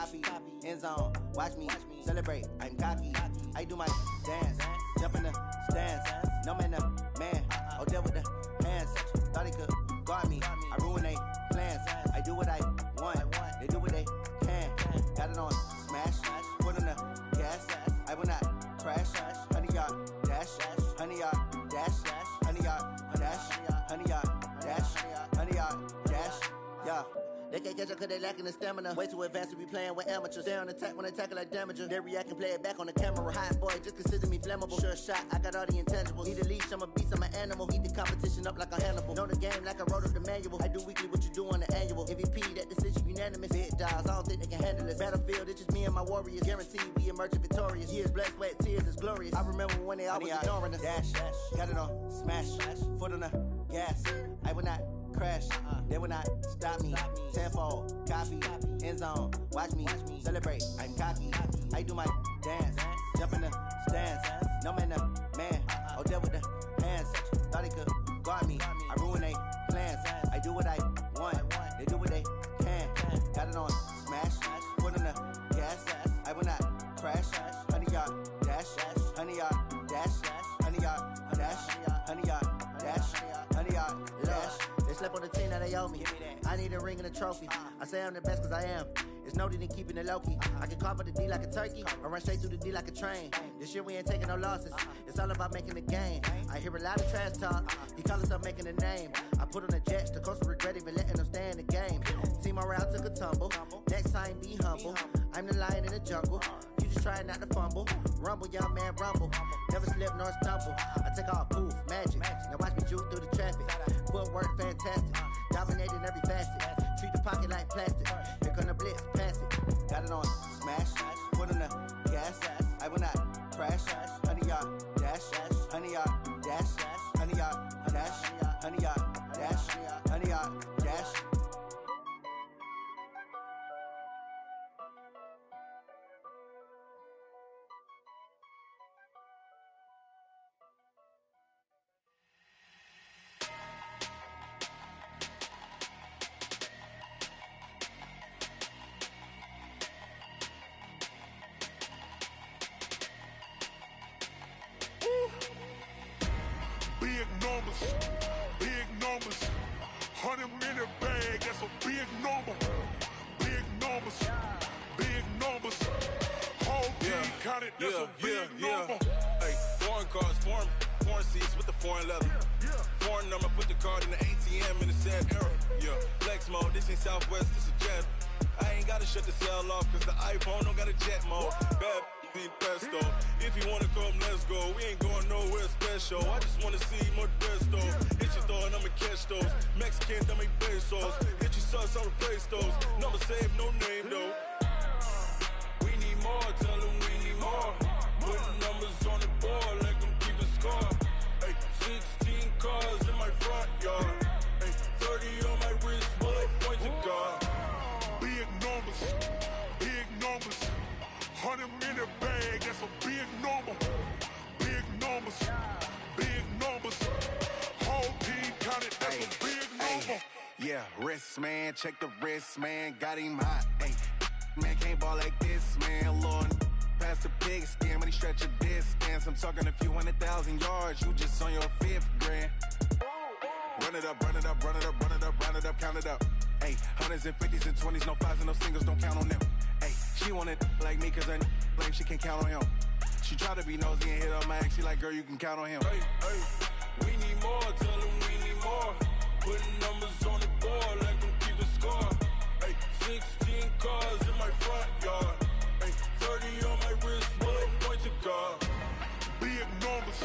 copy, end zone, watch me celebrate, I'm cocky. I do my dance, jump in the stands, no man, man, oh there with the hands, thought he could guard me, I ruin they plans, I do what I want, they do what they can, got it on smash, foot on the gas, I will not crash, 100-yard dash, 100-yard dash, 100-yard dash, 100-yard dash, 100-yard dash, yeah. They can't catch up cause they lacking the stamina. Way too advanced to be playing with amateurs. Stay on attack when they tackle like damager. They react and play it back on the camera. Hot boy, just consider me flammable. Sure shot, I got all the intangibles. Need a leash, I'm a beast, I'm an animal. Heat the competition up like a Hannibal. Know the game like I wrote up the manual. I do weekly what you do on the annual. MVP, that decision unanimous. Big dials, I don't think they can handle it. Battlefield, it's just me and my warriors. Guaranteed we emerging victorious. Years, blood, sweat, tears, it's glorious. I remember when they always ignoring us. Dash, got it on smash, foot on the gas. I will not crash, they will not stop me. Tenfold, copy, end zone, watch me celebrate, I'm cocky. I do my dance, jump in the stands, no man, man, oh there with the hands, thought he could guard me, I ruin they plans, I do what I want, they do what they can, got it on smash, foot on the gas, I will not crash, 100-yard dash, 100-yard dash, 100-yard dash, 100-yard dash, 100-yard dash. They slept on the team that they owe me. I need a ring and a trophy. I say I'm the best cause I am. It's noted in keeping it low-key. I can carve for the D like a turkey, or run straight through the D like a train. This year we ain't taking no losses. It's all about making the game. I hear a lot of trash talk. He call himself making a name. I put on the Jets. The coach regret even letting them stay in the game. Team morale took a tumble. Next time be humble. I'm the lion in the jungle. You just trying not to fumble. Rumble, young man, rumble. Never slip nor stumble. I take off, poof, magic. Now watch me juke through the traffic. Footwork fantastic. Dominating every facet. Treat the pocket like plastic. Here come the blitz, pass it. Got it on smash. Foot on the gas. I will not crash. 100-yard dash. 100-yard dash. 100-yard dash. 100-yard dash. 100-yard dash. Big numbers, 100-minute bag, that's a big number. Big numbers, whole team counted, that's a big number. Hey, foreign cars, foreign seats with the foreign leather. Foreign number, put the card in the ATM in the sad era. Yeah, flex mode, this ain't Southwest, this a jet. I ain't gotta shut the cell off, cause the iPhone don't got a jet mode. Bad need pesto. If you wanna come, let's go. We ain't going nowhere special. I just wanna see more Modesto. Hit your throw and I'ma catch those. Mexican, that make pesos. Hit your sauce, I'll replace those. Number save, no name though. We need more, tell them we need more. Putting numbers on the board, let them keep the score. Hey, 16 cars in my front yard. Hey, 30 on my wrist, bullet point to God. Big numbers, 100-minute bag, that's a big number. Big numbers, whole team counted, that's a big number. Yeah, wrist man, check the wrist man, got him hot. Ay, man can't ball like this, man. Lord, past the pig skin, when he stretch a distance. I'm talking a few 100,000 yards, you just on your 5th grand. Run it up, count it up. Ay, hundreds and 50s and 20s, no 5s and no singles, don't count on them. Ay, she want it like me, cause her blame, she can't count on him. She try to be nosy and hit up my ex, she like, girl, you can count on him. Hey, we need more, tell them we need more. Putting numbers on the board, let them keep the score. Hey, 16 cars in my front yard. Hey, 30 on my wrist, bullet point to God. Big numbers,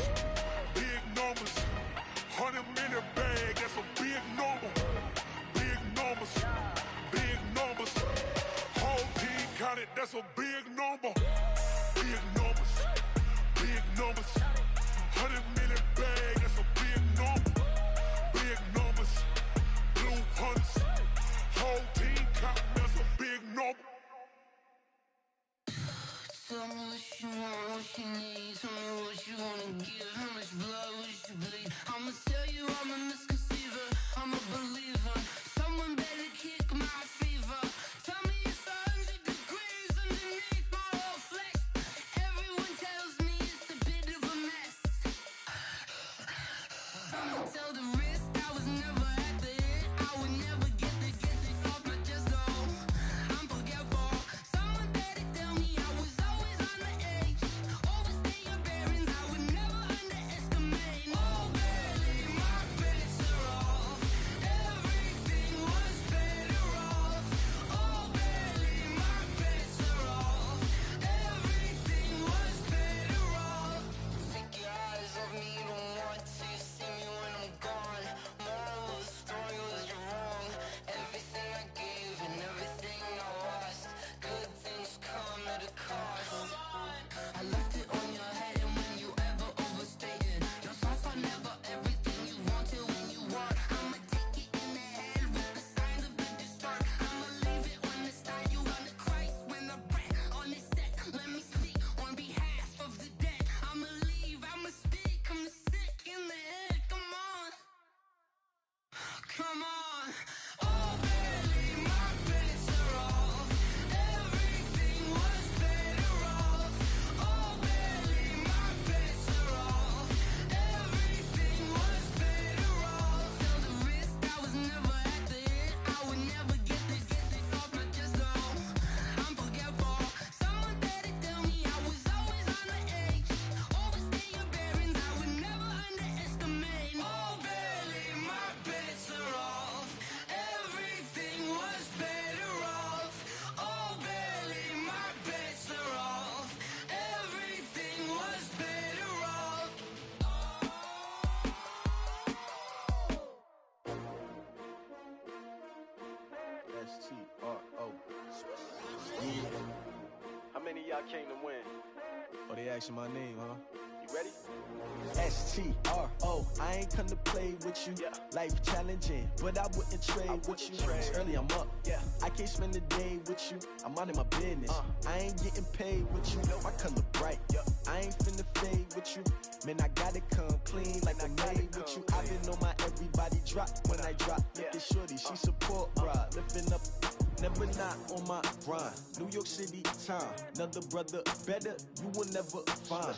100-minute bag, that's a big number. Big numbers, whole team counted, that's a big number. Big numbers, 100-minute bag, that's a big number. Big numbers, blue hunts, whole team counting, that's a big number. Tell me what you want, what you need. Tell me what you wanna give. How much blood would you bleed? I'ma tell you I'm a misconceiver. I'm a believer. Someone better kick my fever. Tell me it's 100 degrees. many of y'all came to win? Oh, they asking my name, huh? You ready? S-T-R-O, I ain't come to play with you. Yeah. Life challenging, but I wouldn't trade with you. Early I'm up, Yeah. I can't spend the day with you. I'm out of my business, I ain't getting paid with you. My color bright, I ain't finna fade with you. Man, I gotta come clean like I'm made with you. I've been on my everybody drop when I drop. Look at shorty, she support, bruh. Lifting up, never not on my grind. New York City time, another brother better, you will never find.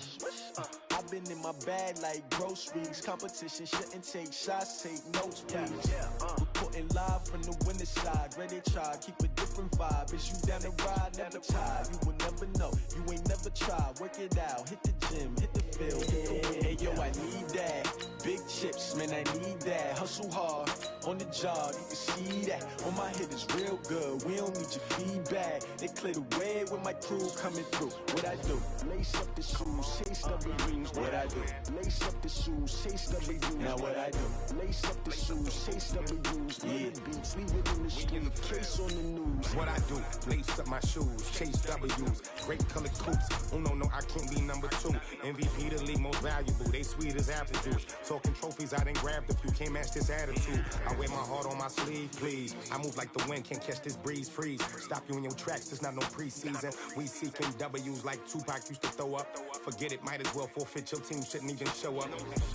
I've been in my bag like groceries. Competition shouldn't take shots, take notes, please. Reporting live from the winning side. Ready to try, keep a different vibe. Is you down the ride, never tired. You will never know, you ain't never tried. Work it out, hit the gym, hit the field, hit the win. Hey yo, I need that. Big chips, man, I need that. Hustle hard, on the job, you can see that. On my hit is real good, we don't need your feedback. They clear the way with my crew coming through. What I do? Lace up the shoes, chase the rings. What I do? Lace up the shoes, chase the rings. Now what I do? Lace up the shoes, chase the rings. Yeah, beats, leave it in the street, case on the news. What I do? Lace up my shoes, chase W's. Great colored coops. Oh no, I can't be number 2. MVP the league most valuable. They sweet as apple juice. Talking trophies, I didn't grab the few. Can't match this attitude. I wear my heart on my sleeve, please. I move like the wind, can't catch this breeze, freeze. Stop you in your tracks, there's not no preseason. We seeking W's like Tupac used to throw up. Forget it, might as well forfeit. Your team shouldn't even show up.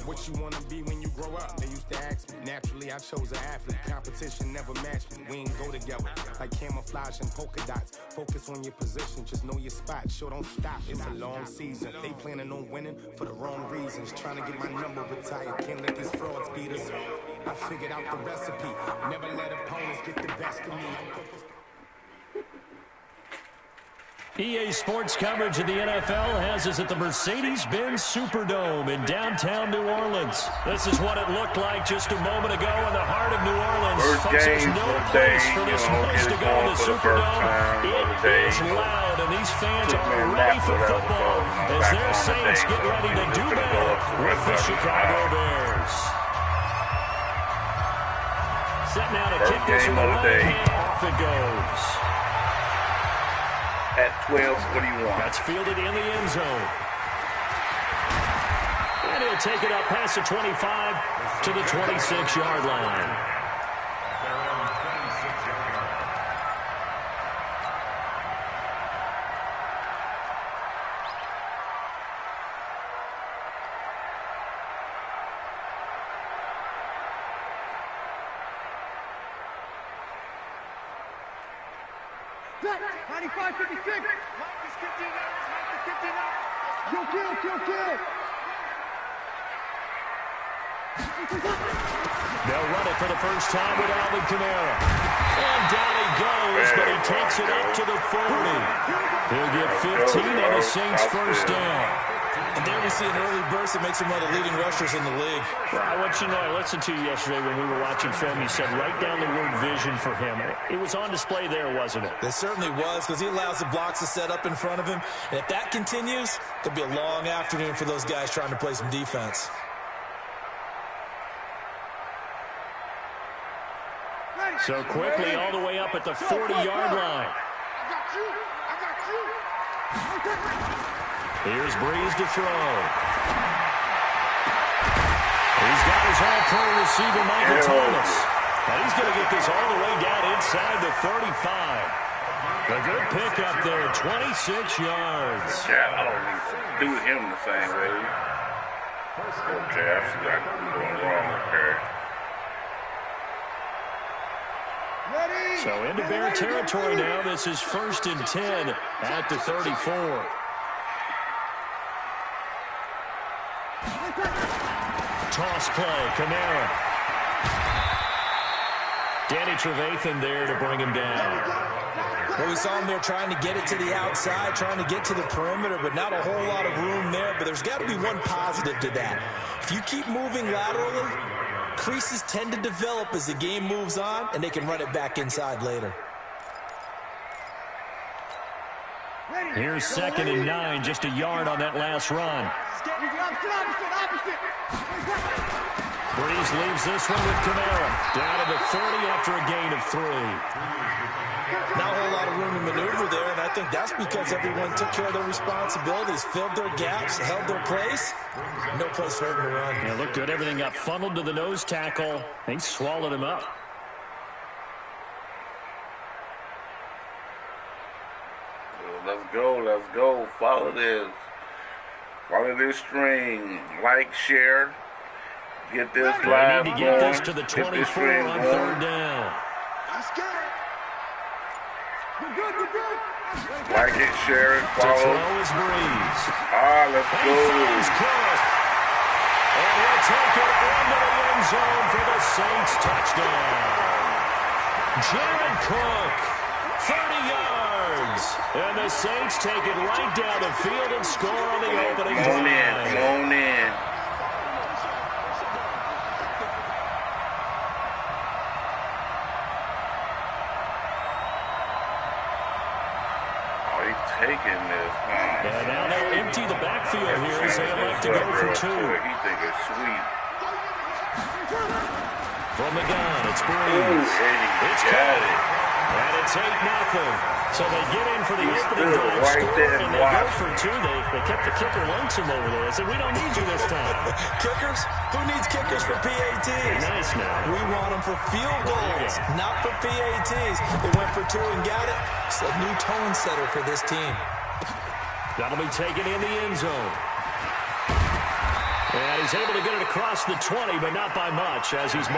What you wanna be when you grow up? They used to ask me. Naturally, I chose an athlete. Competition never matched me. We ain't go together like camouflage and polka dots. Focus on your position, just know your spot. Sure, don't stop. It's a long season. They planning on winning for the wrong reasons. Trying to get my number retired. Can't let these frauds beat us. I figured out the recipe. Never let opponents get the best of me. EA Sports coverage of the NFL has us at the Mercedes-Benz Superdome in downtown New Orleans. This is what it looked like just a moment ago in the heart of New Orleans. First Folks, there's game no for the place day, for this you know, place to it's go in going the for the first Superdome. time of the day, It you is know. loud, and these fans Took me are a ready nap, for whatever, football so, you know, as back their on the Saints day, get ready to we're do gonna go battle up to with the Red Chicago Devils. Bears. Set now to First kick this game one of the away, day. and off it goes. At 12:41. That's fielded in the end zone. And he'll take it up past the 25 to the 26-yard line. Set, 95-56. Mike is 59. Kill. They'll run it for the first time with Alvin Kamara. And down he goes, but he takes it up to the 40. He'll get 15 and the Saints first down. And there we see an early burst that makes him one of the leading rushers in the league. Well, I want you to know, I listened to you yesterday when we were watching film. You said write down the word vision for him. It was on display there, wasn't it? It certainly was, because he allows the blocks to set up in front of him. And if that continues, it'll be a long afternoon for those guys trying to play some defense. So quickly all the way up at the 40-yard line. I got you. Here's Breeze to throw. He's got his all-pro receiver, Michael Thomas. And he's going to get this all the way down inside the 35. A good pickup there, 26 yards. Yeah, I don't need to do him the same way. Okay, I forgot what I'm doing wrong here. So into Bear territory now. This is 1st and 10 at the 34. Toss play, Kamara. Danny Trevathan there to bring him down. Well, we saw him there trying to get it to the outside, trying to get to the perimeter, but not a whole lot of room there. But there's got to be one positive to that. If you keep moving laterally, creases tend to develop as the game moves on, and they can run it back inside later. Here's 2nd and 9, just a yard on that last run. Breeze leaves this one with Kamara. Down to the 30 after a gain of 3. Not a whole lot of room to maneuver there, and I think that's because everyone took care of their responsibilities, filled their gaps, held their place. No place for him to run. Yeah, looked good. Everything got funneled to the nose tackle. They swallowed him up. Let's go. Let's go. Follow this. Follow this string. Like, share. Get this live going. They need to going. get this to the 24 on third down. Like it, share it, follow. To throw is Breeze. Let's go. And he'll take it into the end zone for the Saints touchdown. Jared Cook, 30 yards. And the Saints take it right down the field and score on the opening drive. Come on in. Taking this, huh? And now they'll empty the backfield here as they elect to go for two. He think it's sweet. From the gun, it's Breeze. It's Cook. And it's 8-0. So they get in for the opening drive score, and they go for two. They kept the kicker lonesome over there. They said, we don't need you this time. Kickers? Who needs kickers for PATs? Nice now. We want them for field goals, not for PATs. They went for two and got it. It's a new tone setter for this team. That'll be taken in the end zone. And he's able to get it across the 20, but not by much as he's...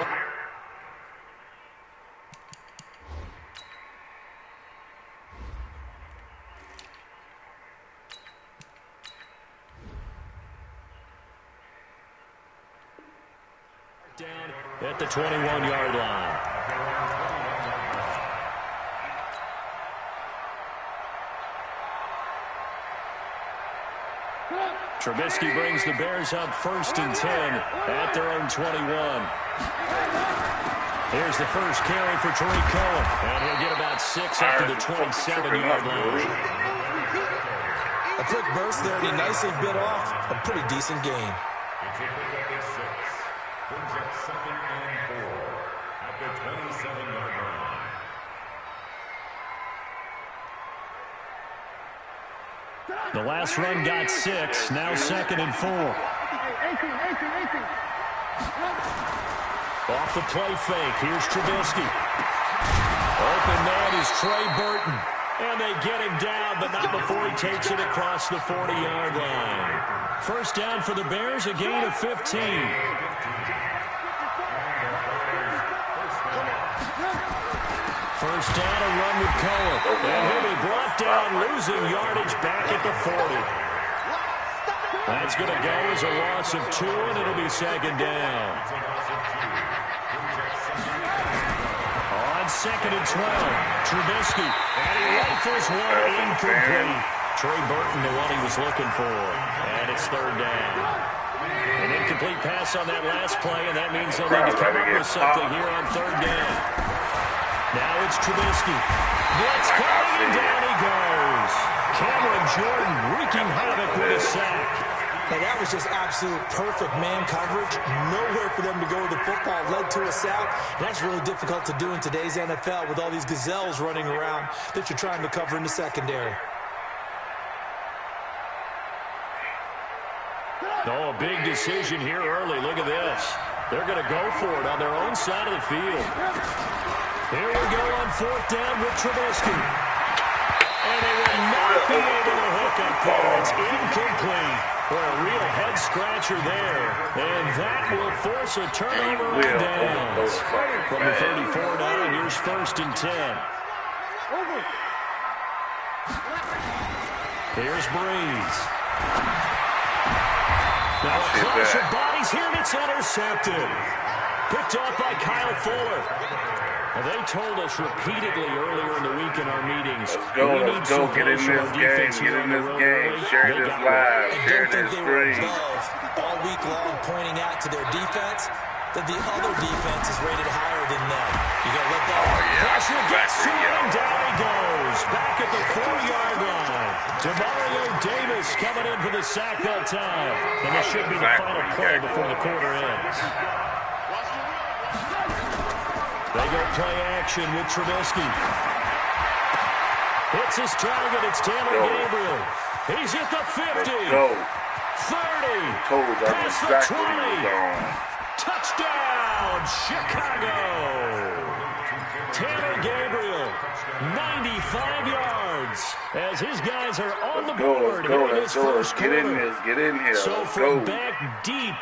down at the 21-yard line. Trubisky brings the Bears up 1st and 10 at their own 21. Here's the first carry for Tariq Cohen, and he'll get about 6 up to the 27-yard line. A quick burst there, and he nicely bit off a pretty decent gain. The last run got 6, now 2nd and 4. Off the play fake, here's Trubisky. Open man is Trey Burton. And they get him down, but not before he takes it across the 40-yard line. First down for the Bears, a gain of 15. First down, a run with Cohen. And he'll be brought down, losing yardage back at the 40. That's going to go as a loss of 2, and it'll be 2nd down. On 2nd and 12, Trubisky. And he rifles one incomplete. Trey Burton, the one he was looking for. And it's 3rd down. An incomplete pass on that last play, and that means they'll need to come up with something here on 3rd down. Now it's Trubisky. Blitz coming, and down he goes. Cameron Jordan wreaking havoc with a sack. Hey, that was just absolute perfect man coverage. Nowhere for them to go with the football. Led to a sack. And that's really difficult to do in today's NFL with all these gazelles running around that you're trying to cover in the secondary. Oh, a big decision here early. Look at this. They're going to go for it on their own side of the field. Here we go on 4th down with Trubisky. And they will not be able to hook up there. It's incomplete. Well, a real head-scratcher there. And that will force a turnover on downs. From the 34 now, here's 1st and 10. Here's Breeze. Now a clash of bodies here, and it's intercepted. Picked off by Kyle Fuller. Well, they told us repeatedly earlier in the week in our meetings. Let's go, get in this game, share this live, share this stream. All week long pointing out to their defense that the other defense is rated higher than them. You got to let that pressure gets to him, and down he goes. Back at the 4-yard line. Demario Davis coming in for the sack that time. And this should be the final play before the quarter ends. They go play action with Trubisky. It's his target. It's Taylor Gabriel. He's at the 50. Let's go. 30. Told you Past the exactly 20. what he was on. Touchdown, Chicago. Taylor Gabriel, 95 yards, as his guys are on the board here in this first quarter. Get in this, get in here. So let's from go. back deep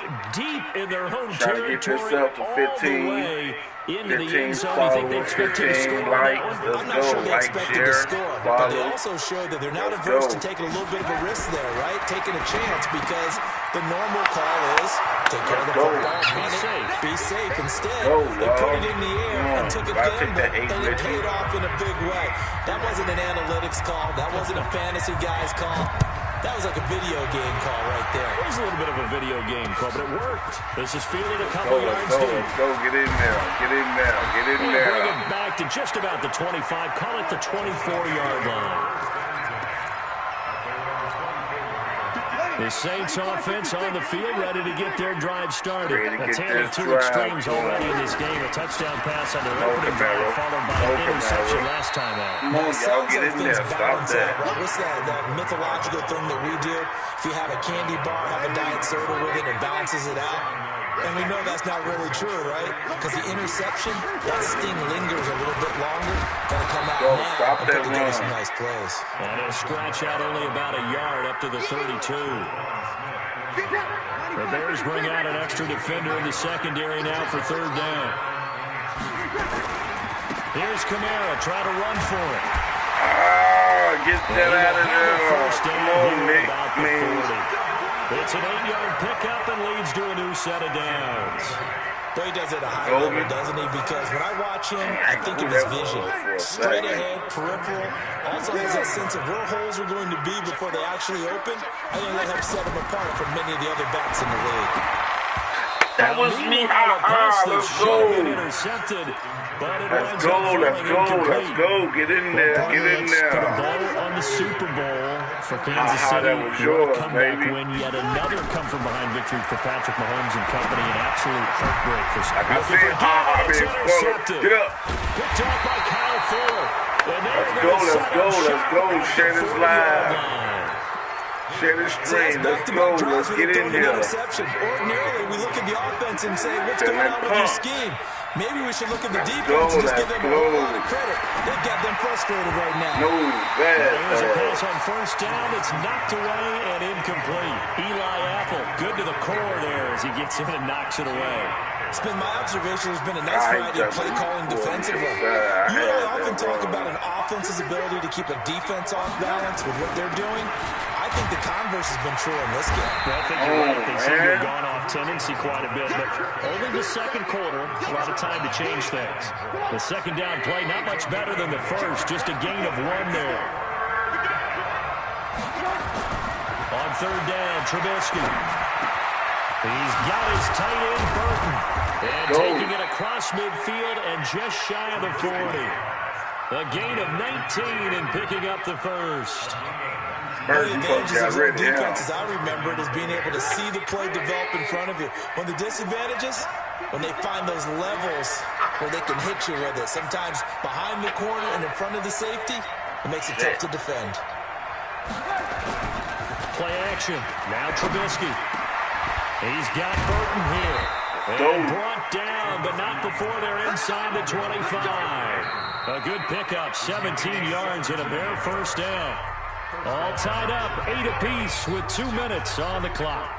in their home Trying to territory, get yourself to 15, all the way into the end zone. You think they expect him to 15 score on likes. that one? I'm not sure they expected to score, but they also showed that they're not averse to taking a little bit of a risk there, right? Taking a chance, because the normal call is take care of the football, be safe. Instead, they put it in the air and took a gamble, and it paid off in a big way. That wasn't an analytics call. That wasn't a fantasy guy's call. That was like a video game call right there. It was a little bit of a video game call, but it worked. This is fielded a couple yards deep. Let's go, get in there, get in there, get in there. Bring it back to just about the 25. Call it the 24-yard line. The Saints offense on the field, ready to get their drive started. A tale of two extremes already in this game. A touchdown pass on their opening drive, followed by an interception last time out. Come on, y'all, get in there. Stop that. Right? What's that mythological thing that we do? If you have a candy bar, have a diet soda with it, it balances it out. And we know that's not really true, right? Because the interception, that sting lingers a little bit longer. Gonna come out now. Stop that run. Give us some nice plays. And it'll scratch out only about a yard up to the 32. The Bears bring out an extra defender in the secondary now for third down. Here's Kamara, try to run for it. Get that out of there. Come on, Nick. It's an 8-yard pickup and leads to a new set of downs. But he does it at a high level, doesn't he? Because when I watch him, I think of his vision. Straight ahead, peripheral. Also has that sense of where holes are going to be before they actually open. I think that helps set him apart from many of the other backs in the league. That was me. Let's go. Intercepted, but it let's go. Get in there. Get in there. Put a bow on the Super Bowl for Kansas City. That was yours, comeback baby. win. Yet another come from behind victory for Patrick Mahomes and company. An absolute heartbreak for Scott. Like I said, intercepted. Get up. Picked off by Kyle Fuller. Let's go. Share this live. Share this stream. Let's go. Let's get in here. Ordinarily, we look at the offense and say, what's going on with your scheme? Maybe we should look at the defense and just give them a whole lot of credit. They've got them frustrated right now. No, bad. There's a pass on first down. It's knocked away and incomplete. Eli Apple, good to the core there as he gets in and knocks it away. It's been my observation. There's been a nice variety of play calling defensively. You and I often talk about an offense's ability to keep a defense off balance with what they're doing. I think the converse has been true in this game. Well, I think you're right. They seem to have gone off tendency quite a bit, but only the second quarter, a lot of time to change things. The second down play, not much better than the first, just a gain of 1 there. On third down, Trubisky. He's got his tight end, Burton. And taking it across midfield and just shy of the 40. A gain of 19 and picking up the first. One of the advantages of our defense, as I remember it, is being able to see the play develop in front of you. One of the disadvantages, when they find those levels where they can hit you with it, sometimes behind the corner and in front of the safety, it makes it tough to defend. Play action. Now Trubisky. He's got Burton here. And brought down, but not before they're inside the 25. A good pickup, 17 yards and a bare first down. All tied up, 8 apiece with 2 minutes on the clock.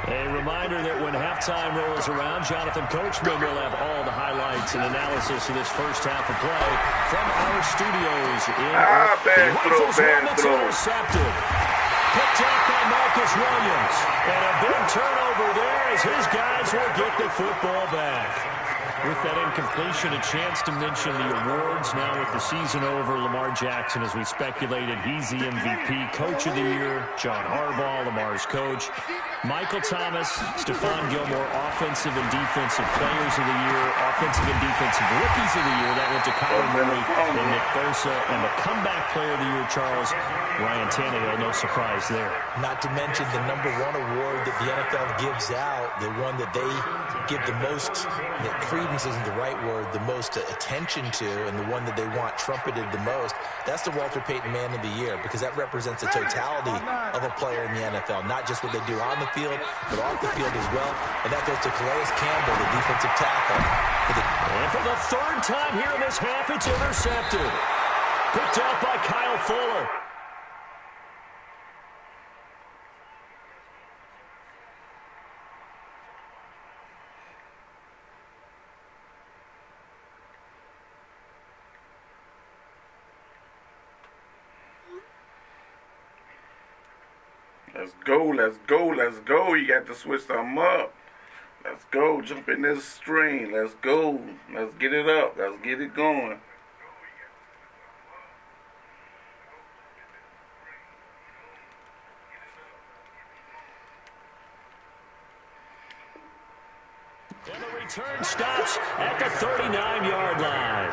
A reminder that when halftime rolls around, Jonathan Coachman will have all the highlights and analysis of this first half of play from our studios in bad throw. Intercepted. Picked up by Marcus Williams. And a big turnover there as his guys will get the football back. With that incompletion, a chance to mention the awards. Now with the season over, Lamar Jackson, as we speculated, he's the MVP, Coach of the Year. John Harbaugh, Lamar's coach. Michael Thomas, Stephon Gilmore, Offensive and Defensive Players of the Year, Offensive and Defensive Rookies of the Year. That went to Kyler Murray and Nick Bosa. And the Comeback Player of the Year, Charles, Ryan Tannehill. No surprise there. Not to mention the #1 award that the NFL gives out, the one that they give the most, that credence isn't the right word, the most attention to, and the one that they want trumpeted the most. That's the Walter Payton Man of the Year, because that represents the totality of a player in the NFL, not just what they do on the field, but off the field as well. And that goes to Calais Campbell, the defensive tackle. And for the third time here in this half, it's intercepted. Picked up by Kyle Fuller. Let's go, let's go, let's go. You got to switch them up. Let's go. Jump in this string. Let's go. Let's get it up. Let's get it going. And the return stops at the 39-yard line.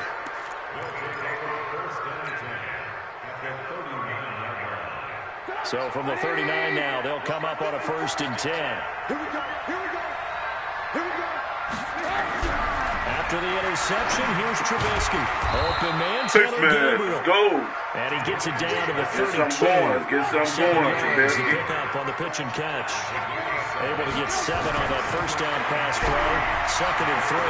So from the 39 now, they'll come up on a 1st and 10. Here we go. Here we go. Here we go. After the interception, here's Trubisky. Open man, Six Taylor man, Gabriel. let's go. And he gets it down to the 32. Get some going. Get some 7 going, yards to Trubisky. pick up on the pitch and catch. Able to get 7 on that first down pass play. 2nd and 3.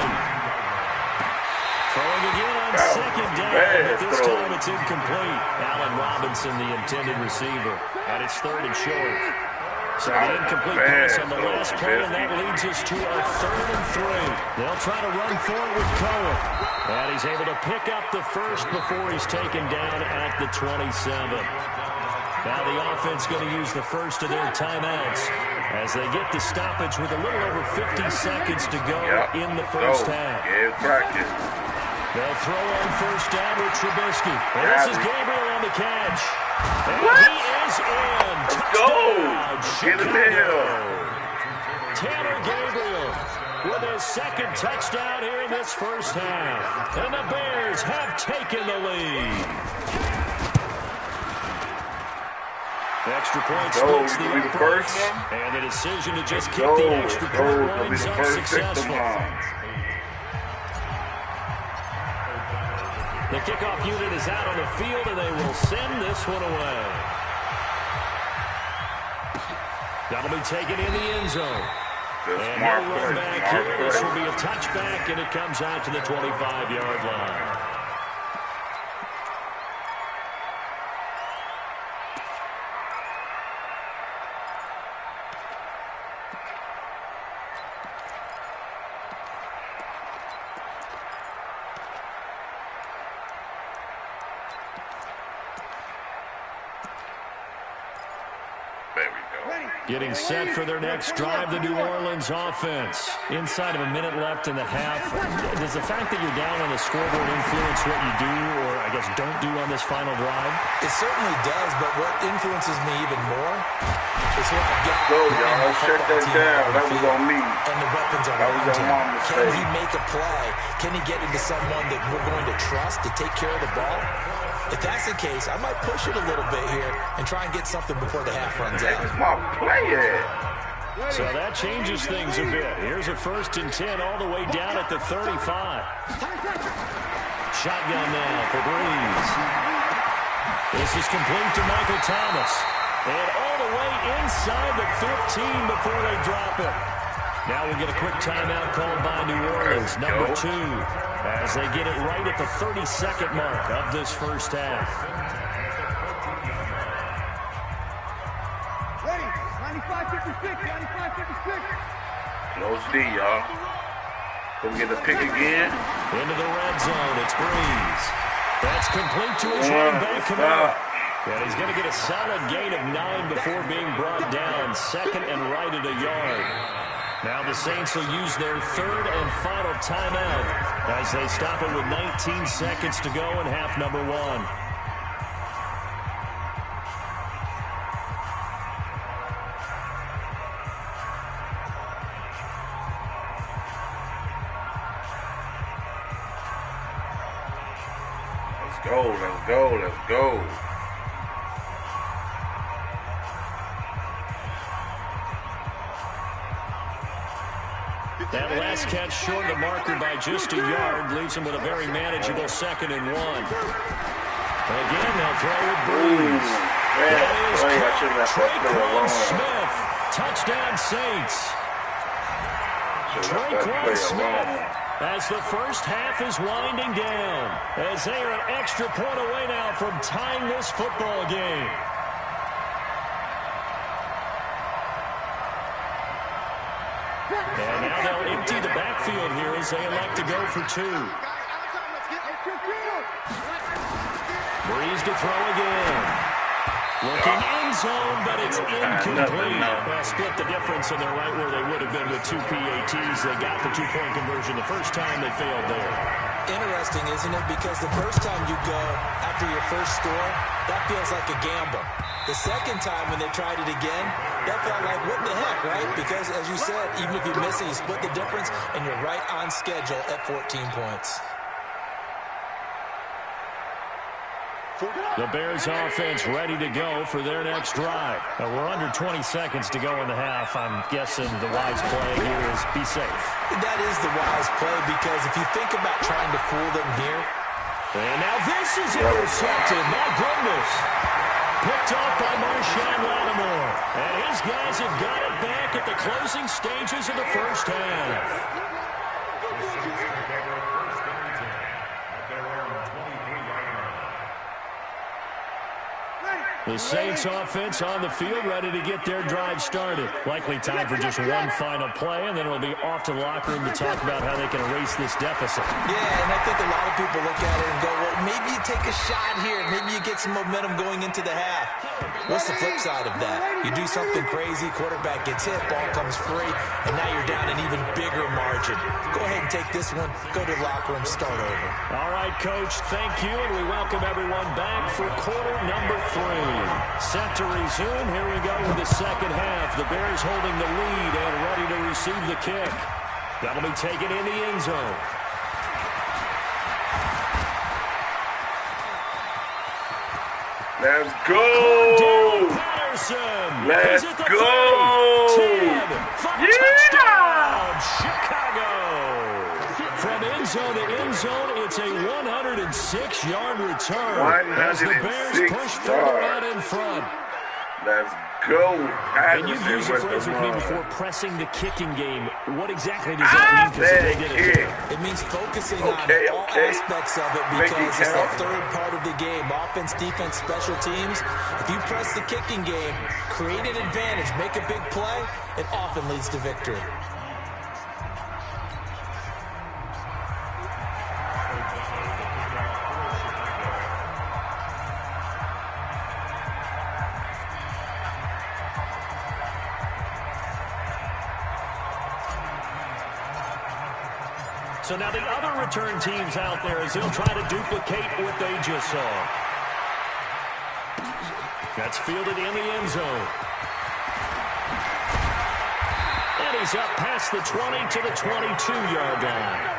Throwing again on 2nd down, but this time it's incomplete. Allen Robinson, the intended receiver, and it's 3rd and short. So the incomplete pass on the last play, and that leads us to a 3rd and 3. They'll try to run for it with Cohen. And he's able to pick up the first before he's taken down at the 27. Now the offense going to use the first of their timeouts as they get the stoppage with a little over 50 seconds to go in the first half. Yeah, practice. They'll throw on 1st down with Trubisky. And this is Gabriel on the catch. And he is in. Touchdown, Get him here. Tanner Gabriel with his 2nd touchdown here in this first half. And the Bears have taken the lead. Extra point splits the uprights. And the decision to just kick the extra point winds up successful. The kickoff unit is out on the field, and they will send this one away. That'll be taken in the end zone. And no run back here. This will be a touchback, and it comes out to the 25-yard line. Getting set for their next drive, the New Orleans offense. Inside of a minute left in the half. Does the fact that you're down on the scoreboard influence what you do, or I guess don't do on this final drive? It certainly does, but what influences me even more is what I get. Go, y'all. Shut that down. That was on me. And the weapons around him. Can he make a play? Can he get into someone that we're going to trust to take care of the ball? If that's the case, I might push it a little bit here and try and get something before the half runs out. That's my player. So that changes things a bit. Here's a 1st and 10 all the way down at the 35. Shotgun now for Breeze. This is complete to Michael Thomas. And all the way inside the 15 before they drop it. Now we get a quick timeout called by New Orleans, number 2. As they get it right at the 32nd mark of this first half. Ready, 95-56, 95-56. Close D, y'all. Can we get a pick again? Into the red zone, it's Breeze. That's complete to his running back, Kamara. And he's going to get a solid gain of 9 before being brought down. 2nd and right at a yard. Now the Saints will use their 3rd and final timeout as they stop it with 19 seconds to go in half number 1. go, let's go, let's go. That last catch short of the marker by just a yard leaves him with a very manageable 2nd and 1. Again, they'll throw with Breeze. That is Traquan Smith. Touchdown, Saints. Traquan Smith as the first half is winding down. As they are an extra point away now from tying this football game. And now they'll empty the backfield here as they elect to go for 2. Breeze to throw again. Looking end zone, but it's incomplete. Well, split the difference, and they're right where they would have been with 2 PATs. They got the 2-point conversion the first time. They failed there. Interesting, isn't it? Because the first time you go after your first score, that feels like a gamble. The second time when they tried it again, that felt like, what the heck, right? Because, as you said, even if you miss it, you split the difference, and you're right on schedule at 14 points. The Bears offense ready to go for their next drive. We're under 20 seconds to go in the half. I'm guessing the wise play here is be safe. That is the wise play, because if you think about trying to fool them here. And now this is intercepted. My goodness. Picked off by Marshawn Lattimore. And his guys have got it back at the closing stages of the first half. The Saints offense on the field ready to get their drive started. Likely time for just one final play, and then it'll be off to the locker room to talk about how they can erase this deficit. Yeah, and I think a lot of people look at it and go, well, maybe you take a shot here. Maybe you get some momentum going into the half. What's the flip side of that? You do something crazy, quarterback gets hit, ball comes free, and now you're down an even bigger margin. Go ahead and take this one, go to the locker room, start over. All right, Coach, thank you, and we welcome everyone back for quarter number 3. Set to resume. Here we go with the second half. The Bears holding the lead and ready to receive the kick. That'll be taken in the end zone. Let's go! Let's go! 10, touchdown, Chicago! From end zone to end zone, it's a 106-yard return. As the Bears push further out in front. Let's go. And you've used the phrase with me before, pressing the kicking game. What exactly does that mean? They did it. It means focusing on all aspects of it, because it's the third part of the game. Offense, defense, special teams. If you press the kicking game, create an advantage, make a big play, it often leads to victory. So now the other return teams out there as they'll try to duplicate what they just saw. That's fielded in the end zone. And he's up past the 20 to the 22-yard line.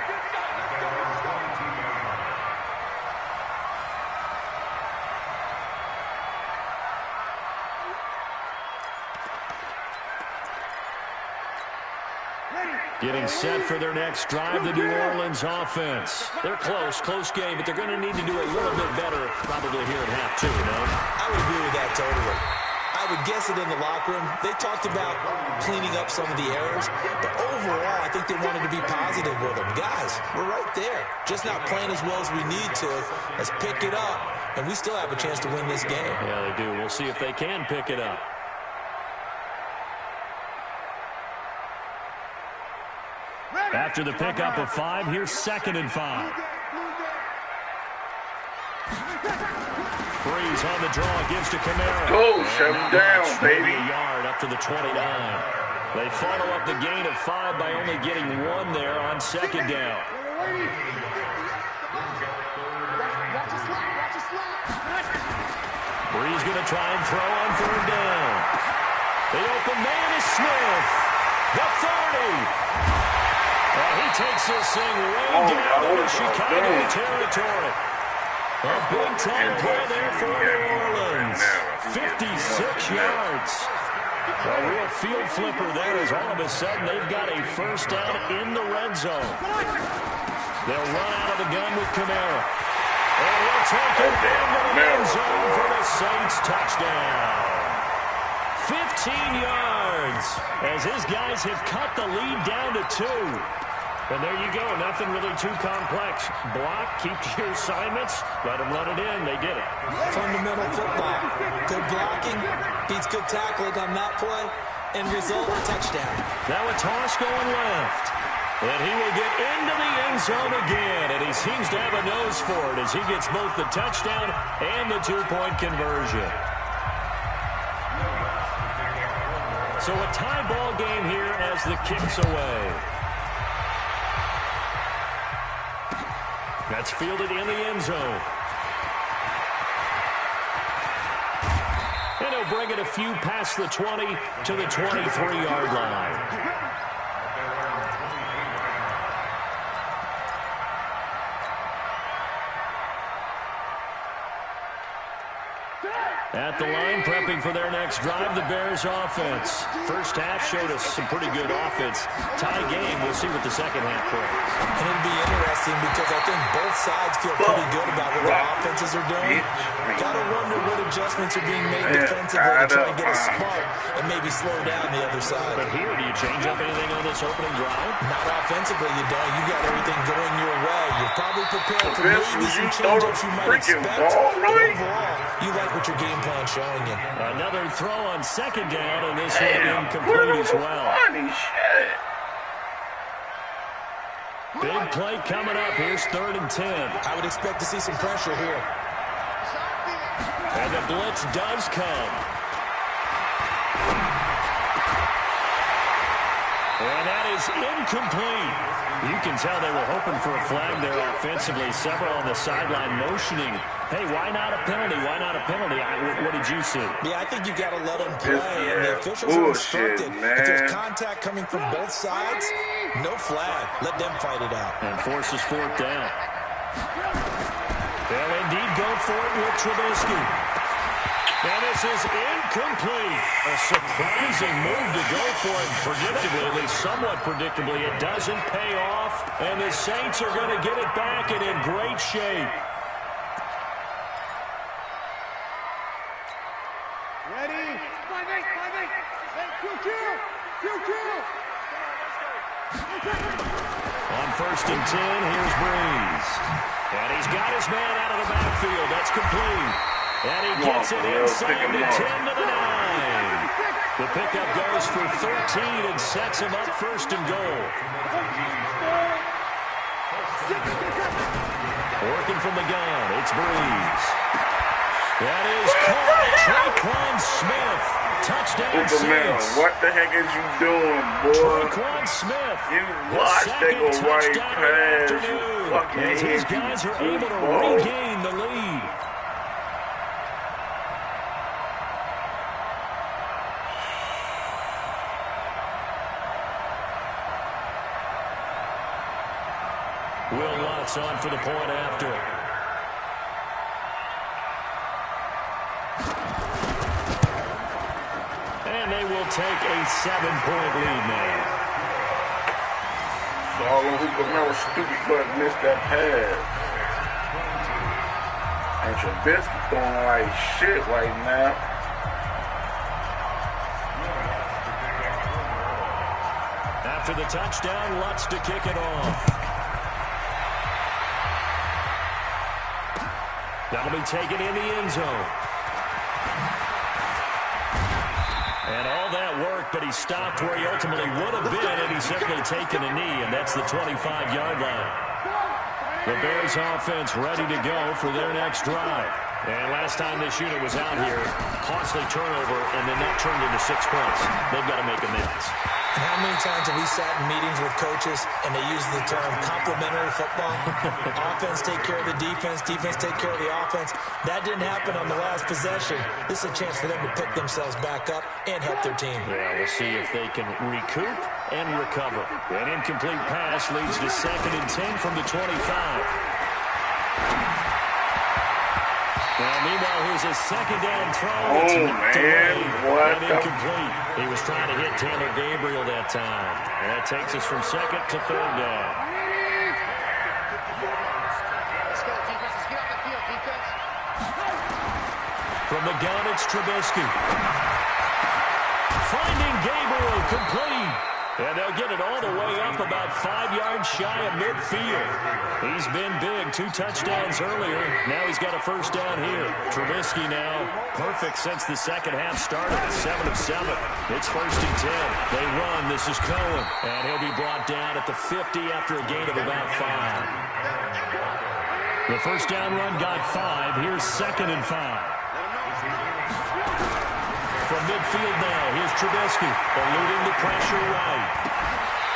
Getting set for their next drive, the New Orleans offense. They're close game, but they're going to need to do a little bit better probably here at half 2, no? I would agree with that totally. I would guess it in the locker room. They talked about cleaning up some of the errors, but overall, I think they wanted to be positive with them. Guys, we're right there. Just not playing as well as we need to. Let's pick it up, and we still have a chance to win this game. Yeah, they do. We'll see if they can pick it up. After the pickup of 5, here's 2nd and 5. Breeze on the draw, gives to Kamara. Go, shut him down, baby. A yard up to the 29. They follow up the gain of 5 by only getting 1 there on 2nd down. Breeze going to try and throw on 3rd down. The open man is Smith. The 30. He takes this thing way down into Chicago territory. A big time play there for New Orleans. 56 yards. A real field flipper there as all of a sudden they've got a first down in the red zone. They'll run out of the gun with Kamara. And he'll take it into the end zone for the Saints touchdown. 15 yards as his guys have cut the lead down to 2. And there you go. Nothing really too complex. Block, keep your assignments, let them run it in. They did it. Fundamental football. Good blocking beats good tackling on that play. And result, touchdown. Now a toss going left. And he will get into the end zone again. And he seems to have a nose for it as he gets both the touchdown and the two-point conversion. So a tie ball game here as the kick's away. That's fielded in the end zone. And he'll bring it a few past the 20 to the 23-yard line. At the line, prepping for their next drive, the Bears offense. First half showed us some pretty good offense. Tie game, we'll see what the second half brings. And it'll be interesting because I think both sides feel pretty good about what their offenses are doing. Got to wonder what adjustments are being made defensively to try and get a spark and maybe slow down the other side. But here, do you change up anything on this opening drive? Not offensively, you don't. You got everything going your way. You're probably prepared for maybe some change-ups you might expect. But overall, you like what your game plan showing you. Another throw on second down, and this one incomplete as well. Big play coming up. Here's 3rd and 10. I would expect to see some pressure here. And the blitz does come. And that is incomplete. You can tell they were hoping for a flag there offensively. Several on the sideline motioning. Hey, why not a penalty? Why not a penalty? What did you see? Yeah, I think you got to let them play. And the officials are instructed. If there's contact coming from both sides, no flag. Let them fight it out. And forces 4th down. They'll indeed go for it with Trubisky. And this is incomplete. A surprising move to go for it. Predictably, at least somewhat predictably, it doesn't pay off. And the Saints are going to get it back and in great shape. Ready? 5-8, 5-8. Q. On 1st and 10, here's Breeze. And he's got his man out of the backfield. That's complete. And he gets it inside the 10 to the 9. The pickup goes for 13 and sets him up 1st and goal. Working from the gun, it's Breeze. That is caught. Traquan Smith. Touchdown Saints. What the heck is you doing, boy? Traquan Smith. You watch they go right past you. Fucking his guys are able to regain the lead. Will Lutz on for the point after. And they will take a 7-point lead now. So all them Hooper stupid butt missed that pass. And Trubisky throwing like shit right now. After the touchdown, Lutz to kick it off. That'll be taken in the end zone. And all that work, but he stopped where he ultimately would have been, and he's simply taken a knee, and that's the 25-yard line. The Bears offense ready to go for their next drive. And last time this unit was out here, costly turnover, and then that turned into 6 points. They've got to make amends. And how many times have we sat in meetings with coaches and they use the term complementary football? Offense take care of the defense, defense take care of the offense. That didn't happen on the last possession. This is a chance for them to pick themselves back up and help their team. Yeah, we'll see if they can recoup and recover. An incomplete pass leads to 2nd and 10 from the 25. Well, meanwhile, here's a second down throw. Oh, man. What? And incomplete. He was trying to hit Taylor Gabriel that time. And that takes us from second to third down. From the gun, it's Trubisky. Finding Gabriel complete. And they'll get it all the way up about 5 yards shy of midfield. He's been big. 2 touchdowns earlier. Now he's got a first down here. Trubisky now perfect since the second half started. 7 of 7. It's first and 10. They run. This is Cohen. And he'll be brought down at the 50 after a gain of about 5. The first down run got 5. Here's second and 5. From midfield now, here's Trubisky, eluding the pressure right.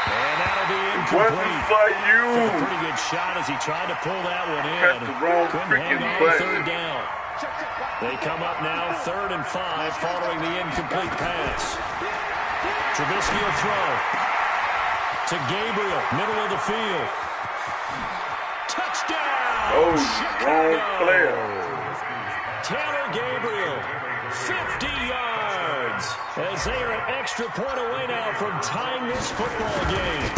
And that'll be incomplete. For you? A pretty good shot as he tried to pull that one in. Press the wrong Couldn't hang on button. third down. They come up now, 3rd and 5, following the incomplete pass. Trubisky will throw to Gabriel, middle of the field. Touchdown! Oh, Chicago! wrong player. Taylor Gabriel, 50 yards, as they are an extra point away now from tying this football game.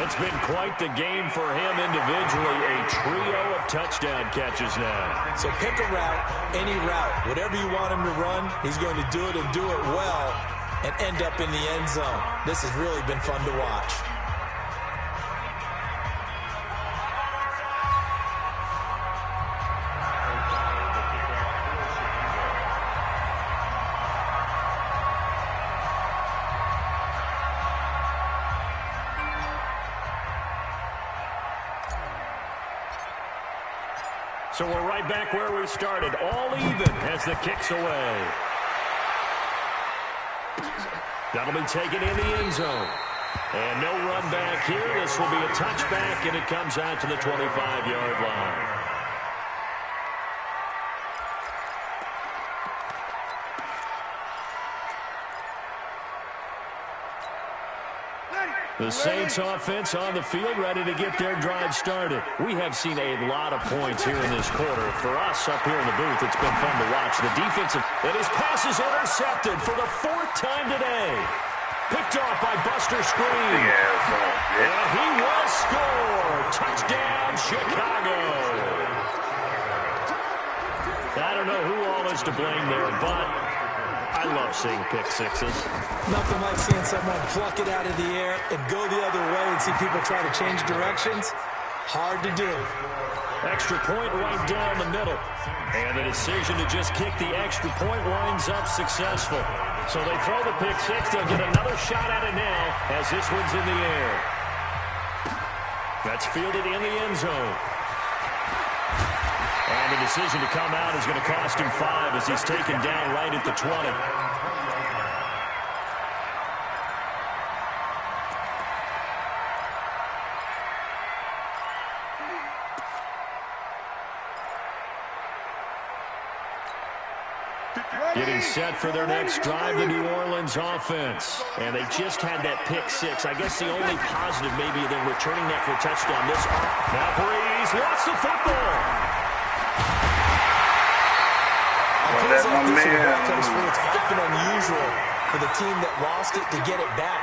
It's been quite the game for him individually, a trio of touchdown catches now. So pick a route, any route. Whatever you want him to run, he's going to do it and do it well and end up in the end zone. This has really been fun to watch. So we're right back where we started, all even as the kick's away. That'll be taken in the end zone. And no run back here. This will be a touchback, and it comes out to the 25-yard line. The Saints offense on the field, ready to get their drive started. We have seen a lot of points here in this quarter. For us up here in the booth, it's been fun to watch. The defensive, and his pass is intercepted for the 4th time today. Picked off by Buster Screen. And he will score. Touchdown, Chicago. I don't know who all is to blame there, but I love seeing pick sixes. Nothing like seeing someone pluck it out of the air and go the other way and see people try to change directions. Hard to do. Extra point right down the middle. And the decision to just kick the extra point winds up successful. So they throw the pick six. They'll get another shot at it now as this one's in the air. That's fielded in the end zone. And the decision to come out is going to cost him 5 as he's taken down right at the 20. Getting set for their next drive, the New Orleans offense. And they just had that pick six. I guess the only positive maybe than returning that for a touchdown. Now Breeze lost the football. It's often unusual for the team that lost it to get it back.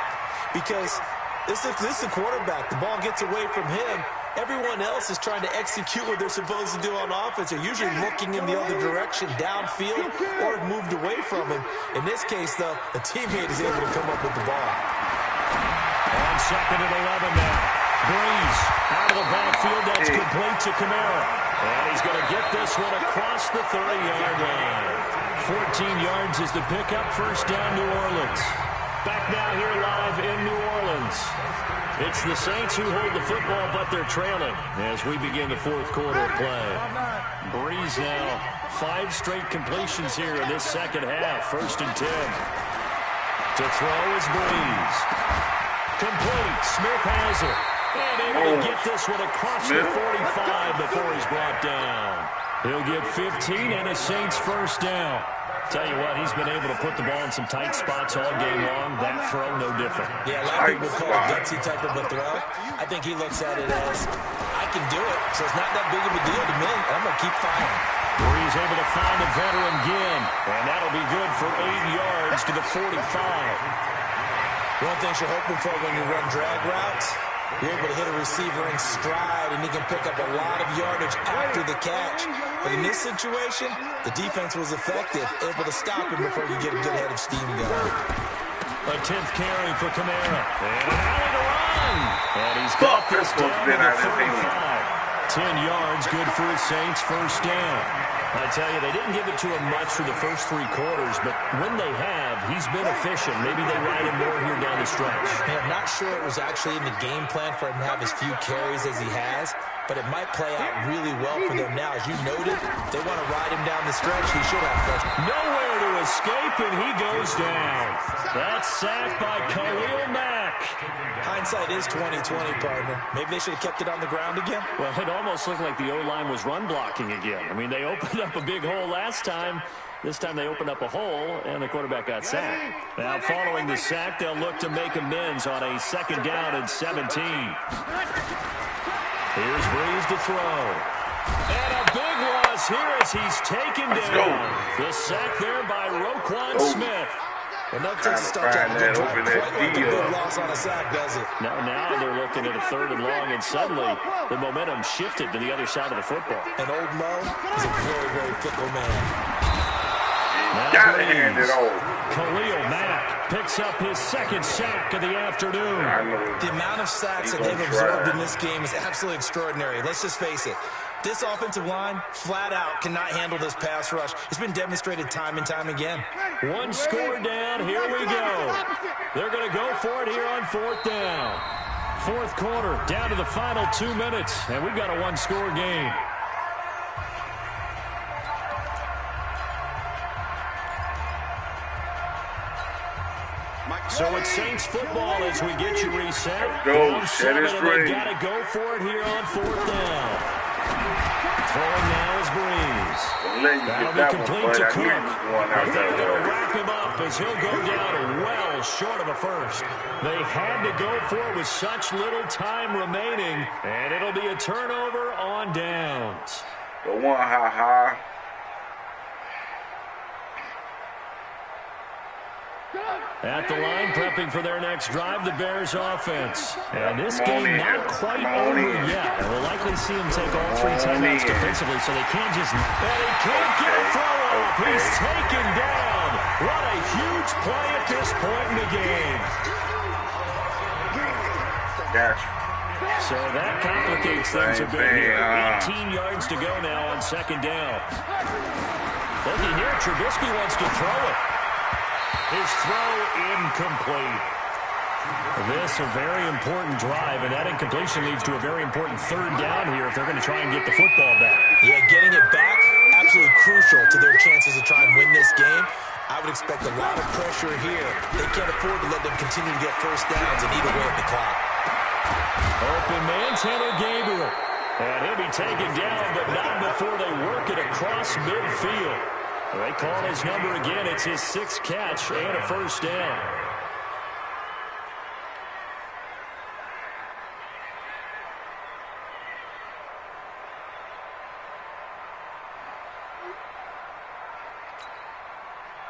Because this is a quarterback. The ball gets away from him. Everyone else is trying to execute what they're supposed to do on offense. They're usually looking in the other direction, downfield, or moved away from him. In this case, though, a teammate is able to come up with the ball. On 2nd and 11 now. Breeze out of the backfield. That's complete to Kamara. And he's going to get this one across the 30-yard line. 14 yards is the pickup. First down, New Orleans. Back now here live in New Orleans. It's the Saints who hold the football, but they're trailing as we begin the 4th quarter of play. Breeze now, 5 straight completions here in this second half. 1st and 10. To throw is Breeze. Complete. Smith has it. And able to get this one across the 45 before he's brought down. He'll get 15 and a Saints first down. Tell you what, he's been able to put the ball in some tight spots all game long. That throw, no different. Yeah, a lot of people call it a gutsy type of a throw. I think he looks at it as, I can do it, so it's not that big of a deal to me. I'm going to keep firing. Brees able to find the veteran again, and that'll be good for 8 yards to the 45. One thing you're hoping for when you run drag routes, you're able to hit a receiver in stride, and he can pick up a lot of yardage after the catch. But in this situation, the defense was effective, able to stop him before he get a good head of steam going. A 10th carry for Kamara. And an alley to run. And he's got this down to the 35. 10 yards, good for the Saints, first down. I tell you, they didn't give it to him much for the first 3 quarters, but when they have, he's been efficient. Maybe they ride him more here down the stretch. Hey, I'm not sure it was actually in the game plan for him to have as few carries as he has, but it might play out really well for them now. As you noted, they want to ride him down the stretch. He should have fresh. Nowhere to escape, and he goes down. That's sacked by Khalil Mack. Hindsight is 20/20, partner. Maybe they should have kept it on the ground again. Well, it almost looked like the O-line was run blocking again. I mean, they opened up a big hole last time. This time they opened up a hole, and the quarterback got sacked. Now, following the sack, they'll look to make amends on a 2nd down and 17. Here's Brees to throw. And a big loss here as he's taken down. The sack there by Roquan Smith. And that takes a start to get quite like a big loss on a sack, does it? Now they're looking at a 3rd and long, and suddenly the momentum shifted to the other side of the football. And old Mo is a very, very fickle man. Got to hand it over. Khalil Mack picks up his 2nd sack of the afternoon. The amount of sacks that they've absorbed in this game is absolutely extraordinary. Let's just face it. This offensive line, flat out, cannot handle this pass rush. It's been demonstrated time and time again. 1 score down. Here we go. They're going to go for it here on 4th down. 4th quarter, down to the final 2 minutes, and we've got a 1-score game. So it's Saints football as we get you reset. Go, set his They've got to go for it here on 4th down. Throwing now is Brees. That'll be complete to Cook. But they're going to wrap him up as he'll go down well short of a first. They had to go for it with such little time remaining, and it'll be a turnover on downs. The one ha-ha. At the line, prepping for their next drive, the Bears offense. And this game not quite over yet. And we'll likely see him take all 3 timeouts defensively, so they can't just... And he can't get a throw off. He's taken down. What a huge play at this point in the game. Gotcha. So that complicates things a bit here. 18 yards to go now on 2nd down. Looking here, Trubisky wants to throw it. His throw incomplete. This a very important drive, and that incompletion leads to a very important 3rd down here if they're going to try and get the football back. Yeah, getting it back, absolutely crucial to their chances to try and win this game. I would expect a lot of pressure here. They can't afford to let them continue to get first downs and eat away at the clock. Open man, Tanner Gabriel. And he'll be taken down, but not before they work it across midfield. They call his number again. It's his 6th catch and a first down.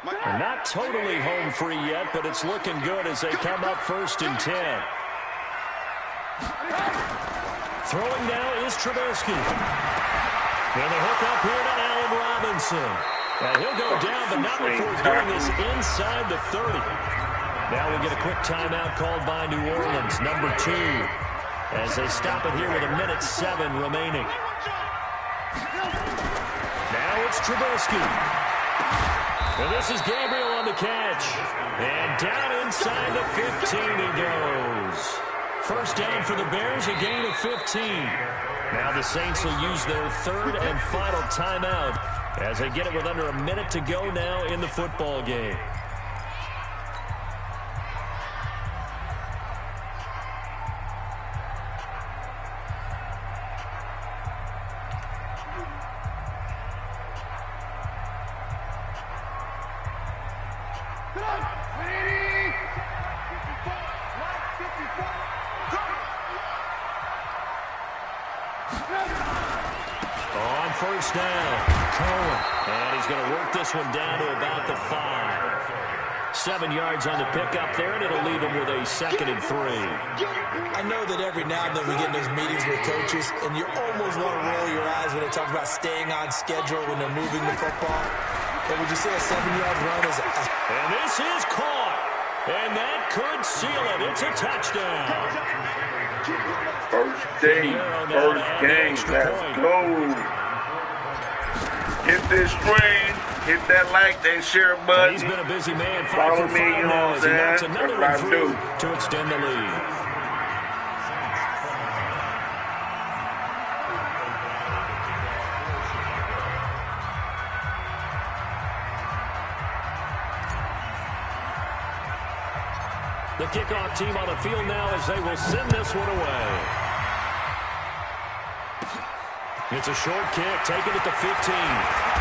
They're not totally home free yet, but it's looking good as they come up 1st and 10. Throwing now is Trubisky. And the hook up here to Allen Robinson. And he'll go down, but not before doing this inside the 30. Now we get a quick timeout called by New Orleans, number 2, as they stop it here with 1:07 remaining. Now it's Trubisky. And this is Gabriel on the catch. And down inside the 15 he goes. First down for the Bears, a gain of 15. Now the Saints will use their 3rd and final timeout as they get it with under a minute to go now in the football game. first down. And he's going to work this one down to about the 5. 7 yards on the pickup there, and it'll leave him with a 2nd and 3. I know that every now and then we get in those meetings with coaches, and you almost want to roll your eyes when they talk about staying on schedule when they're moving the football. But would you say a 7-yard run is And this is caught. And that could seal it. It's a touchdown. First day, first game. Let's go. Hit this string. Hit that like, that share button. He's been a busy man. Follow me, you know what I'm saying? That's another That's one what I do. to extend the lead. The kickoff team on the field now as they will send this one away. It's a short kick, taken at the 15.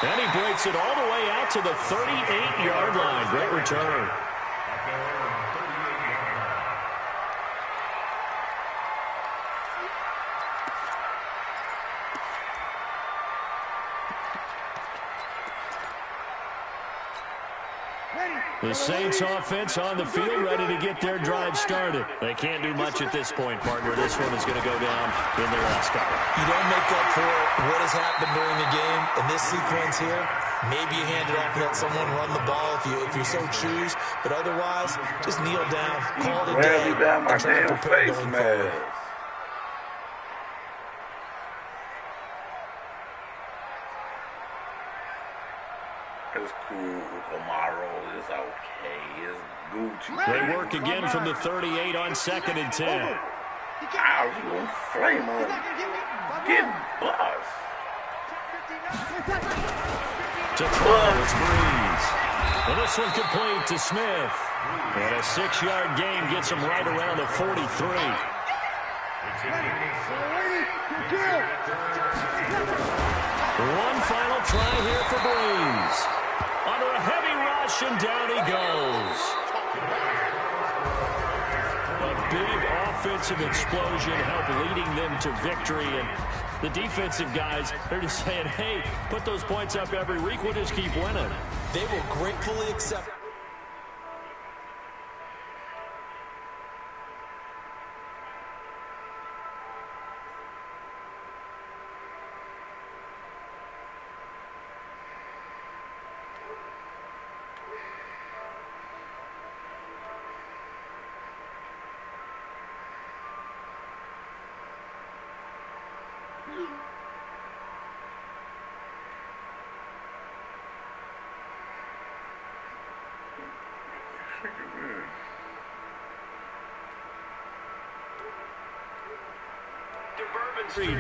And he breaks it all the way out to the 38-yard line. Great return. The Saints offense on the field, ready to get their drive started. They can't do much at this point, partner. This one is going to go down in their last couple. You don't make up for what has happened during the game. In this sequence here, maybe you hand it off and let someone run the ball if you so choose. But otherwise, just kneel down, call it a day, and try to prepare going forward. It's cool. Tomorrow is okay. It's Gucci. They work again from the 38 on 2nd and 10. I was going to flame on getting bust. To throw is Breeze. And this one complete to Smith. And a 6-yard gain gets him right around the 43. One final try here for Breeze. Under a heavy rush, and down he goes. A big offensive explosion helped leading them to victory. And the defensive guys, they're just saying, hey, put those points up every week. We'll just keep winning. They will gratefully accept.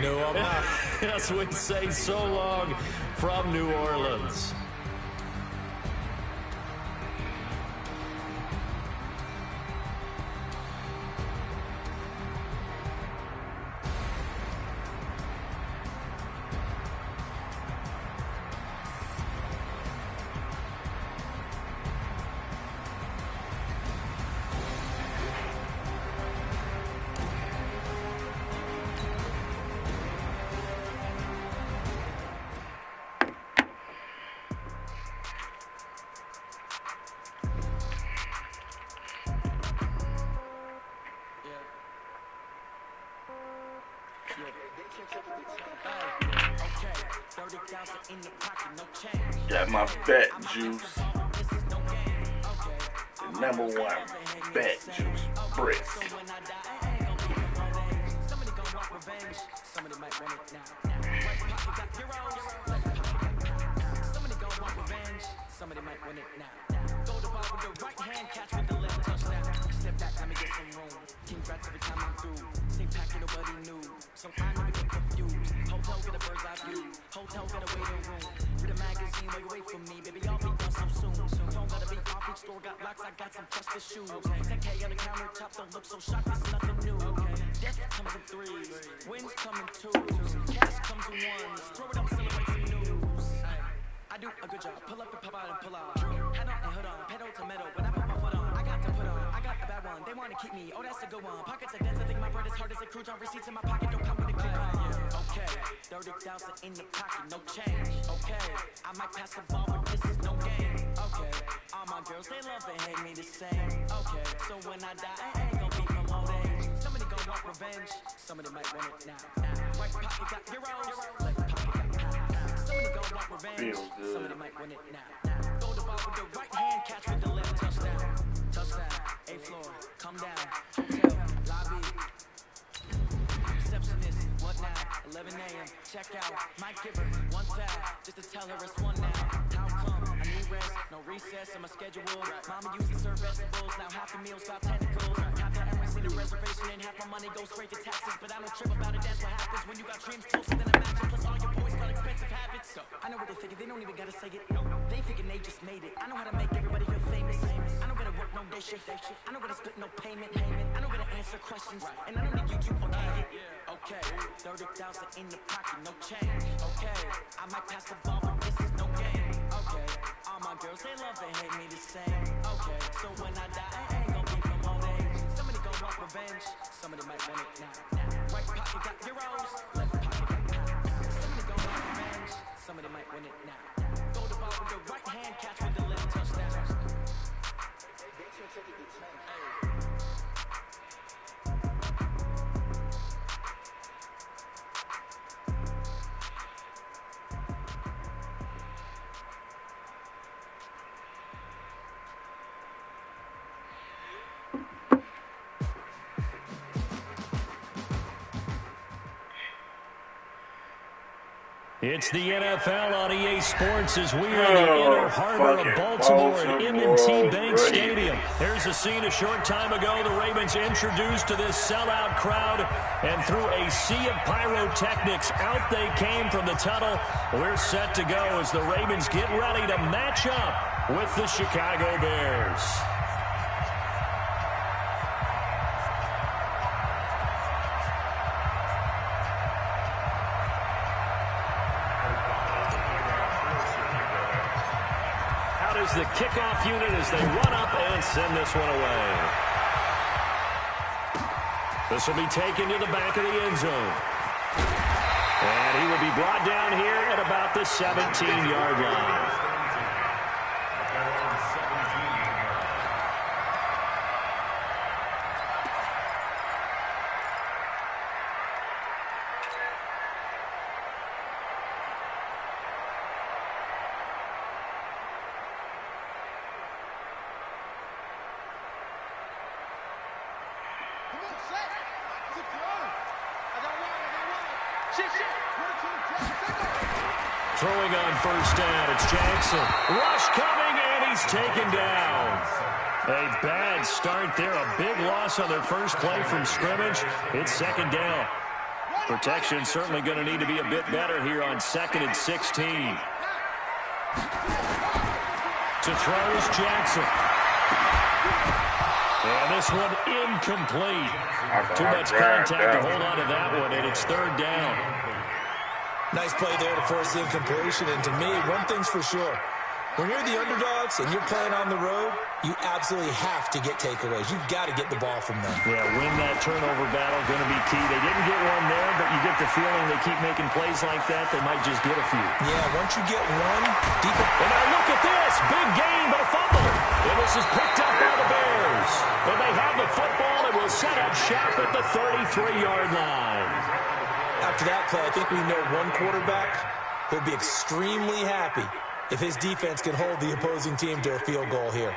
No, I'm not. Yes, we say so long from New Orleans. Got my bet juice. The #1 bet juice brick. Somebody might win it now. Go to ball with the right hand, catch with the left touchdown. Step back, let me get some room. Congrats every time I'm through. Same packet, nobody knew. So I never get confused. Hotel, get a bird's eye view. Hotel, get a waiting room. Read a magazine while you wait for me. Baby, I'll be done so soon. Don't gotta be off each store, got locks, I got some Chester shoes. 10K on the countertop, don't look so shocked, it's nothing new. Death comes in threes, wins come in twos. Cash comes in ones, throw it up, celebrate some news. I do a good job, pull up and pop out and pull out. Head on and hood on, pedal to metal, when I put my foot on, I got to put on. I got a bad one, they want to keep me, oh that's a good one. Pockets are dense, I think my bread is hard as a crouton. Receipts in my pocket, don't come with a coupon. 30,000 in the pocket, no change. Okay, I might pass the ball, but this is no game. Okay, all my girls, they love and hate me the same. Okay, so when I die, I ain't gon' be from old age. Somebody gon' want revenge, somebody might want it now. Right pocket got euros, left pocket got pounds. Somebody gon' want revenge, somebody might want it now. Throw the ball with the right hand, catch with the left, touchdown. Touchdown, A-floor, come down, hotel, lobby. Receptionist, what now? 11 a.m. Check out. Might give her one foul just to tell her it's one now. How come? I need rest, no recess in my schedule. Mama used to serve vegetables, now half the meals got tentacles. Half the errands need a reservation and half my money goes straight to taxes. But I don't trip about it, that's what happens when you got dreams closer than a match. Plus all your boys got expensive habits. So I know what they thinking, they don't even gotta say it. No, they thinking they just made it. I know how to make everybody feel famous. I don't gotta work no day shift. I don't gotta split no payment. I don't gotta answer questions. And I don't need YouTube, okay. 30,000 in the pocket, no change. Okay, I might pass the ball, but this is no game. Okay, all my girls, they love and hate me the same. Okay, so when I die, I ain't gon' be from old age. Somebody gon' want revenge, somebody might want it now. Right pocket got euros, left pocket got pounds. Somebody gon' want revenge, somebody might want it now. Throw the ball with the right hand, catch with the left, touchdown. It's the NFL on EA Sports as we are in the inner harbor of Baltimore at M&T Bank Stadium. Here's a scene a short time ago. The Ravens introduced to this sellout crowd, and through a sea of pyrotechnics, out they came from the tunnel. We're set to go as the Ravens get ready to match up with the Chicago Bears. The kickoff unit as they run up and send this one away. This will be taken to the back of the end zone. And he will be brought down here at about the 17-yard line. Throwing on first down, it's Jackson. Rush coming, and he's taken down. A bad start there, a big loss on their first play from scrimmage. It's second down. Protection certainly going to need to be a bit better here on 2nd and 16. To throws Jackson. And this one incomplete. Too much contact to hold on to that one, and it's third down. Nice play there to force the incompletion. And to me, one thing's for sure. When you're the underdogs and you're playing on the road, you absolutely have to get takeaways. You've got to get the ball from them. Yeah, win that turnover battle, going to be key. They didn't get one there, but you get the feeling they keep making plays like that, they might just get a few. Yeah, once you get one, deep. And now look at this. Big gain, but a fumble. And this is picked up by the Bears. And they have the football and will set up shop at the 33-yard line. After that play, I think we know one quarterback will be extremely happy if his defense can hold the opposing team to a field goal here.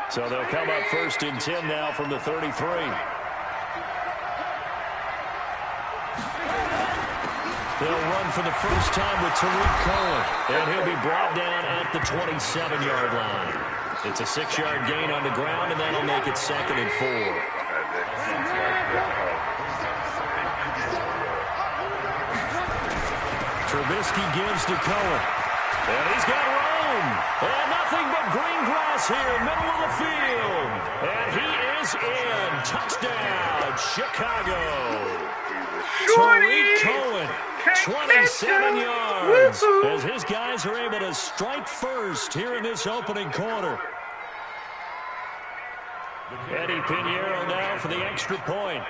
So they'll come up 1st and 10 now from the 33. They'll run for the first time with Tariq Cohen, and he'll be brought down at the 27-yard line. It's a 6-yard gain on the ground, and that'll make it 2nd and 4. Trubisky gives to Cohen. And he's got room. And nothing but green grass here, middle of the field. And he is in. Touchdown, Chicago. Tariq Cohen, 27 yards. As his guys are able to strike first here in this opening quarter. Eddie Pinheiro now for the extra point.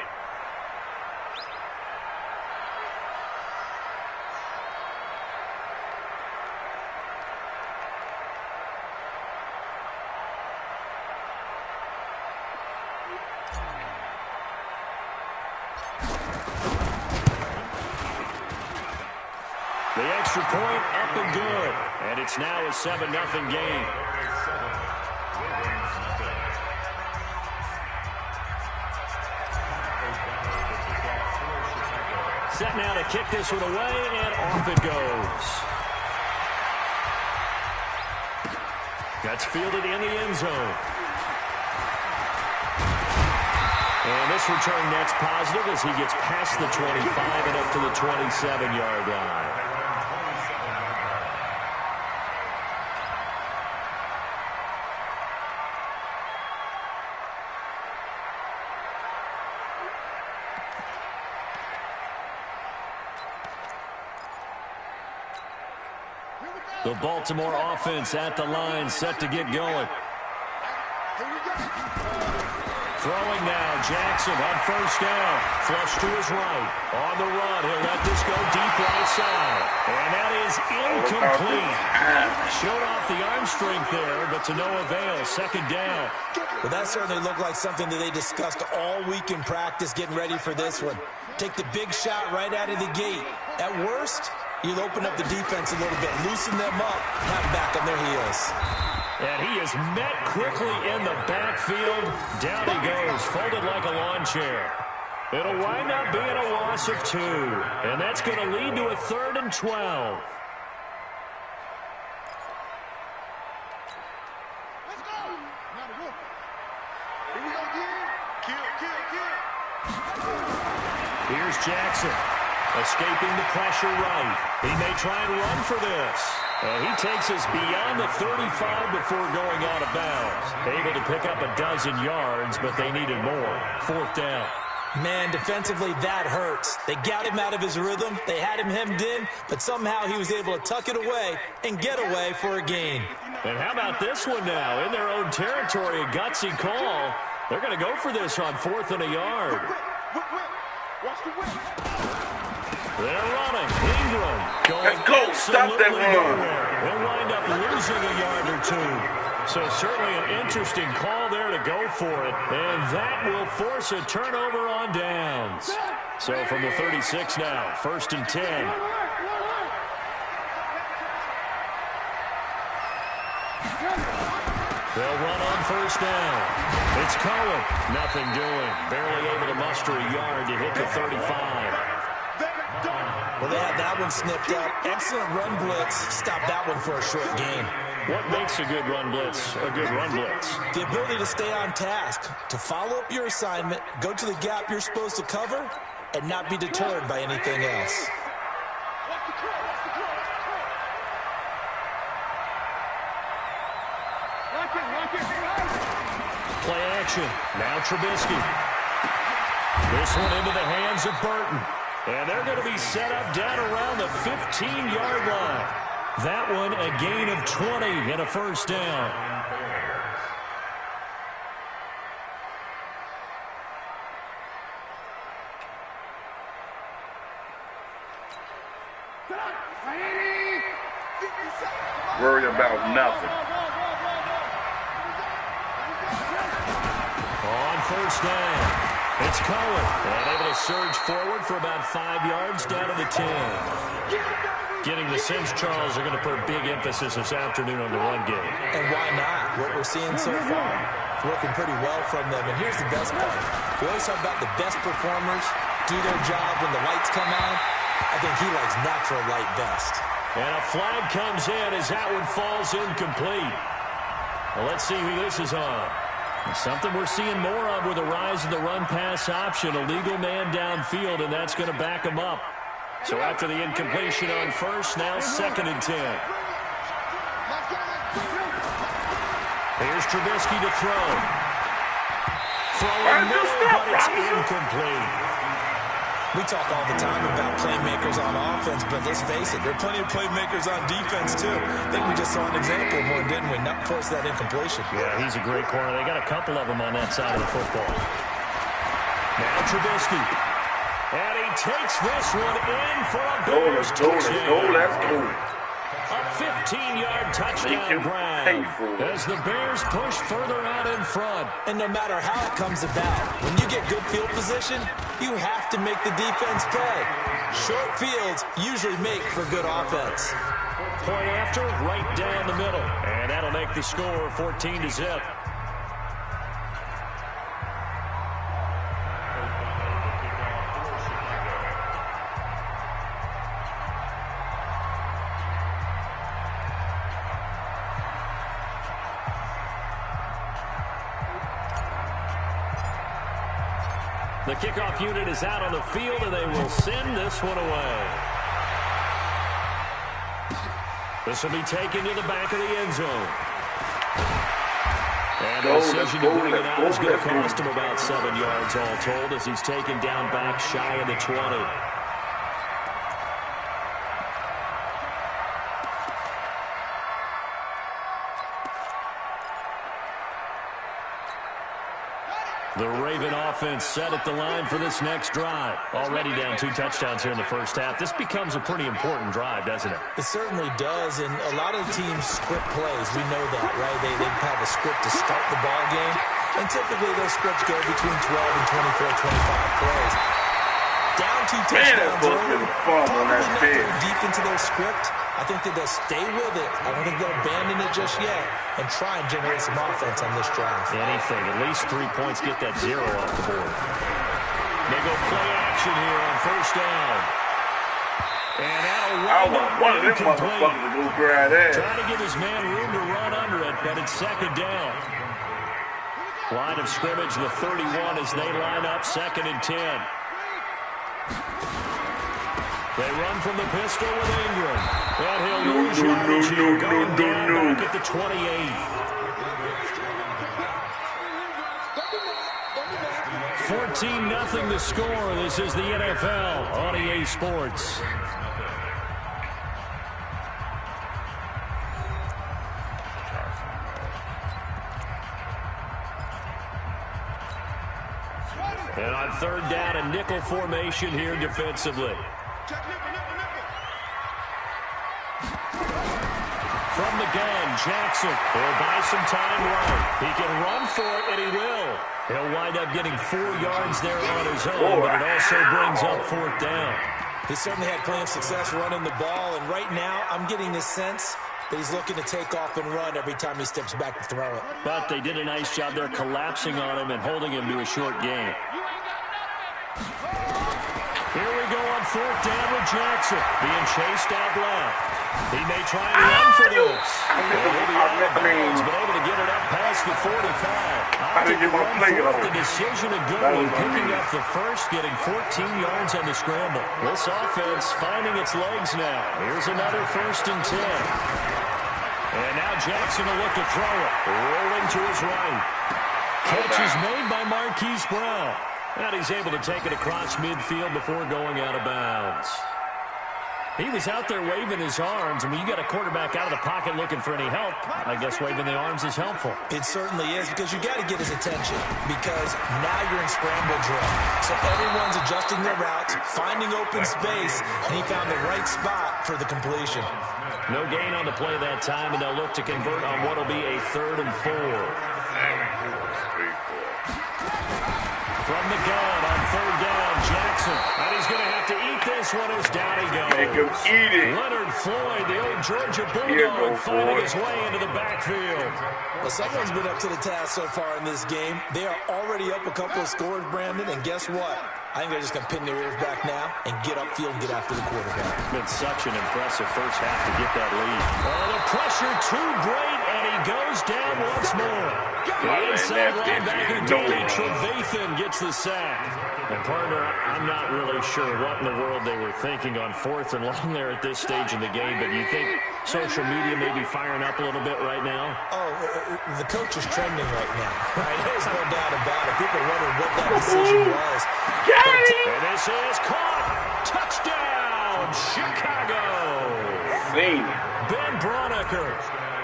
The extra point up and good. And it's now a 7-0 game. Set now to kick this one away, and off it goes. That's fielded in the end zone. And this return net's positive as he gets past the 25 and up to the 27-yard line. The Baltimore offense at the line, set to get going. Throwing now, Jackson on first down. Flush to his right. On the run, he'll let this go deep right side. And that is incomplete. Showed off the arm strength there, but to no avail. Second down. Well, that certainly looked like something that they discussed all week in practice, getting ready for this one. Take the big shot right out of the gate. At worst, you'll open up the defense a little bit, loosen them up, have them back on their heels. And he is met quickly in the backfield. Down he goes, folded like a lawn chair. It'll wind up being a loss of 2. And that's going to lead to a 3rd and 12. Let's go. Now the wolf. Here we go again. Kill. Here's Jackson. Escaping the pressure right. He may try and run for this. And he takes us beyond the 35 before going out of bounds. Able to pick up a dozen yards, but they needed more. 4th down. Man, defensively, that hurts. They got him out of his rhythm. They had him hemmed in, but somehow he was able to tuck it away and get away for a gain. And how about this one now? In their own territory, a gutsy call. They're going to go for this on 4th and a yard. Watch the whip. They're running. Ingram going. Let's go. Stop that run. They'll wind up losing a yard or 2. So certainly an interesting call there to go for it. And that will force a turnover on downs. So from the 36 now, 1st and 10. They'll run on first down. It's Cohen. Nothing doing. Barely able to muster a yard to hit the 35. Well, they had that one snipped up. Excellent run blitz. Stop that one for a short gain. What makes a good run blitz a good run blitz? The ability to stay on task, to follow up your assignment, go to the gap you're supposed to cover, and not be deterred by anything else. Play action. Now Trubisky. This one into the hands of Burton. And they're going to be set up down around the 15-yard line. That one a gain of 20 and a 1st down. Worry about nothing. On first down. It's Cohen, and able to surge forward for about 5 yards down to the 10. Getting the sense Charles are going to put big emphasis this afternoon on the run game. And why not? What we're seeing so far, it's working pretty well from them. And here's the best part. We always talk about the best performers do their job when the lights come on. I think he likes natural light best. And a flag comes in as that one falls incomplete. Well, let's see who this is on. Something we're seeing more of with the rise of the run-pass option. A legal man downfield, and that's going to back him up. So after the incompletion on first, now 2nd and 10. Here's Trubisky to throw. Throwing middle, but it's incomplete. We talk all the time about playmakers on offense, but let's face it, there are plenty of playmakers on defense, too. I think we just saw an example of one, didn't we? Not force that incompletion. Yeah, he's a great corner. They got a couple of them on that side of the football. Now Trubisky. And he takes this one in for a Bears touchdown. Let's go. A 15-yard touchdown grab as the Bears push further out in front. And no matter how it comes about, when you get good field position, you have to make the defense pay. Short fields usually make for good offense. Point after, right down the middle. And that'll make the score 14-0. The kickoff unit is out on the field, and they will send this one away. This will be taken to the back of the end zone. And the decision to bring it out is going to cost him about 7 yards all told as he's taken down back shy of the 20. The Raven offense set at the line for this next drive. Already down 2 touchdowns here in the first half. This becomes a pretty important drive, doesn't it? It certainly does, and a lot of teams script plays. We know that, right? They have a script to start the ball game, and typically those scripts go between 12 and 24, 25 plays. Down 2 touchdowns early, probably not going deep into their script. I think that they'll stay with it. I don't think they'll abandon it just yet and try and generate some offense on this drive. Anything. At least 3 points. Get that 0 off the board. They go play action here on first down. And that'll one of them motherfuckers to go grab that. Trying to give his man room to run under it, but it's 2nd down. Line of scrimmage, the 31 as they line up 2nd and 10. They run from the pistol with Ingram. And he'll lose yardage here, going down back at the 28. 14-0 the score. This is the NFL on EA Sports. And on 3rd down, a nickel formation here defensively. From the gun, Jackson will buy some time right. He can run for it, and he will. He'll wind up getting 4 yards there on his own, but it also brings up 4th down. He certainly had plenty of success running the ball, and right now I'm getting the sense that he's looking to take off and run every time he steps back to throw it. But they did a nice job there collapsing on him and holding him to a short gain. Here we go on 4th down with Jackson being chased out left. He may try and run for this. Maybe out of bounds, but able to get it up past the 45. I didn't get my play it over. The decision a good one, picking up the first, getting 14 yards on the scramble. This offense finding its legs now. Here's another 1st and 10. And now Jackson will look to throw it. Rolling to his right. Catch is made by Marquise Brown. And he's able to take it across midfield before going out of bounds. He was out there waving his arms, and when you got a quarterback out of the pocket looking for any help, I guess waving the arms is helpful. It certainly is, because you got to get his attention, because now you're in scramble drill. So everyone's adjusting their routes, finding open space, and he found the right spot for the completion. No gain on the play that time, and they'll look to convert on what will be a 3rd and 4. From the gun on 3rd down, Jackson. And he's going to have to eat this one as down he goes. Make him eat it. Leonard Floyd, the old Georgia Bulldog, finding his way into the backfield. Well, someone's been up to the task so far in this game. They are already up a couple of scores, Brandon, and guess what? I think they're just going to pin their ears back now and get upfield and get after the quarterback. Been such an impressive first half to get that lead. Oh, the pressure too great, and he goes down once more. The inside linebacker, Danny Trevathan, gets the sack. And, partner, I'm not really sure what in the world they were thinking on 4th and long there at this stage in the game, but you think social media may be firing up a little bit right now? Oh, the coach is trending right now. Right? There's no doubt about it. People are wondering what that decision was. And this is caught. Touchdown, Chicago. Ben Braunecker,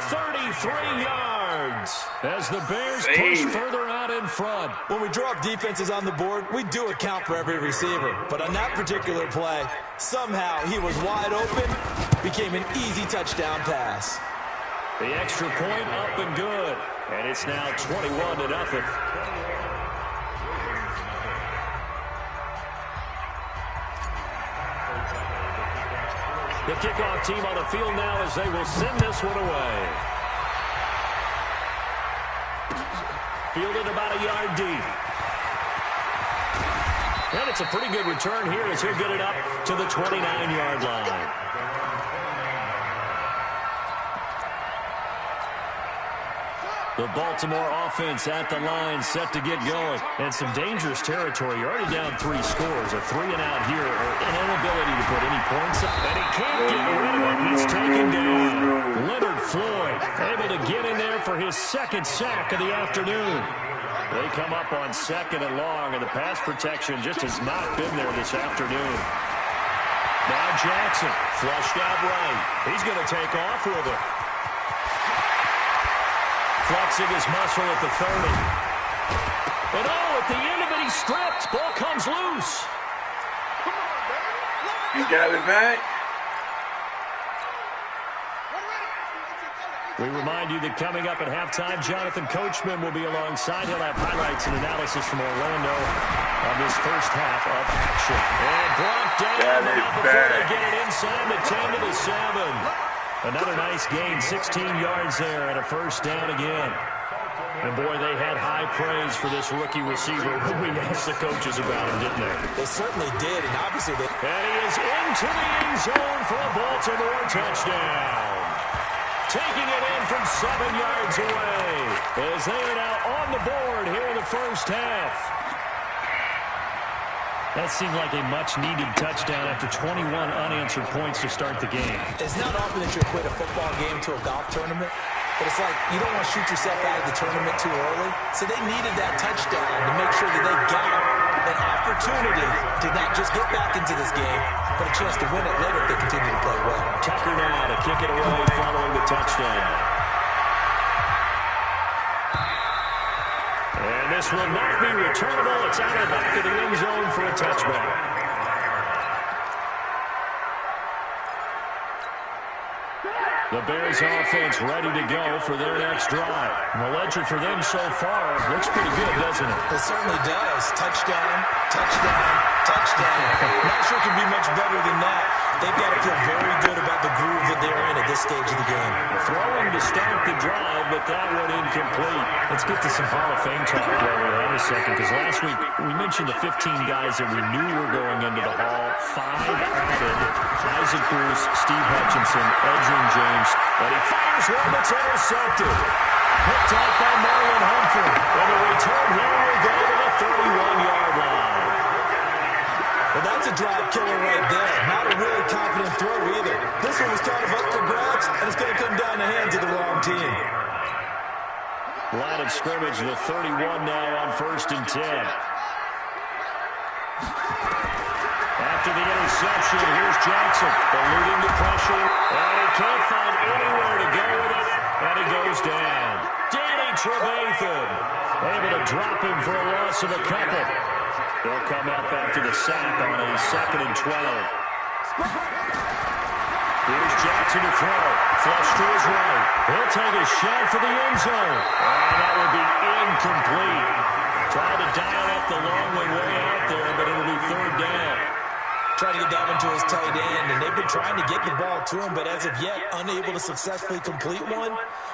33 yards as the Bears push further out in front. When we draw up defenses on the board, we do account for every receiver. But on that particular play, somehow he was wide open, became an easy touchdown pass. The extra point up and good. And it's now 21-0. The kickoff team on the field now as they will send this one away. Fielded about a yard deep. And it's a pretty good return here as he'll get it up to the 29-yard line. The Baltimore offense at the line, set to get going. And some dangerous territory. You're already down 3 scores. A 3-and-out here, or an inability to put any points up. And he can't get rid of it. He's taken down. Leonard Floyd able to get in there for his 2nd sack of the afternoon. They come up on 2nd and long, and the pass protection just has not been there this afternoon. Now Jackson, flushed out right. He's going to take off with it. Flexing his muscle at the 30. And at the end of it, he's stripped. Ball comes loose. He got it back. We remind you that coming up at halftime, Jonathan Coachman will be alongside. He'll have highlights and analysis from Orlando on this first half of action. And brought down before they get it inside the 10 to the 7. Another nice gain, 16 yards there, and a first down again. And, boy, they had high praise for this rookie receiver when we asked the coaches about him, didn't they? They certainly did, and obviously they... And he is into the end zone for a Baltimore touchdown. Taking it in from 7 yards away as they are now on the board here in the first half. That seemed like a much-needed touchdown after 21 unanswered points to start the game. It's not often that you equate a football game to a golf tournament, but it's like you don't want to shoot yourself out of the tournament too early. So they needed that touchdown to make sure that they got an opportunity to not just get back into this game, but a chance to win it later if they continue to play well. Tucker now to kick it away following the touchdown. And this will not be returnable. It's out of the back of the end zone for a touchback. The Bears offense ready to go for their next drive. And the ledger for them so far looks pretty good, doesn't it? It certainly does. Touchdown, touchdown, touchdown. Not sure it can be much better than that. They've got to feel very good about the groove that they're in at this stage of the game. Throwing to start the drive, but that one incomplete. Let's get to some Hall of Fame talk while we're on a second, because last week we mentioned the 15 guys that we knew were going into the Hall. 5 added: Isaac Bruce, Steve Hutchinson, Edgerrin James, and he fires one that's intercepted. Picked out by Marlon Humphrey. And the return here will go to the 31-yard line. Well, that's a drive killer right there. Not a really confident throw either. This one was kind of up for grabs, and it's going to come down the hands of the wrong team. Line of scrimmage, the 31 now on 1st and 10. After the interception, here's Jackson, eluding the pressure, and he can't find anywhere to go with it, and he goes down. Danny Trevathan able to drop him for a loss of a couple. They'll come up after the sack on a 2nd and 12. Here's Jackson to throw. Flush to his right. He'll take a shot for the end zone. And that will be incomplete. Tried to dial up the long one way out there, but it'll be 3rd down. Trying to get that one to his tight end, and they've been trying to get the ball to him, but as of yet, unable to successfully complete one.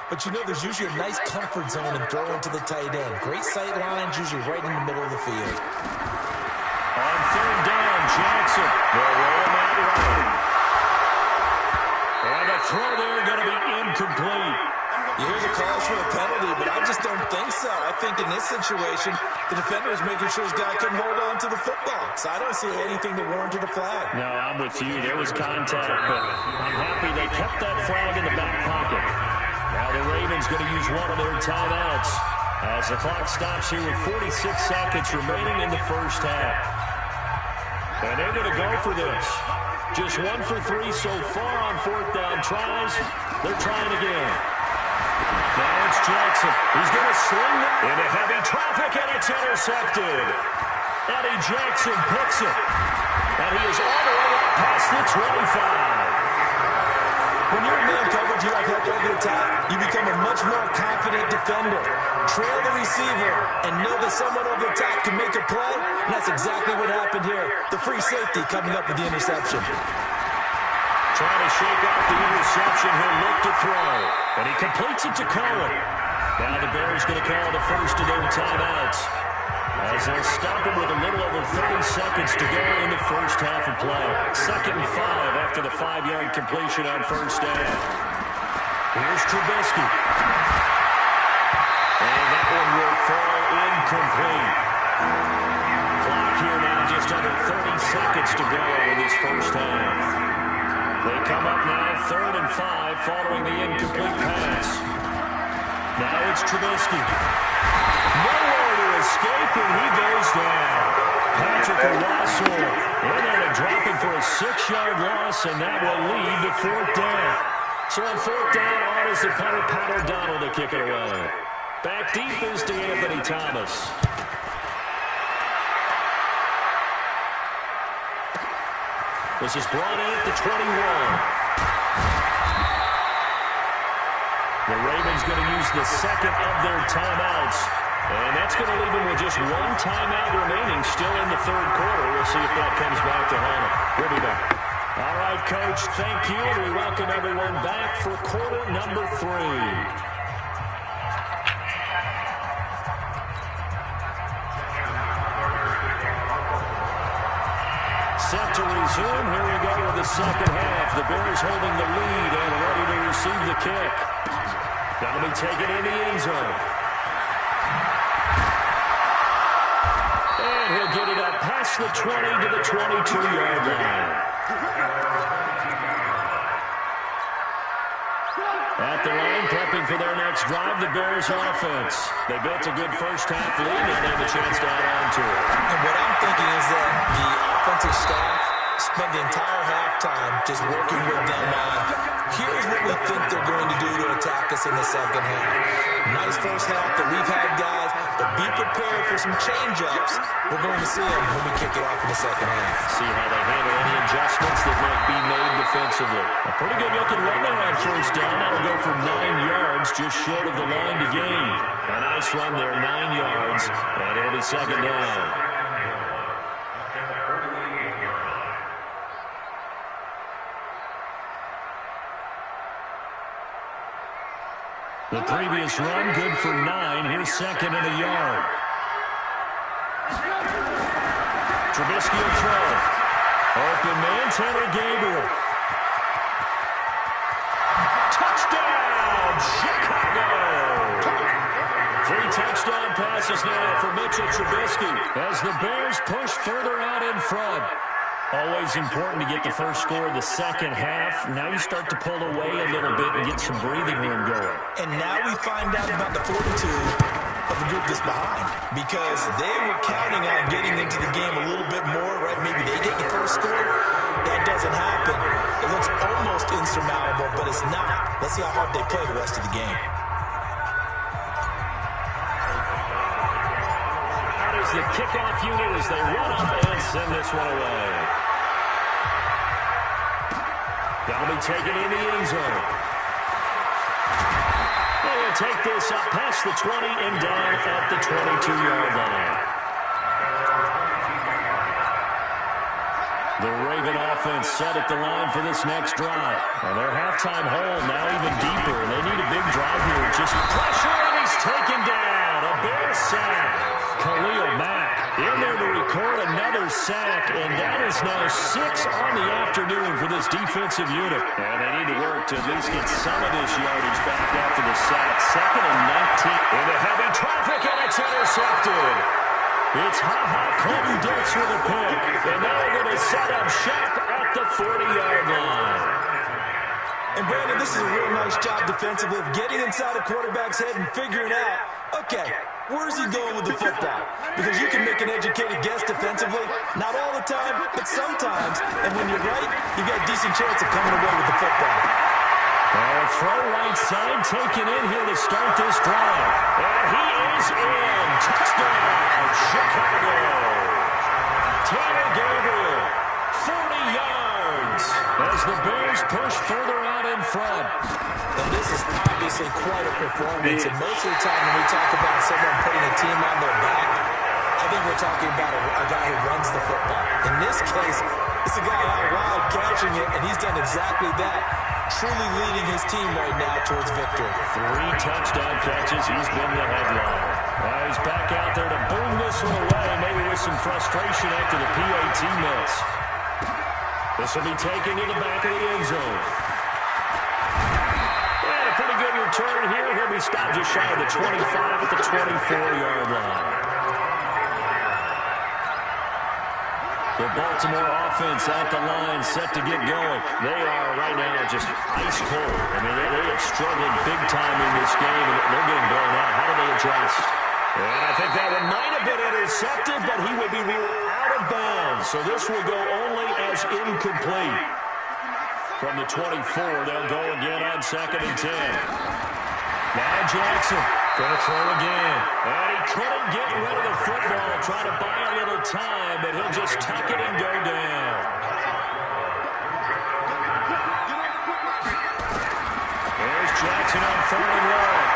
But you know, there's usually a nice comfort zone in throwing to the tight end. Great sight lines, usually right in the middle of the field. On 3rd down, Jackson will roll him out right. And the throw there going to be incomplete. You hear the calls for a penalty, but I just don't think so. I think in this situation, the defender is making sure his guy couldn't hold on to the football. So I don't see anything that warranted a flag. No, I'm with you. There was contact, but I'm happy they kept that flag in the back pocket. Now the Ravens going to use one of their timeouts as the clock stops here with 46 seconds remaining in the first half. And they're going to go for this. Just 1 for 3 so far on fourth down tries. They're trying again. Now it's Jackson. He's going to sling it into heavy traffic, and it's intercepted. Eddie Jackson picks it. And he is all the way up past the 25. When you're in man coverage, you have help over the top, you become a much more confident defender. Trail the receiver and know that someone over the top can make a play, and that's exactly what happened here. The free safety coming up with the interception. Trying to shake off the interception. He'll look to throw. And he completes it to Cohen. Now the Bears going to call the first of their timeouts, as they'll stop him with a little over 30 seconds to go in the first half of play. 2nd and 5 after the 5-yard completion on first down. Here's Trubisky. And that one will fall incomplete. Clock here now just under 30 seconds to go in this first half. They come up now 3rd and 5 following the incomplete pass. Now it's Trubisky. Nowhere to escape, and he goes down. Patrick Owusu in there to drop him for a 6-yard loss, and that will lead to 4th down. So on 4th down, on is the punter, Pat O'Donnell, to kick it away. Back deep is to Anthony Thomas. This is brought in at the 21. The Ravens going to use the second of their timeouts. And that's going to leave them with just one timeout remaining still in the 3rd quarter. We'll see if that comes back to haunt them. We'll be back. All right, Coach, thank you. We welcome everyone back for quarter number 3. Set to resume. Here we go with the second half. The Bears holding the lead and ready to receive the kick. That'll be taken in the end zone. And he'll get it up past the 20 to the 22-yard line. At the line, prepping for their next drive, the Bears offense. They built a good first half lead and they have a chance to add on to it. And what I'm thinking is that the offensive staff spent the entire halftime just working with them on, here's what we think they're going to do to attack us in the second half. Nice first half that we've had, guys, but be prepared for some change-ups. We're going to see them when we kick it off in the second half. See how they handle any adjustments that might be made defensively. A pretty good looking run there on first down. That'll go for 9 yards, just short of the line to gain. A nice run there, 9 yards, and it'll be second down. The previous run, good for 9. Here's 2nd and a yard. Trubisky will throw. Open man, Tanner Gabriel. Touchdown, Chicago! 3 touchdown passes now for Mitchell Trubisky as the Bears push further out in front. Always important to get the first score of the second half. Now you start to pull away a little bit and get some breathing room going. And now we find out about the fortitude of the group that's behind, because they were counting on getting into the game a little bit more, right? Maybe they get the first score. That doesn't happen. It looks almost insurmountable, but it's not. Let's see how hard they play the rest of the game. Out is the kickoff unit as they run up and send this one away. That'll be taken in the end zone. They will take this up past the 20 and down at the 22-yard line. The Raven offense set at the line for this next drive. And their halftime hole now even deeper. They need a big drive here. Just pressure, and he's taken down. A Bear sack. Khalil Mack in there to record another sack, and that is now 6 on the afternoon for this defensive unit. And they need to work to at least get some of this yardage back after the sack. 2nd and 19. Into heavy traffic, and it's intercepted. It's Ha-Ha Clinton Dix with a pick. And now we're going to set up shop at the 40-yard line. And Brandon, this is a real nice job defensively of getting inside a quarterback's head and figuring out, okay, where's he going with the football? Because you can make an educated guess defensively. Not all the time, but sometimes. And when you're right, you got a decent chance of coming away with the football. Throw right side taken in here to start this drive. And he is in. Touchdown, Chicago. Tanner Gabriel, 40 yards. As the Bears push further out in front. And this is obviously quite a performance. And most of the time when we talk about someone putting a team on their back, I think we're talking about a guy who runs the football. In this case, it's a guy out wild catching it, and he's done exactly that. Truly leading his team right now towards victory. 3 touchdown catches. He's been the headline. He's back out there to boom this one away, maybe with some frustration after the PAT miss. This will be taken to the back of the end zone. And a pretty good return here. He'll be stopped just shy of the 25 at the 24-yard line. The Baltimore offense at the line, set to get going. They are right now just ice cold. I mean, they have struggled big time in this game, and they're getting blown out. How do they adjust? And I think that one might have been intercepted, but he would be ruled out of bounds. So this will go only as incomplete. From the 24, they'll go again on 2nd and 10. Now Jackson going to throw again. And he couldn't get rid of the football. Trying to buy a little time, but he'll just tuck it and go down. There's Jackson on 3rd and 1.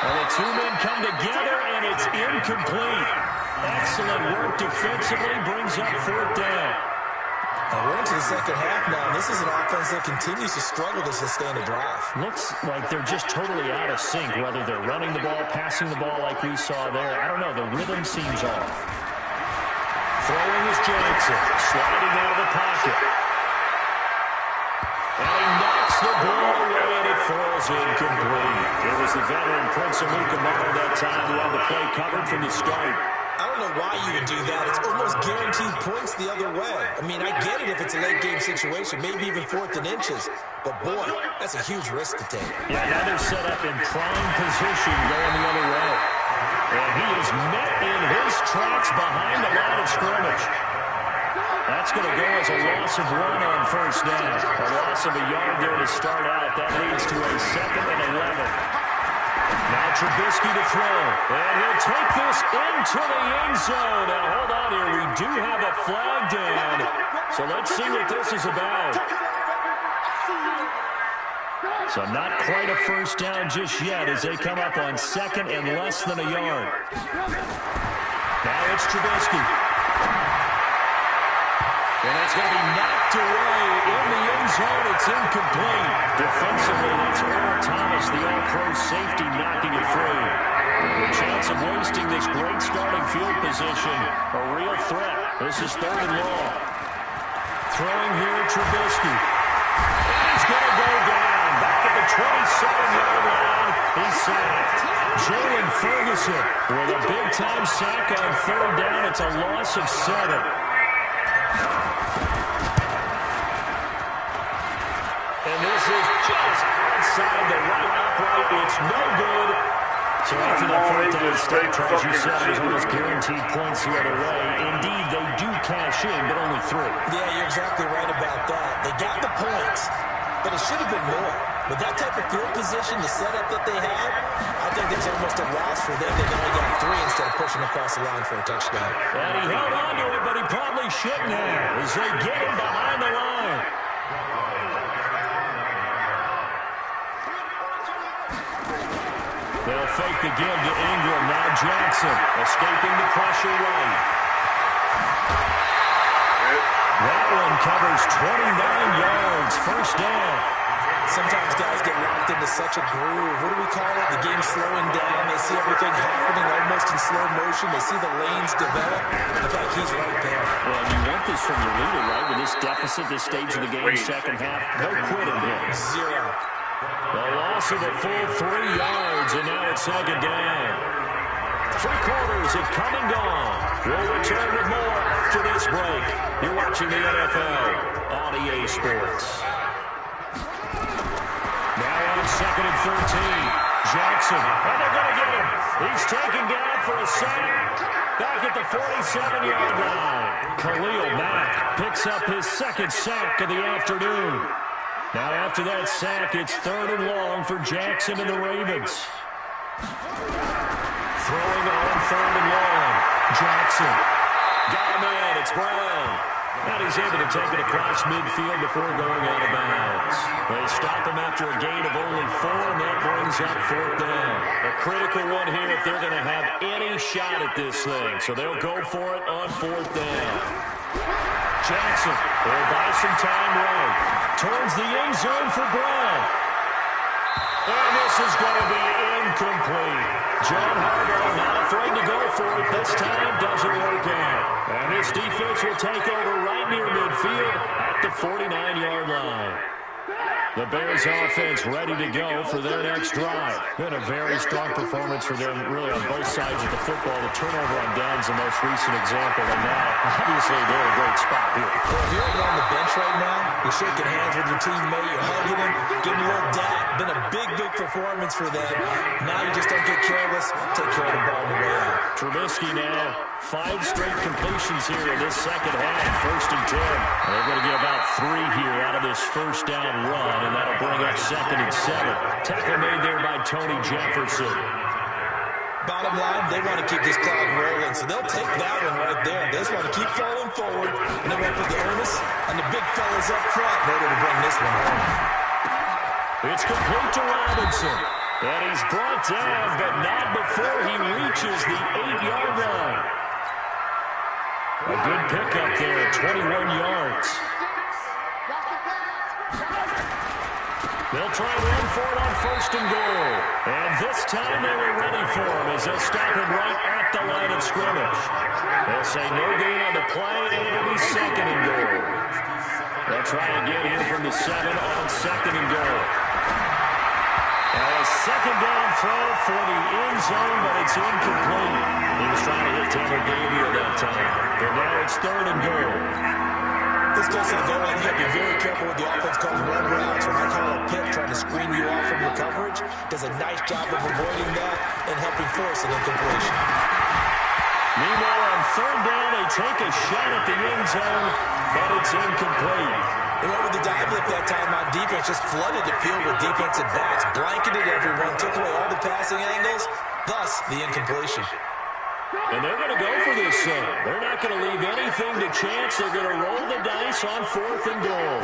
And the 2 men come together, and it's incomplete. Excellent work defensively, brings up 4th down. And we're into the second half now, and this is an offense that continues to struggle to sustain a drive. Looks like they're just totally out of sync, whether they're running the ball, passing the ball like we saw there. I don't know. The rhythm seems off. Throwing is Jackson, sliding out of the pocket. And he knocks the ball away, and it falls incomplete. It was the veteran Prince Amukamara that time who had the play covered from the start. I don't know why you would do that. It's almost guaranteed points the other way. I mean, I get it if it's a late-game situation, maybe even 4th and inches. But, boy, that's a huge risk to take. Yeah, now they're set up in prime position going the other way. And he is met in his tracks behind the line of scrimmage. That's going to go as a loss of 1 on 1st down. A loss of a yard there to start out. That leads to a 2nd and 11. Now Trubisky to throw, and he'll take this into the end zone. Now, hold on here. We do have a flag down, so let's see what this is about. So not quite a 1st down just yet as they come up on 2nd and less than a yard. Now it's Trubisky. And it's going to be knocked away in the end zone. It's incomplete. Defensively, that's Earl Thomas, the all-pro safety, knocking it free. The chance of wasting this great starting field position, a real threat. This is 3rd and long. Throwing here at Trubisky. And he's going to go down. Back at the 27-yard line. He's sacked. Jalen Ferguson with a big-time sack on 3rd down. It's a loss of 7. And this is just outside the right upright. It's no good. So after that 4th down stop, as you said, it was almost guaranteed points the other way. Indeed, they do cash in, but only 3. Yeah, you're exactly right about that. They got the points, but it should have been more. With that type of field position, the setup that they had, I think it's almost a loss for them. They only got 3 instead of pushing across the line for a touchdown. And he held on to it, but he probably shouldn't have as they get him behind the line. They'll fake the give to Ingram. Now Jackson escaping the pressure right. That one covers 29 yards. 1st down. Sometimes guys get locked into such catch a groove. What do we call it? The game's slowing down. They see everything happening almost in slow motion. They see the lanes develop. In fact, he's right there. Well, you want this from your leader, right? With this deficit, this stage of the game, second half, no quitting here. Zero. The loss of a full 3 yards, and now it's second down. 3 quarters have come and gone. We'll return with more after this break. You're watching the NFL on EA Sports. Now on second and 13. Jackson, and they're going to get him. He's taken down for a sack. Back at the 47-yard line. Khalil Mack picks up his second sack of the afternoon. Now after that sack, it's 3rd and long for Jackson and the Ravens. Throwing on 3rd and long. Jackson. Got him in. It's Brown. And he's able to take it across midfield before going out of bounds. They stop him after a gain of only 4, and that brings up 4th down. A critical one here if they're going to have any shot at this thing. So they'll go for it on 4th down. Jackson will buy some time right. Towards the end zone for Brown. And this is going to be incomplete. John Harbaugh not afraid to go for it. This time doesn't work out. And this defense will take over right near midfield at the 49-yard line. The Bears offense ready to go for their next drive. Been a very strong performance for them, really, on both sides of the football. The turnover on downs, the most recent example. And now, obviously, they're in a great spot here. Well, if you're on the bench right now, you're shaking hands with your teammate, you're hugging him, giving a little dap. Been a big, big performance for them. Now you just don't get careless. Take care of the ball on the way out. Trubisky now, 5 straight completions here in this second half. 1st and 10. They're going to get about 3 here out of this first down run, and that'll bring up 2nd and 7. Tackle made there by Tony Jefferson. Bottom line, they want to keep this clock rolling, so they'll take that one right there. They just want to keep falling forward, and they want to put the onus on the big fellas up front in order to bring this one home. It's complete to Robinson. And he's brought down, but not before he reaches the 8-yard line. A good pickup there, 21 yards. They'll try and run for it on 1st and goal. And this time they were ready for him as they'll stop him right at the line of scrimmage. They'll say no gain on the play, and it'll be 2nd and goal. They'll try again here from the 7 on 2nd and goal. A second down throw for the end zone, but it's incomplete. He was trying to hit Taylor Gabriel that time. But now it's 3rd and goal. This goes to the goal line. You got to be very careful with the offense calls run routes. When I call a pick trying to screen you off from your coverage, does a nice job of avoiding that and helping force an incompletion. Meanwhile, on 3rd down, they take a shot at the end zone, but it's incomplete. And what with the dive lift that time on defense, just flooded the field with defensive backs, blanketed everyone, took away all the passing angles, thus the incompletion. And they're going to go for this thing. They're not going to leave anything to chance. They're going to roll the dice on 4th and goal.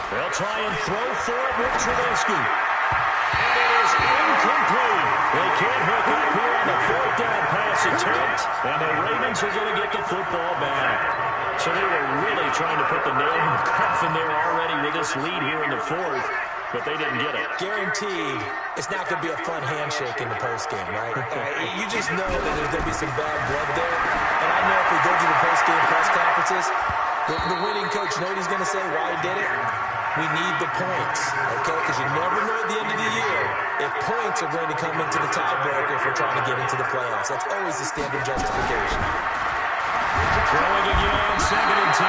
They'll try and throw for it with Trubisky. And it is incomplete. They can't hook up here on the 4th down pass attempt, and the Ravens are going to get the football back. So they were really trying to put the nail in the coffin there already with this lead here in the 4th, but they didn't get it. Guaranteed, it's not going to be a fun handshake in the postgame, right? You just know that there's going to be some bad blood there. And I know if we go to the postgame press conferences, the winning coach, you know what he's going to say, why he did it? We need the points, okay? Because you never know at the end of the year if points are going to come into the tiebreaker if we're trying to get into the playoffs. That's always the standard justification. Throwing again on 2nd and 10.